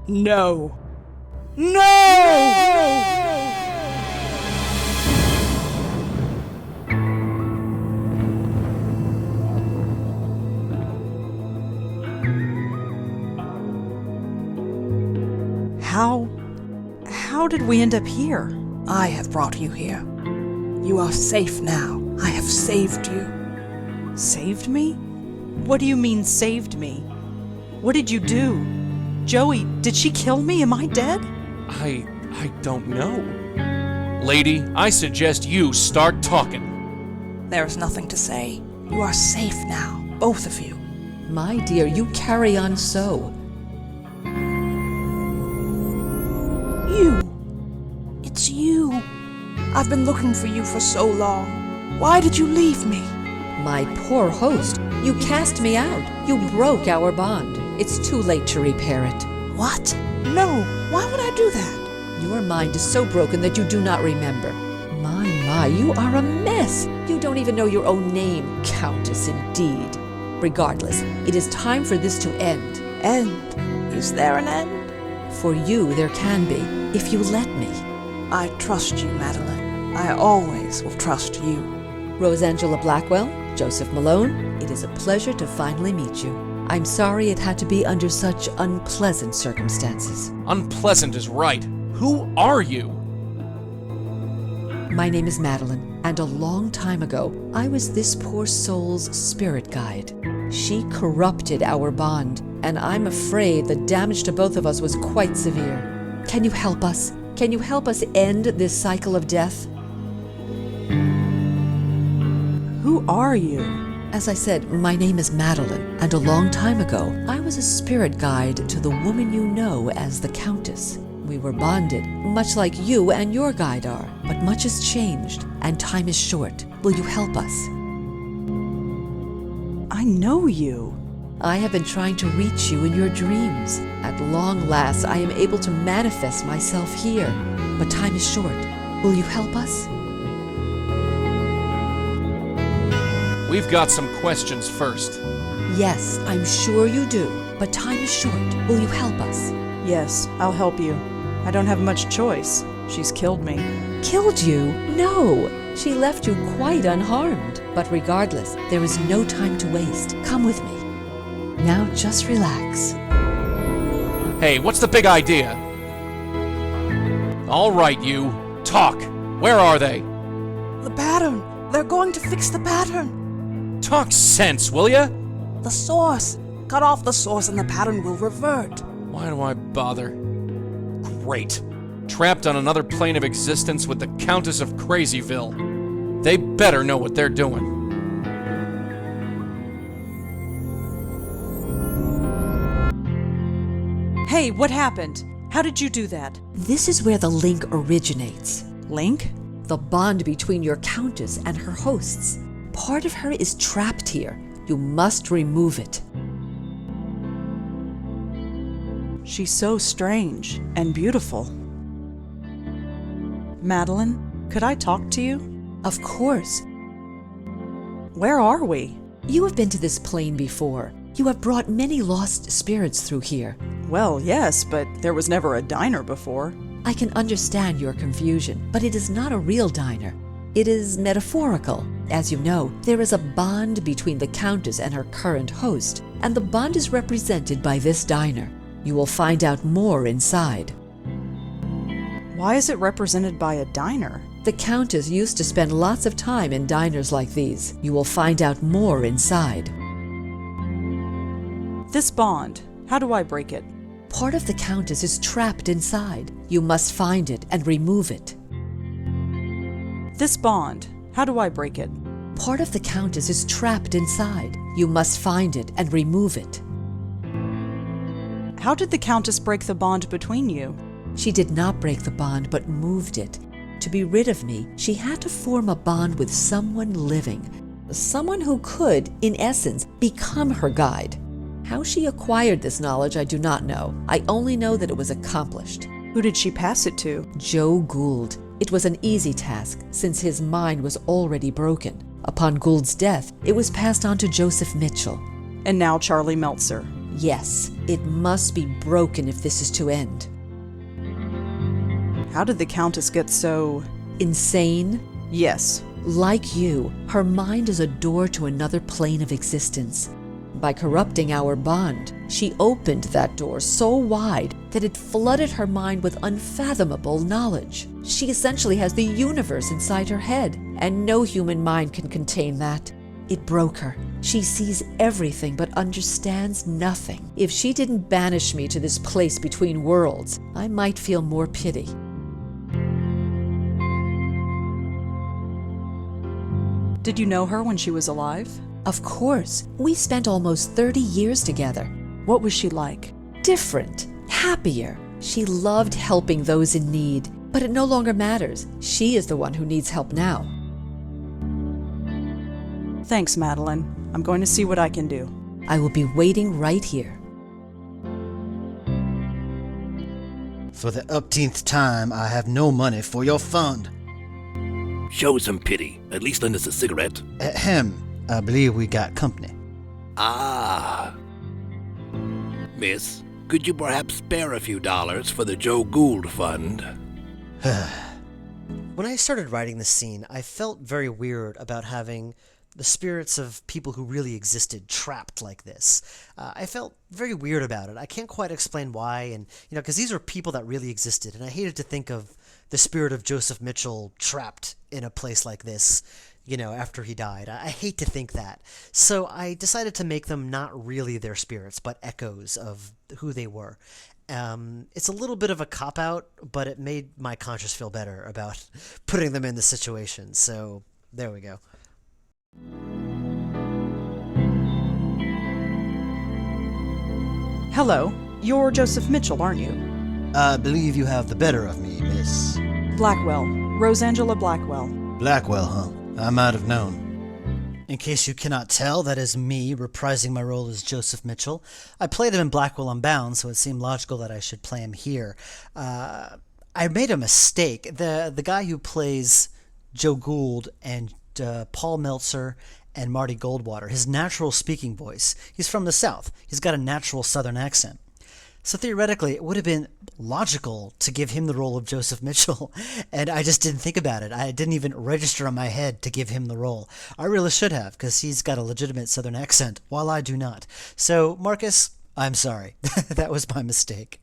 No. No! How did we end up here? I have brought you here. You are safe now. I have saved you. Saved me? What do you mean, saved me? What did you do? Joey, did she kill me? Am I dead? I don't know. Lady, I suggest you start talking. There's nothing to say. You are safe now, both of you. My dear, you carry on so. You. It's you. I've been looking for you for so long. Why did you leave me? My poor host, you cast me out. You broke our bond. It's too late to repair it. What? No, why would I do that? Your mind is so broken that you do not remember. My, you are a mess. You don't even know your own name, Countess, indeed. Regardless, it is time for this to end. End? Is there an end? For you, there can be, if you let me. I trust you, Madeline. I always will trust you. Rosangela Blackwell, Joseph Mallone, it is a pleasure to finally meet you. I'm sorry it had to be under such unpleasant circumstances. Unpleasant is right. Who are you? My name is Madeline, and a long time ago, I was this poor soul's spirit guide. She corrupted our bond, and I'm afraid the damage to both of us was quite severe. Can you help us? Can you help us end this cycle of death? Who are you? As I said, my name is Madeline, and a long time ago, I was a spirit guide to the woman you know as the Countess. We were bonded, much like you and your guide are, but much has changed, and time is short. Will you help us? I know you. I have been trying to reach you in your dreams. At long last, I am able to manifest myself here, but time is short. Will you help us? We've got some questions first. Yes, I'm sure you do, but time is short. Will you help us? Yes, I'll help you. I don't have much choice. She's killed me. Killed you? No! She left you quite unharmed. But regardless, there is no time to waste. Come with me. Now just relax. Hey, what's the big idea? All right, you. Talk. Where are they? The pattern. They're going to fix the pattern. Talk sense, will ya? The source. Cut off the source and the pattern will revert. Why do I bother? Great. Trapped on another plane of existence with the Countess of Crazyville. They better know what they're doing. Hey, what happened? How did you do that? This is where the link originates. Link? The bond between your Countess and her hosts. Part of her is trapped here. You must remove it. She's so strange and beautiful. Madeline, could I talk to you? Of course. Where are we? You have been to this plane before. You have brought many lost spirits through here. Well, yes, but there was never a diner before. I can understand your confusion, but it is not a real diner. It is metaphorical. As you know, there is a bond between the Countess and her current host, and the bond is represented by this diner. You will find out more inside. Why is it represented by a diner? The Countess used to spend lots of time in diners like these. You will find out more inside. This bond, how do I break it? Part of the Countess is trapped inside. You must find it and remove it. This bond, how do I break it? Part of the Countess is trapped inside. You must find it and remove it. How did the Countess break the bond between you? She did not break the bond, but moved it. To be rid of me, she had to form a bond with someone living. Someone who could, in essence, become her guide. How she acquired this knowledge, I do not know. I only know that it was accomplished. Who did she pass it to? Joe Gould. It was an easy task, since his mind was already broken. Upon Gould's death, it was passed on to Joseph Mitchell. And now Charlie Meltzer. Yes, it must be broken if this is to end. How did the Countess get so... insane? Yes. Like you, her mind is a door to another plane of existence. By corrupting our bond, she opened that door so wide that it flooded her mind with unfathomable knowledge. She essentially has the universe inside her head, and no human mind can contain that. It broke her. She sees everything but understands nothing. If she didn't banish me to this place between worlds, I might feel more pity. Did you know her when she was alive? Of course. We spent almost 30 years together. What was she like? Different. Happier. She loved helping those in need. But it no longer matters. She is the one who needs help now. Thanks, Madeline. I'm going to see what I can do. I will be waiting right here. For the upteenth time, I have no money for your fund. Show some pity. At least lend us a cigarette. Ahem. I believe we got company. Ah. Miss, Could you perhaps spare a few dollars for the Joe Gould Fund? When I started writing this scene, I felt very weird about having the spirits of people who really existed trapped like this. I felt very weird about it. I can't quite explain why, and because these are people that really existed, and I hated to think of the spirit of Joseph Mitchell trapped in a place like this, after he died. I hate to think that. So I decided to make them not really their spirits, but echoes of who they were. It's a little bit of a cop-out, but it made my conscience feel better about putting them in the situation. So there we go. Hello. You're Joseph Mitchell, aren't you? I believe you have the better of me, Miss Blackwell. Rosangela Blackwell. Blackwell, huh? I might have known. In case you cannot tell, that is me reprising my role as Joseph Mitchell. I played him in Blackwell Unbound, so it seemed logical that I should play him here. I made a mistake. The guy who plays Joe Gould and Paul Meltzer and Marty Goldwater, his natural speaking voice, he's from the South. He's got a natural Southern accent. So theoretically, it would have been logical to give him the role of Joseph Mitchell, and I just didn't think about it. I didn't even register in my head to give him the role. I really should have, because he's got a legitimate Southern accent, while I do not. So, Marcus, I'm sorry. That was my mistake.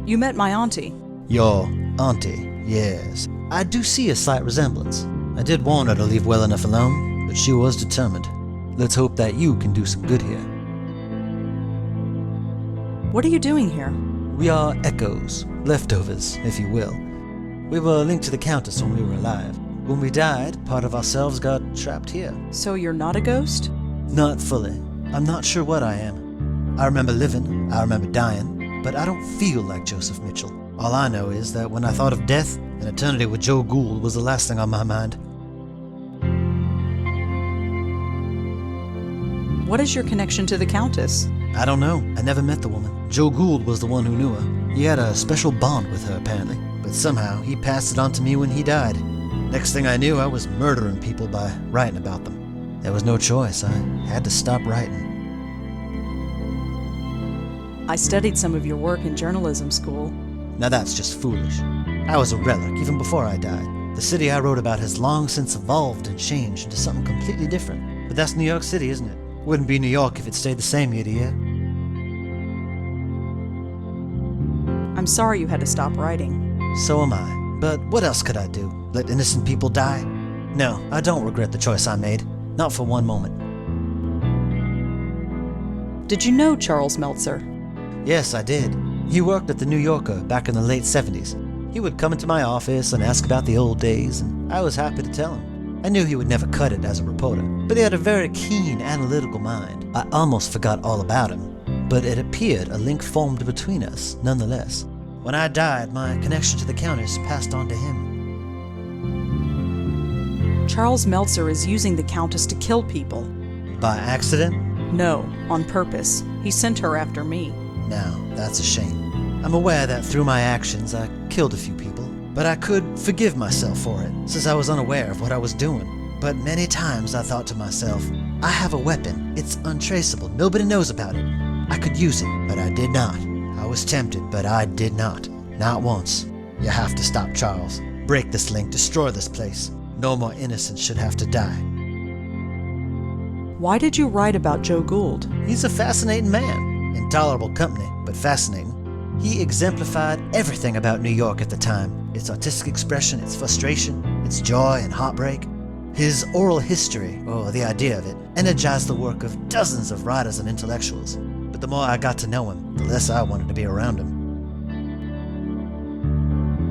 You met my auntie. Your auntie, yes. I do see a slight resemblance. I did warn her to leave well enough alone, but she was determined. Let's hope that you can do some good here. What are you doing here? We are echoes, leftovers, if you will. We were linked to the Countess when we were alive. When we died, part of ourselves got trapped here. So you're not a ghost? Not fully. I'm not sure what I am. I remember living, I remember dying, but I don't feel like Joseph Mitchell. All I know is that when I thought of death, an eternity with Joe Gould was the last thing on my mind. What is your connection to the Countess? I don't know. I never met the woman. Joe Gould was the one who knew her. He had a special bond with her, apparently. But somehow, he passed it on to me when he died. Next thing I knew, I was murdering people by writing about them. There was no choice. I had to stop writing. I studied some of your work in journalism school. Now that's just foolish. I was a relic, even before I died. The city I wrote about has long since evolved and changed into something completely different. But that's New York City, isn't it? Wouldn't be New York if it stayed the same year to year. I'm sorry you had to stop writing. So am I. But what else could I do? Let innocent people die? No, I don't regret the choice I made. Not for one moment. Did you know Charles Meltzer? Yes, I did. He worked at the New Yorker back in the late 70s. He would come into my office and ask about the old days, and I was happy to tell him. I knew he would never cut it as a reporter, but he had a very keen, analytical mind. I almost forgot all about him, but it appeared a link formed between us, nonetheless. When I died, my connection to the Countess passed on to him. Charles Meltzer is using the Countess to kill people. By accident? No, on purpose. He sent her after me. Now, that's a shame. I'm aware that through my actions I killed a few people, but I could forgive myself for it, since I was unaware of what I was doing. But many times I thought to myself, I have a weapon, it's untraceable, nobody knows about it. I could use it, but I did not. I was tempted, but I did not. Not once. You have to stop, Charles. Break this link, destroy this place. No more innocents should have to die. Why did you write about Joe Gould? He's a fascinating man. Intolerable company, but fascinating. He exemplified everything about New York at the time. Its artistic expression, its frustration, its joy and heartbreak. His oral history, or the idea of it, energized the work of dozens of writers and intellectuals. But the more I got to know him, the less I wanted to be around him.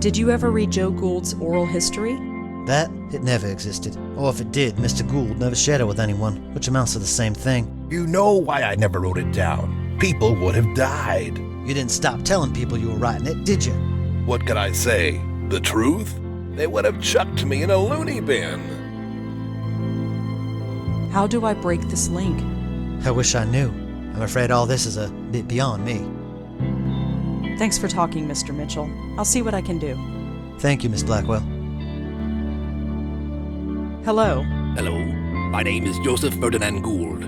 Did you ever read Joe Gould's oral history? That, it never existed. Or if it did, Mr. Gould never shared it with anyone, which amounts to the same thing. You know why I never wrote it down. People would have died. You didn't stop telling people you were writing it, did you? What could I say? The truth? They would have chucked me in a loony bin. How do I break this link? I wish I knew. I'm afraid all this is a bit beyond me. Thanks for talking, Mr. Mitchell. I'll see what I can do. Thank you, Miss Blackwell. Hello. Hello. My name is Joseph Ferdinand Gould.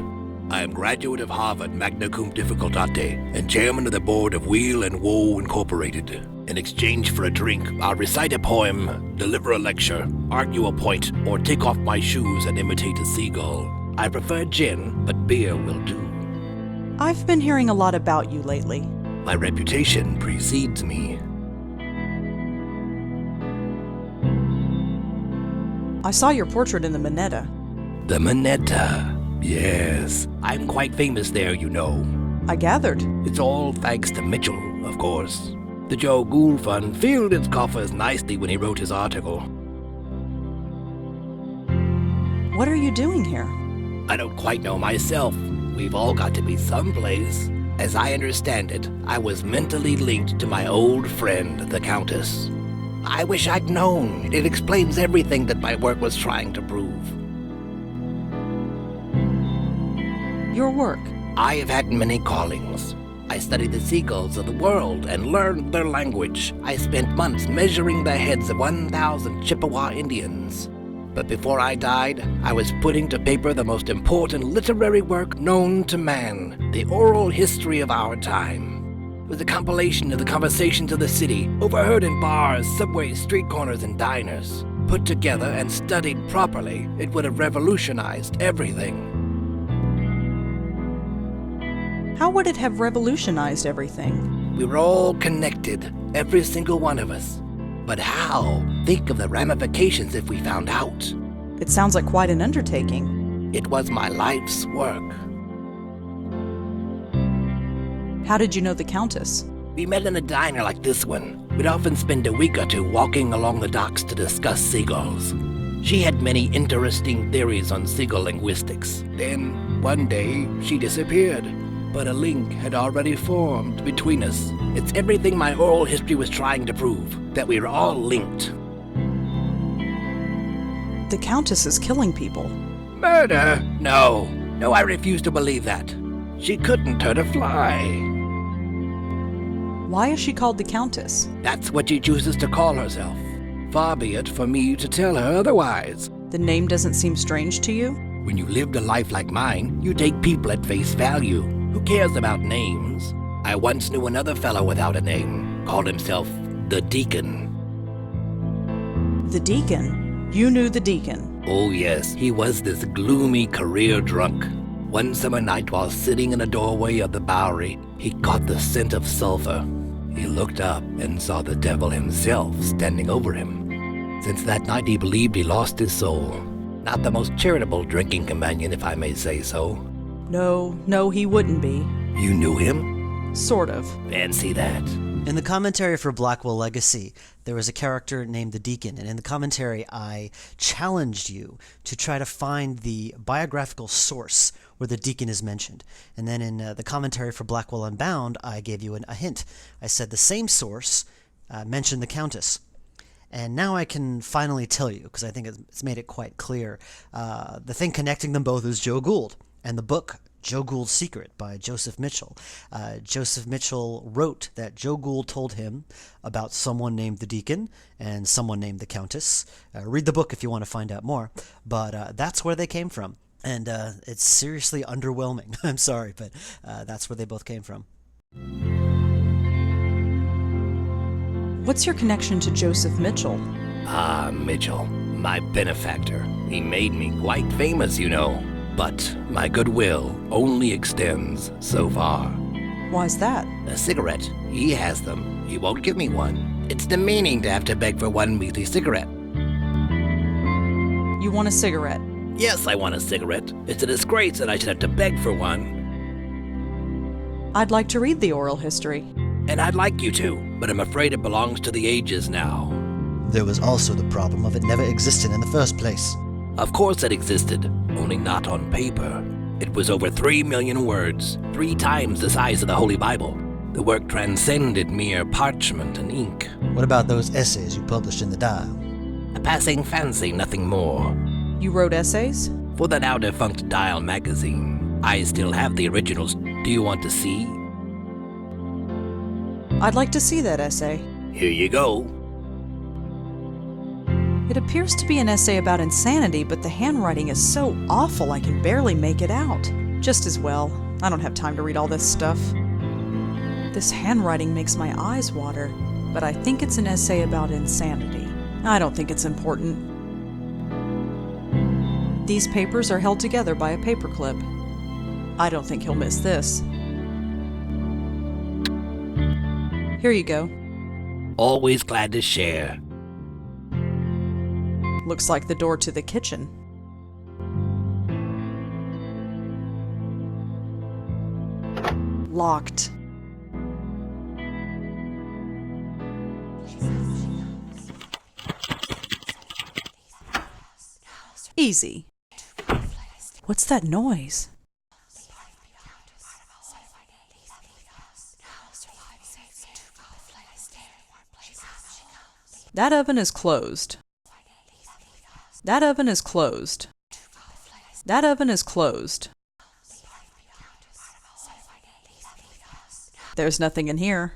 I am graduate of Harvard magna cum difficultate and chairman of the board of Wheel and Woe Incorporated. In exchange for a drink, I'll recite a poem, deliver a lecture, argue a point, or take off my shoes and imitate a seagull. I prefer gin, but beer will do. I've been hearing a lot about you lately. My reputation precedes me. I saw your portrait in the Minetta. The Minetta. Yes, I'm quite famous there, you know. I gathered. It's all thanks to Mitchell, of course. The Joe Gould Fund filled its coffers nicely when he wrote his article. What are you doing here? I don't quite know myself. We've all got to be someplace. As I understand it, I was mentally linked to my old friend, the Countess. I wish I'd known. It explains everything that my work was trying to prove. Your work? I have had many callings. I studied the seagulls of the world and learned their language. I spent months measuring the heads of 1,000 Chippewa Indians. But before I died, I was putting to paper the most important literary work known to man, the oral history of our time. It was a compilation of the conversations of the city, overheard in bars, subways, street corners, and diners. Put together and studied properly, it would have revolutionized everything. How would it have revolutionized everything? We were all connected, every single one of us. But how? Think of the ramifications if we found out. It sounds like quite an undertaking. It was my life's work. How did you know the Countess? We met in a diner like this one. We'd often spend a week or two walking along the docks to discuss seagulls. She had many interesting theories on seagull linguistics. Then, one day, she disappeared. But a link had already formed between us. It's everything my oral history was trying to prove, that we were all linked. The Countess is killing people. Murder? No, I refuse to believe that. She couldn't hurt a fly. Why is she called the Countess? That's what she chooses to call herself. Far be it for me to tell her otherwise. The name doesn't seem strange to you? When you lived a life like mine, you take people at face value. Who cares about names? I once knew another fellow without a name, called himself the Deacon. The Deacon? You knew the Deacon? Oh yes, he was this gloomy career drunk. One summer night while sitting in a doorway of the Bowery, he caught the scent of sulfur. He looked up and saw the devil himself standing over him. Since that night he believed he lost his soul. Not the most charitable drinking companion, if I may say so. No, he wouldn't be. You knew him? Sort of. Fancy that. In the commentary for Blackwell Legacy, there was a character named the Deacon, and in the commentary I challenged you to try to find the biographical source where the Deacon is mentioned. And then in the commentary for Blackwell Unbound, I gave you a hint. I said the same source mentioned the Countess. And now I can finally tell you, because I think it's made it quite clear. The thing connecting them both is Joe Gould, and the book Joe Gould's Secret by Joseph Mitchell. Joseph Mitchell wrote that Joe Gould told him about someone named the Deacon and someone named the Countess. Read the book if you want to find out more, but that's where they came from. And it's seriously underwhelming. I'm sorry, but that's where they both came from. What's your connection to Joseph Mitchell? Ah, Mitchell, my benefactor. He made me quite famous, you know. But my goodwill only extends so far. Why's that? A cigarette. He has them. He won't give me one. It's demeaning to have to beg for one measly cigarette. You want a cigarette? Yes, I want a cigarette. It's a disgrace that I should have to beg for one. I'd like to read the oral history. And I'd like you to, but I'm afraid it belongs to the ages now. There was also the problem of it never existing in the first place. Of course it existed, only not on paper. It was over 3 million words, 3 times the size of the Holy Bible. The work transcended mere parchment and ink. What about those essays you published in the Dial? A passing fancy, nothing more. You wrote essays? For the now-defunct Dial magazine. I still have the originals. Do you want to see? I'd like to see that essay. Here you go. It appears to be an essay about insanity, but the handwriting is so awful I can barely make it out. Just as well. I don't have time to read all this stuff. This handwriting makes my eyes water, but I think it's an essay about insanity. I don't think it's important. These papers are held together by a paperclip. I don't think he'll miss this. Here you go. Always glad to share. Looks like the door to the kitchen. Locked. Easy. What's that noise? That oven is closed. That oven is closed. That oven is closed. There's nothing in here.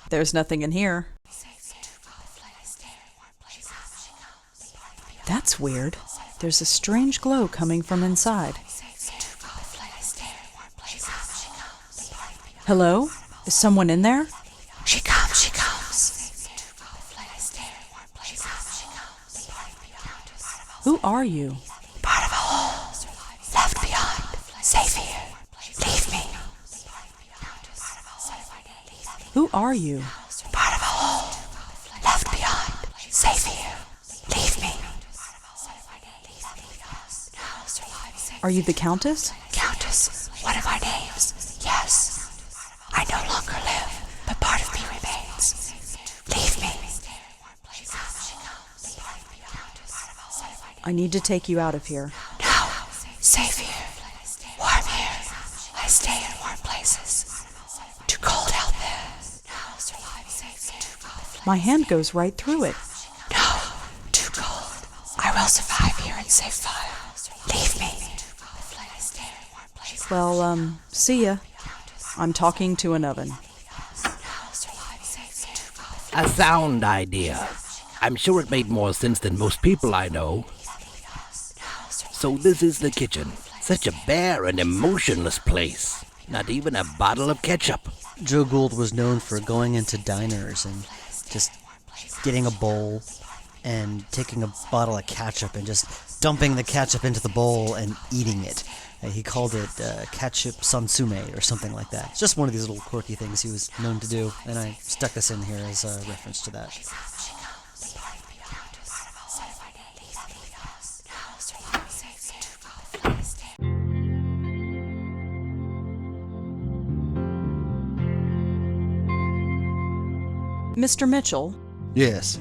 There's nothing in here. That's weird. There's a strange glow coming from inside. Hello? Is someone in there? She comes, she comes. Who are you? Part of a whole. Left behind. Safe here. Leave me. Who are you? Part of a whole. Left behind. Safe here. Leave me. Are you the Countess? Countess, one of our names. Yes. I no longer live, but part of me remains. Leave me. I need to take you out of here. No. Safe here. Warm here. I stay in warm places. Too cold out there. My hand goes right through it. No. Too cold. I will survive here and save fire. Leave me. Well, see ya. I'm talking to an oven. A sound idea. I'm sure it made more sense than most people I know. So this is the kitchen. Such a bare and emotionless place. Not even a bottle of ketchup. Joe Gould was known for going into diners and just getting a bowl and taking a bottle of ketchup and just dumping the ketchup into the bowl and eating it. He called it ketchup sansume or something like that. It's just one of these little quirky things he was known to do, and I stuck this in here as a reference to that. Mr. Mitchell, Yes.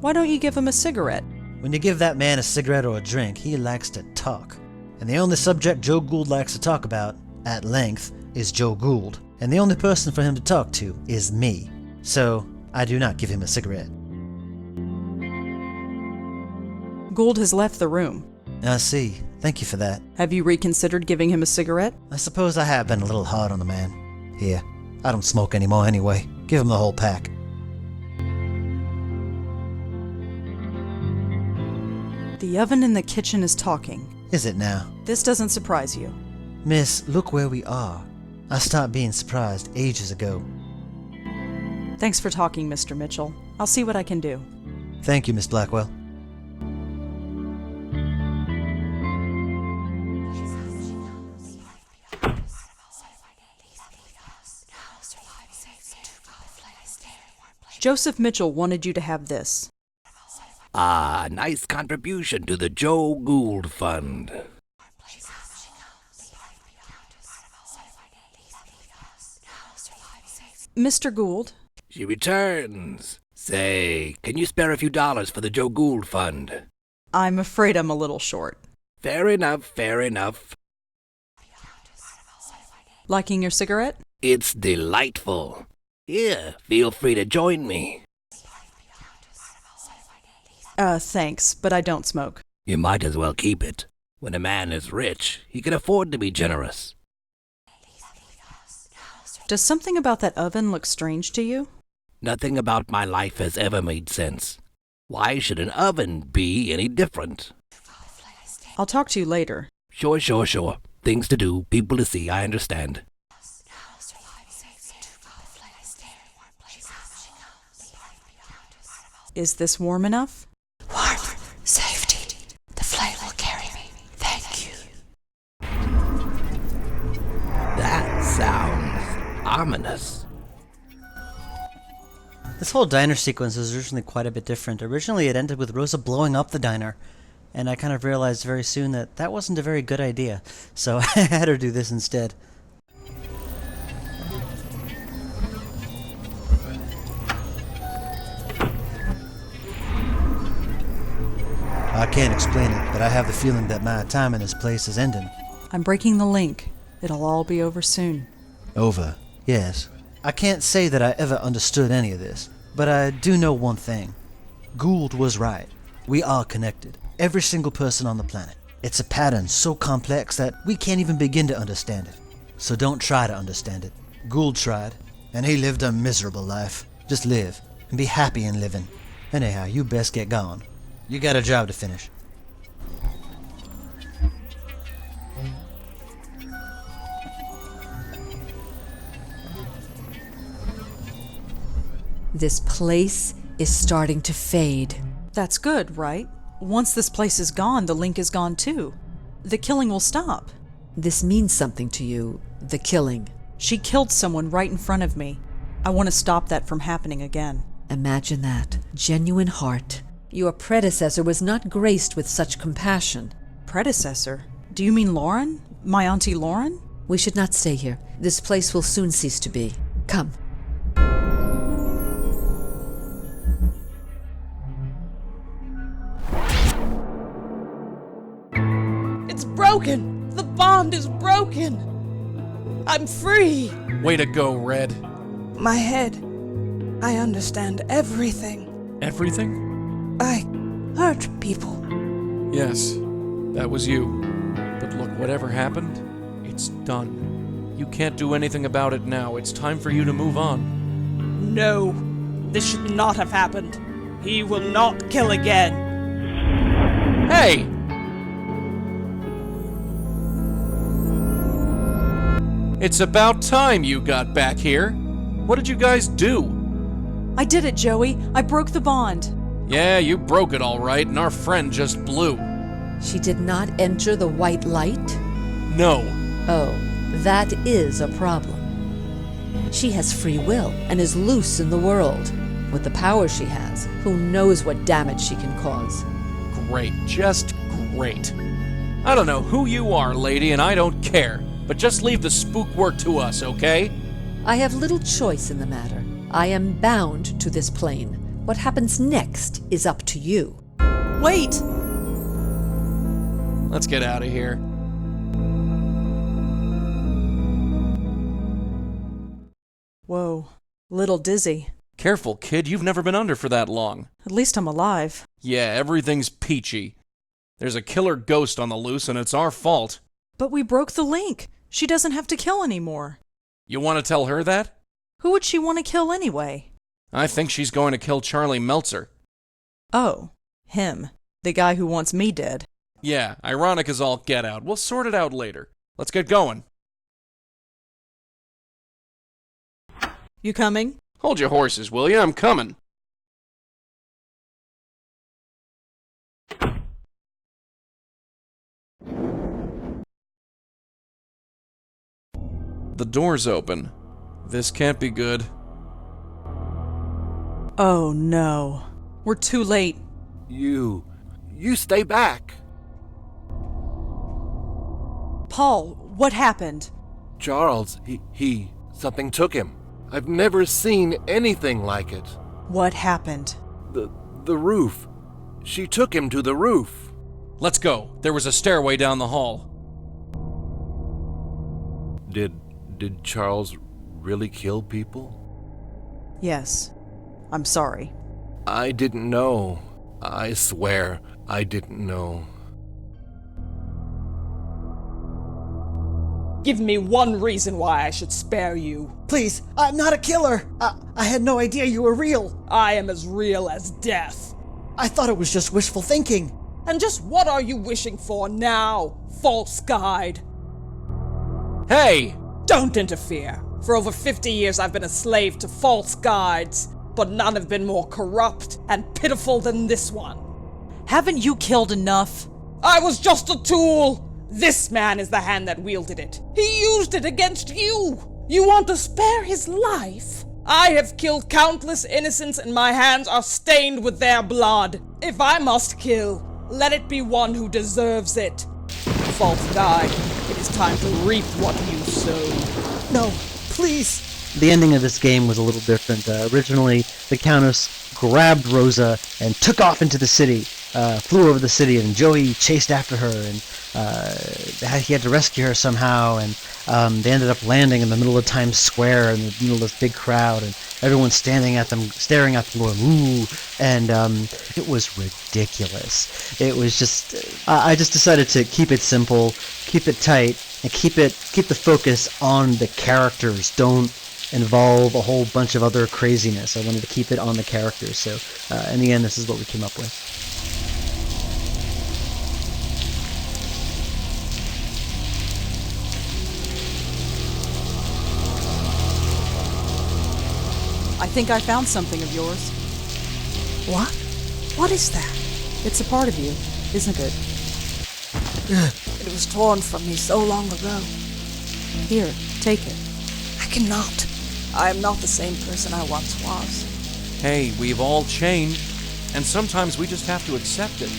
why don't you give him a cigarette? When you give that man a cigarette or a drink, he likes to talk. And the only subject Joe Gould likes to talk about, at length, is Joe Gould. And the only person for him to talk to is me. So, I do not give him a cigarette. Gould has left the room. I see. Thank you for that. Have you reconsidered giving him a cigarette? I suppose I have been a little hard on the man. Here, I don't smoke anymore anyway. Give him the whole pack. The oven in the kitchen is talking. Is it now? This doesn't surprise you. Miss, look where we are. I stopped being surprised ages ago. Thanks for talking, Mr. Mitchell. I'll see what I can do. Thank you, Miss Blackwell. Joseph Mitchell wanted you to have this. Ah, nice contribution to the Joe Gould Fund. Mr. Gould? She returns. Say, can you spare a few dollars for the Joe Gould Fund? I'm afraid I'm a little short. Fair enough, fair enough. Liking your cigarette? It's delightful. Here, feel free to join me. Thanks, but I don't smoke. You might as well keep it. When a man is rich, he can afford to be generous. Does something about that oven look strange to you? Nothing about my life has ever made sense. Why should an oven be any different? I'll talk to you later. Sure. Things to do, people to see, I understand. Is this warm enough? Warm. Safety. The flame will carry me. Thank you. That sounds ominous. This whole diner sequence was originally quite a bit different. Originally, it ended with Rosa blowing up the diner, and I kind of realized very soon that that wasn't a very good idea, so I had her do this instead. I can't explain it, but I have the feeling that my time in this place is ending. I'm breaking the link. It'll all be over soon. Over, yes. I can't say that I ever understood any of this, but I do know one thing. Gould was right. We are connected. Every single person on the planet. It's a pattern so complex that we can't even begin to understand it. So don't try to understand it. Gould tried, and he lived a miserable life. Just live, and be happy in living. Anyhow, you best get gone. You got a job to finish. This place is starting to fade. That's good, right? Once this place is gone, the link is gone too. The killing will stop. This means something to you, the killing. She killed someone right in front of me. I want to stop that from happening again. Imagine that. Genuine heart. Your predecessor was not graced with such compassion. Predecessor? Do you mean Lauren? My Auntie Lauren? We should not stay here. This place will soon cease to be. Come. It's broken! The bond is broken! I'm free! Way to go, Red. My head. I understand everything. Everything? I hurt people. Yes, that was you. But look, whatever happened, it's done. You can't do anything about it now. It's time for you to move on. No, this should not have happened. He will not kill again. Hey! It's about time you got back here. What did you guys do? I did it, Joey. I broke the bond. Yeah, you broke it all right, and our friend just blew. She did not enter the white light? No. Oh, that is a problem. She has free will and is loose in the world. With the power she has, who knows what damage she can cause. Great, just great. I don't know who you are, lady, and I don't care. But just leave the spook work to us, okay? I have little choice in the matter. I am bound to this plane. What happens next is up to you. Wait! Let's get out of here. Whoa, little dizzy. Careful, kid, you've never been under for that long. At least I'm alive. Yeah, everything's peachy. There's a killer ghost on the loose, and it's our fault. But we broke the link. She doesn't have to kill anymore. You want to tell her that? Who would she want to kill anyway? I think she's going to kill Charlie Meltzer. Oh, him. The guy who wants me dead. Yeah, ironic as all get out. We'll sort it out later. Let's get going. You coming? Hold your horses, will you? I'm coming. The door's open. This can't be good. Oh no. We're too late. You stay back. Paul, what happened? Charles, something took him. I've never seen anything like it. What happened? The roof. She took him to the roof. Let's go. There was a stairway down the hall. Did Charles really kill people? Yes. I'm sorry. I didn't know. I swear I didn't know. Give me one reason why I should spare you. Please, I'm not a killer. I had no idea you were real. I am as real as death. I thought it was just wishful thinking. And just what are you wishing for now, false guide? Hey! Don't interfere. For over 50 years I've been a slave to false guides, but none have been more corrupt and pitiful than this one. Haven't you killed enough? I was just a tool! This man is the hand that wielded it. He used it against you! You want to spare his life? I have killed countless innocents and my hands are stained with their blood. If I must kill, let it be one who deserves it. False guide, it is time to reap what you sow. No, please. The ending of this game was a little different. Originally, the Countess grabbed Rosa and took off into the city, flew over the city, and Joey chased after her, and he had to rescue her somehow, and they ended up landing in the middle of Times Square in the middle of this big crowd, and everyone's staring at them going, ooh, and it was ridiculous. It was just, I just decided to keep it simple, keep it tight, and keep the focus on the characters. Don't involve a whole bunch of other craziness. I wanted to keep it on the characters, so in the end, this is what we came up with. I think I found something of yours. What? What is that? It's a part of you, isn't it? It was torn from me so long ago. Here, take it. I cannot. I am not the same person I once was. Hey, we've all changed, and sometimes we just have to accept it.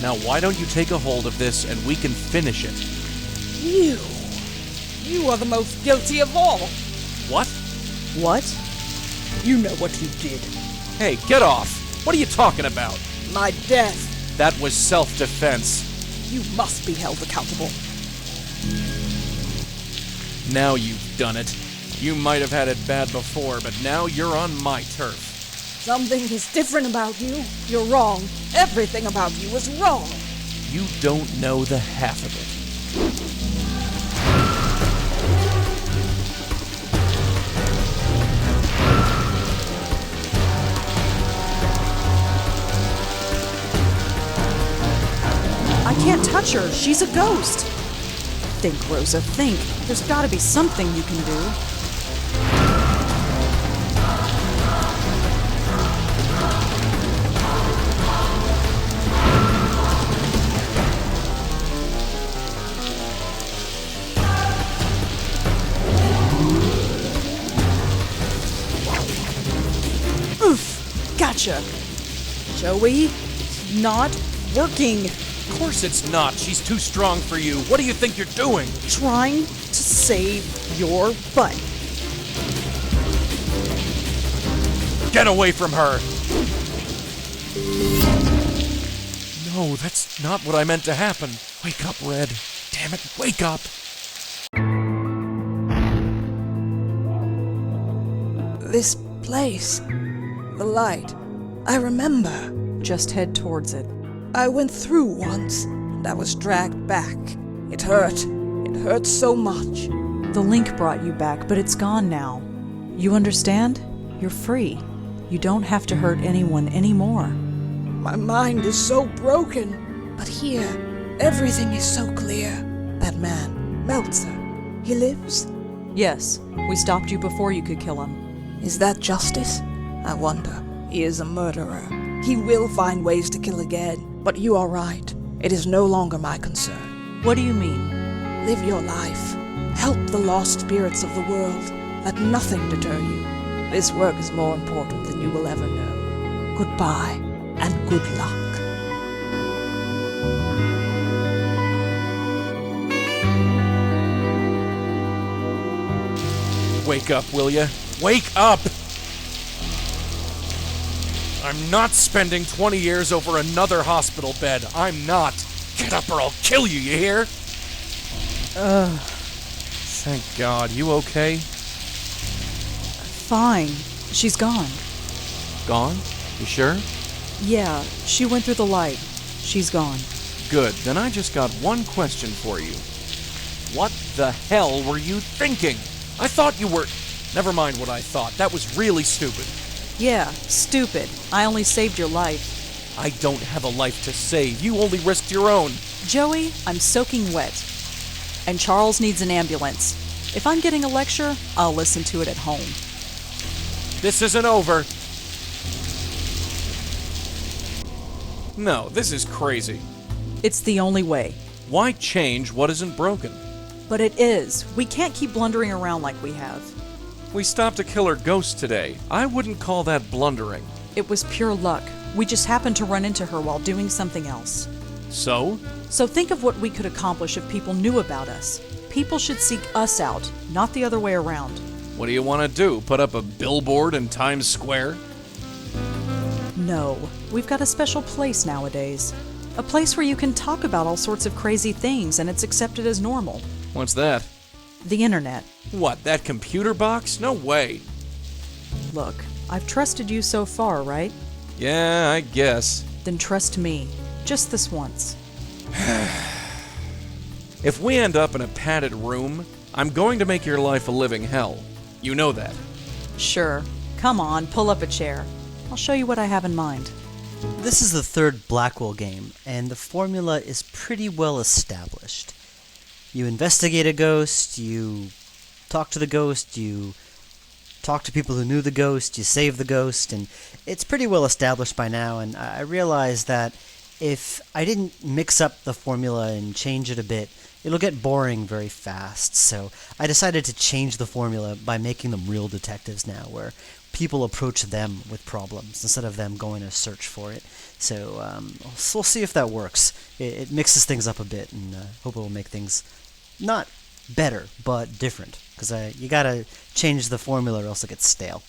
Now, why don't you take a hold of this and we can finish it? You are the most guilty of all. What? What? You know what you did. Hey, get off! What are you talking about? My death. That was self-defense. You must be held accountable. Now you've done it. You might have had it bad before, but now you're on my turf. Something is different about you. You're wrong. Everything about you is wrong. You don't know the half of it. I can't touch her. She's a ghost. Think, Rosa, think. There's gotta be something you can do. Oof! Gotcha. Joey, not working. Of course it's not. She's too strong for you. What do you think you're doing? Trying to save your butt. Get away from her! No, that's not what I meant to happen. Wake up, Red. Damn it, wake up! This place. The light. I remember. Just head towards it. I went through once, and I was dragged back. It hurt. It hurt so much. The link brought you back, but it's gone now. You understand? You're free. You don't have to hurt anyone anymore. My mind is so broken. But here, everything is so clear. That man, Meltzer, he lives? Yes, we stopped you before you could kill him. Is that justice? I wonder. He is a murderer. He will find ways to kill again. But you are right. It is no longer my concern. What do you mean? Live your life. Help the lost spirits of the world. Let nothing deter you. This work is more important than you will ever know. Goodbye, and good luck. Wake up, will ya? Wake up! I'm not spending 20 years over another hospital bed. I'm not. Get up or I'll kill you, you hear? Thank God. You okay? Fine. She's gone. Gone? You sure? Yeah, she went through the light. She's gone. Good, then I just got one question for you. What the hell were you thinking? I thought you were... Never mind what I thought. That was really stupid. Yeah, stupid. I only saved your life. I don't have a life to save. You only risked your own. Joey, I'm soaking wet. And Charles needs an ambulance. If I'm getting a lecture, I'll listen to it at home. This isn't over. No, this is crazy. It's the only way. Why change what isn't broken? But it is. We can't keep blundering around like we have. We stopped a killer ghost today. I wouldn't call that blundering. It was pure luck. We just happened to run into her while doing something else. So? So think of what we could accomplish if people knew about us. People should seek us out, not the other way around. What do you want to do? Put up a billboard in Times Square? No. We've got a special place nowadays. A place where you can talk about all sorts of crazy things and it's accepted as normal. What's that? The internet. What, that computer box? No way. Look, I've trusted you so far, right? Yeah, I guess. Then trust me. Just this once. If we end up in a padded room, I'm going to make your life a living hell. You know that. Sure. Come on, pull up a chair. I'll show you what I have in mind. This is the third Blackwell game, and the formula is pretty well established. You investigate a ghost, you talk to the ghost, you talk to people who knew the ghost, you save the ghost, and it's pretty well established by now, and I realized that if I didn't mix up the formula and change it a bit, it'll get boring very fast. So I decided to change the formula by making them real detectives now, where people approach them with problems instead of them going to search for it. So we'll see if that works. It mixes things up a bit, and hope it will make things not better, but different. Because you gotta change the formula or else it gets stale.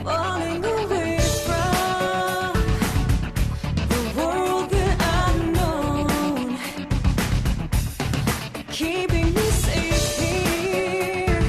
Falling away from the world that I've known, keeping me safe here.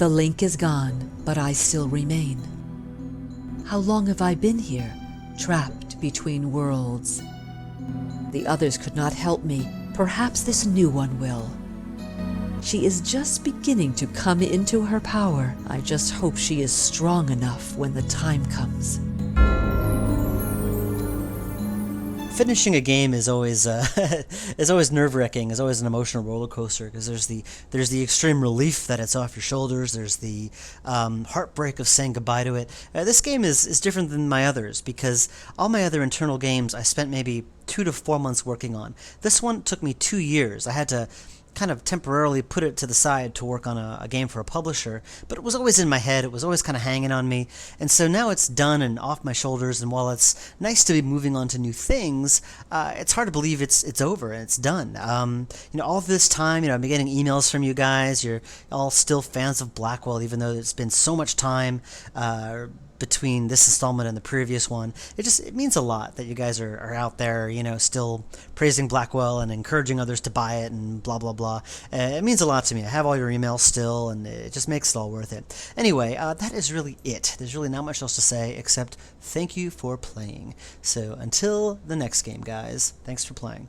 The link is gone, but I still remain. How long have I been here, trapped between worlds? The others could not help me. Perhaps this new one will. She is just beginning to come into her power. I just hope she is strong enough when the time comes. Finishing a game is always is always nerve-wracking. Is always an emotional roller coaster because there's the extreme relief that it's off your shoulders. There's the heartbreak of saying goodbye to it. This game is different than my others because all my other internal games I spent maybe 2 to 4 months working on. This one took me 2 years. I had to kind of temporarily put it to the side to work on a game for a publisher, but it was always in my head, it was always kind of hanging on me, and so now it's done and off my shoulders, and while it's nice to be moving on to new things, it's hard to believe it's over and it's done. All this time, I've been getting emails from you guys, you're all still fans of Blackwell, even though it's been so much time between this installment and the previous one. It means a lot that you guys are out there, still praising Blackwell and encouraging others to buy it and blah, blah, blah. It means a lot to me. I have all your emails still, and it just makes it all worth it. Anyway, that is really it. There's really not much else to say except thank you for playing. So until the next game, guys, thanks for playing.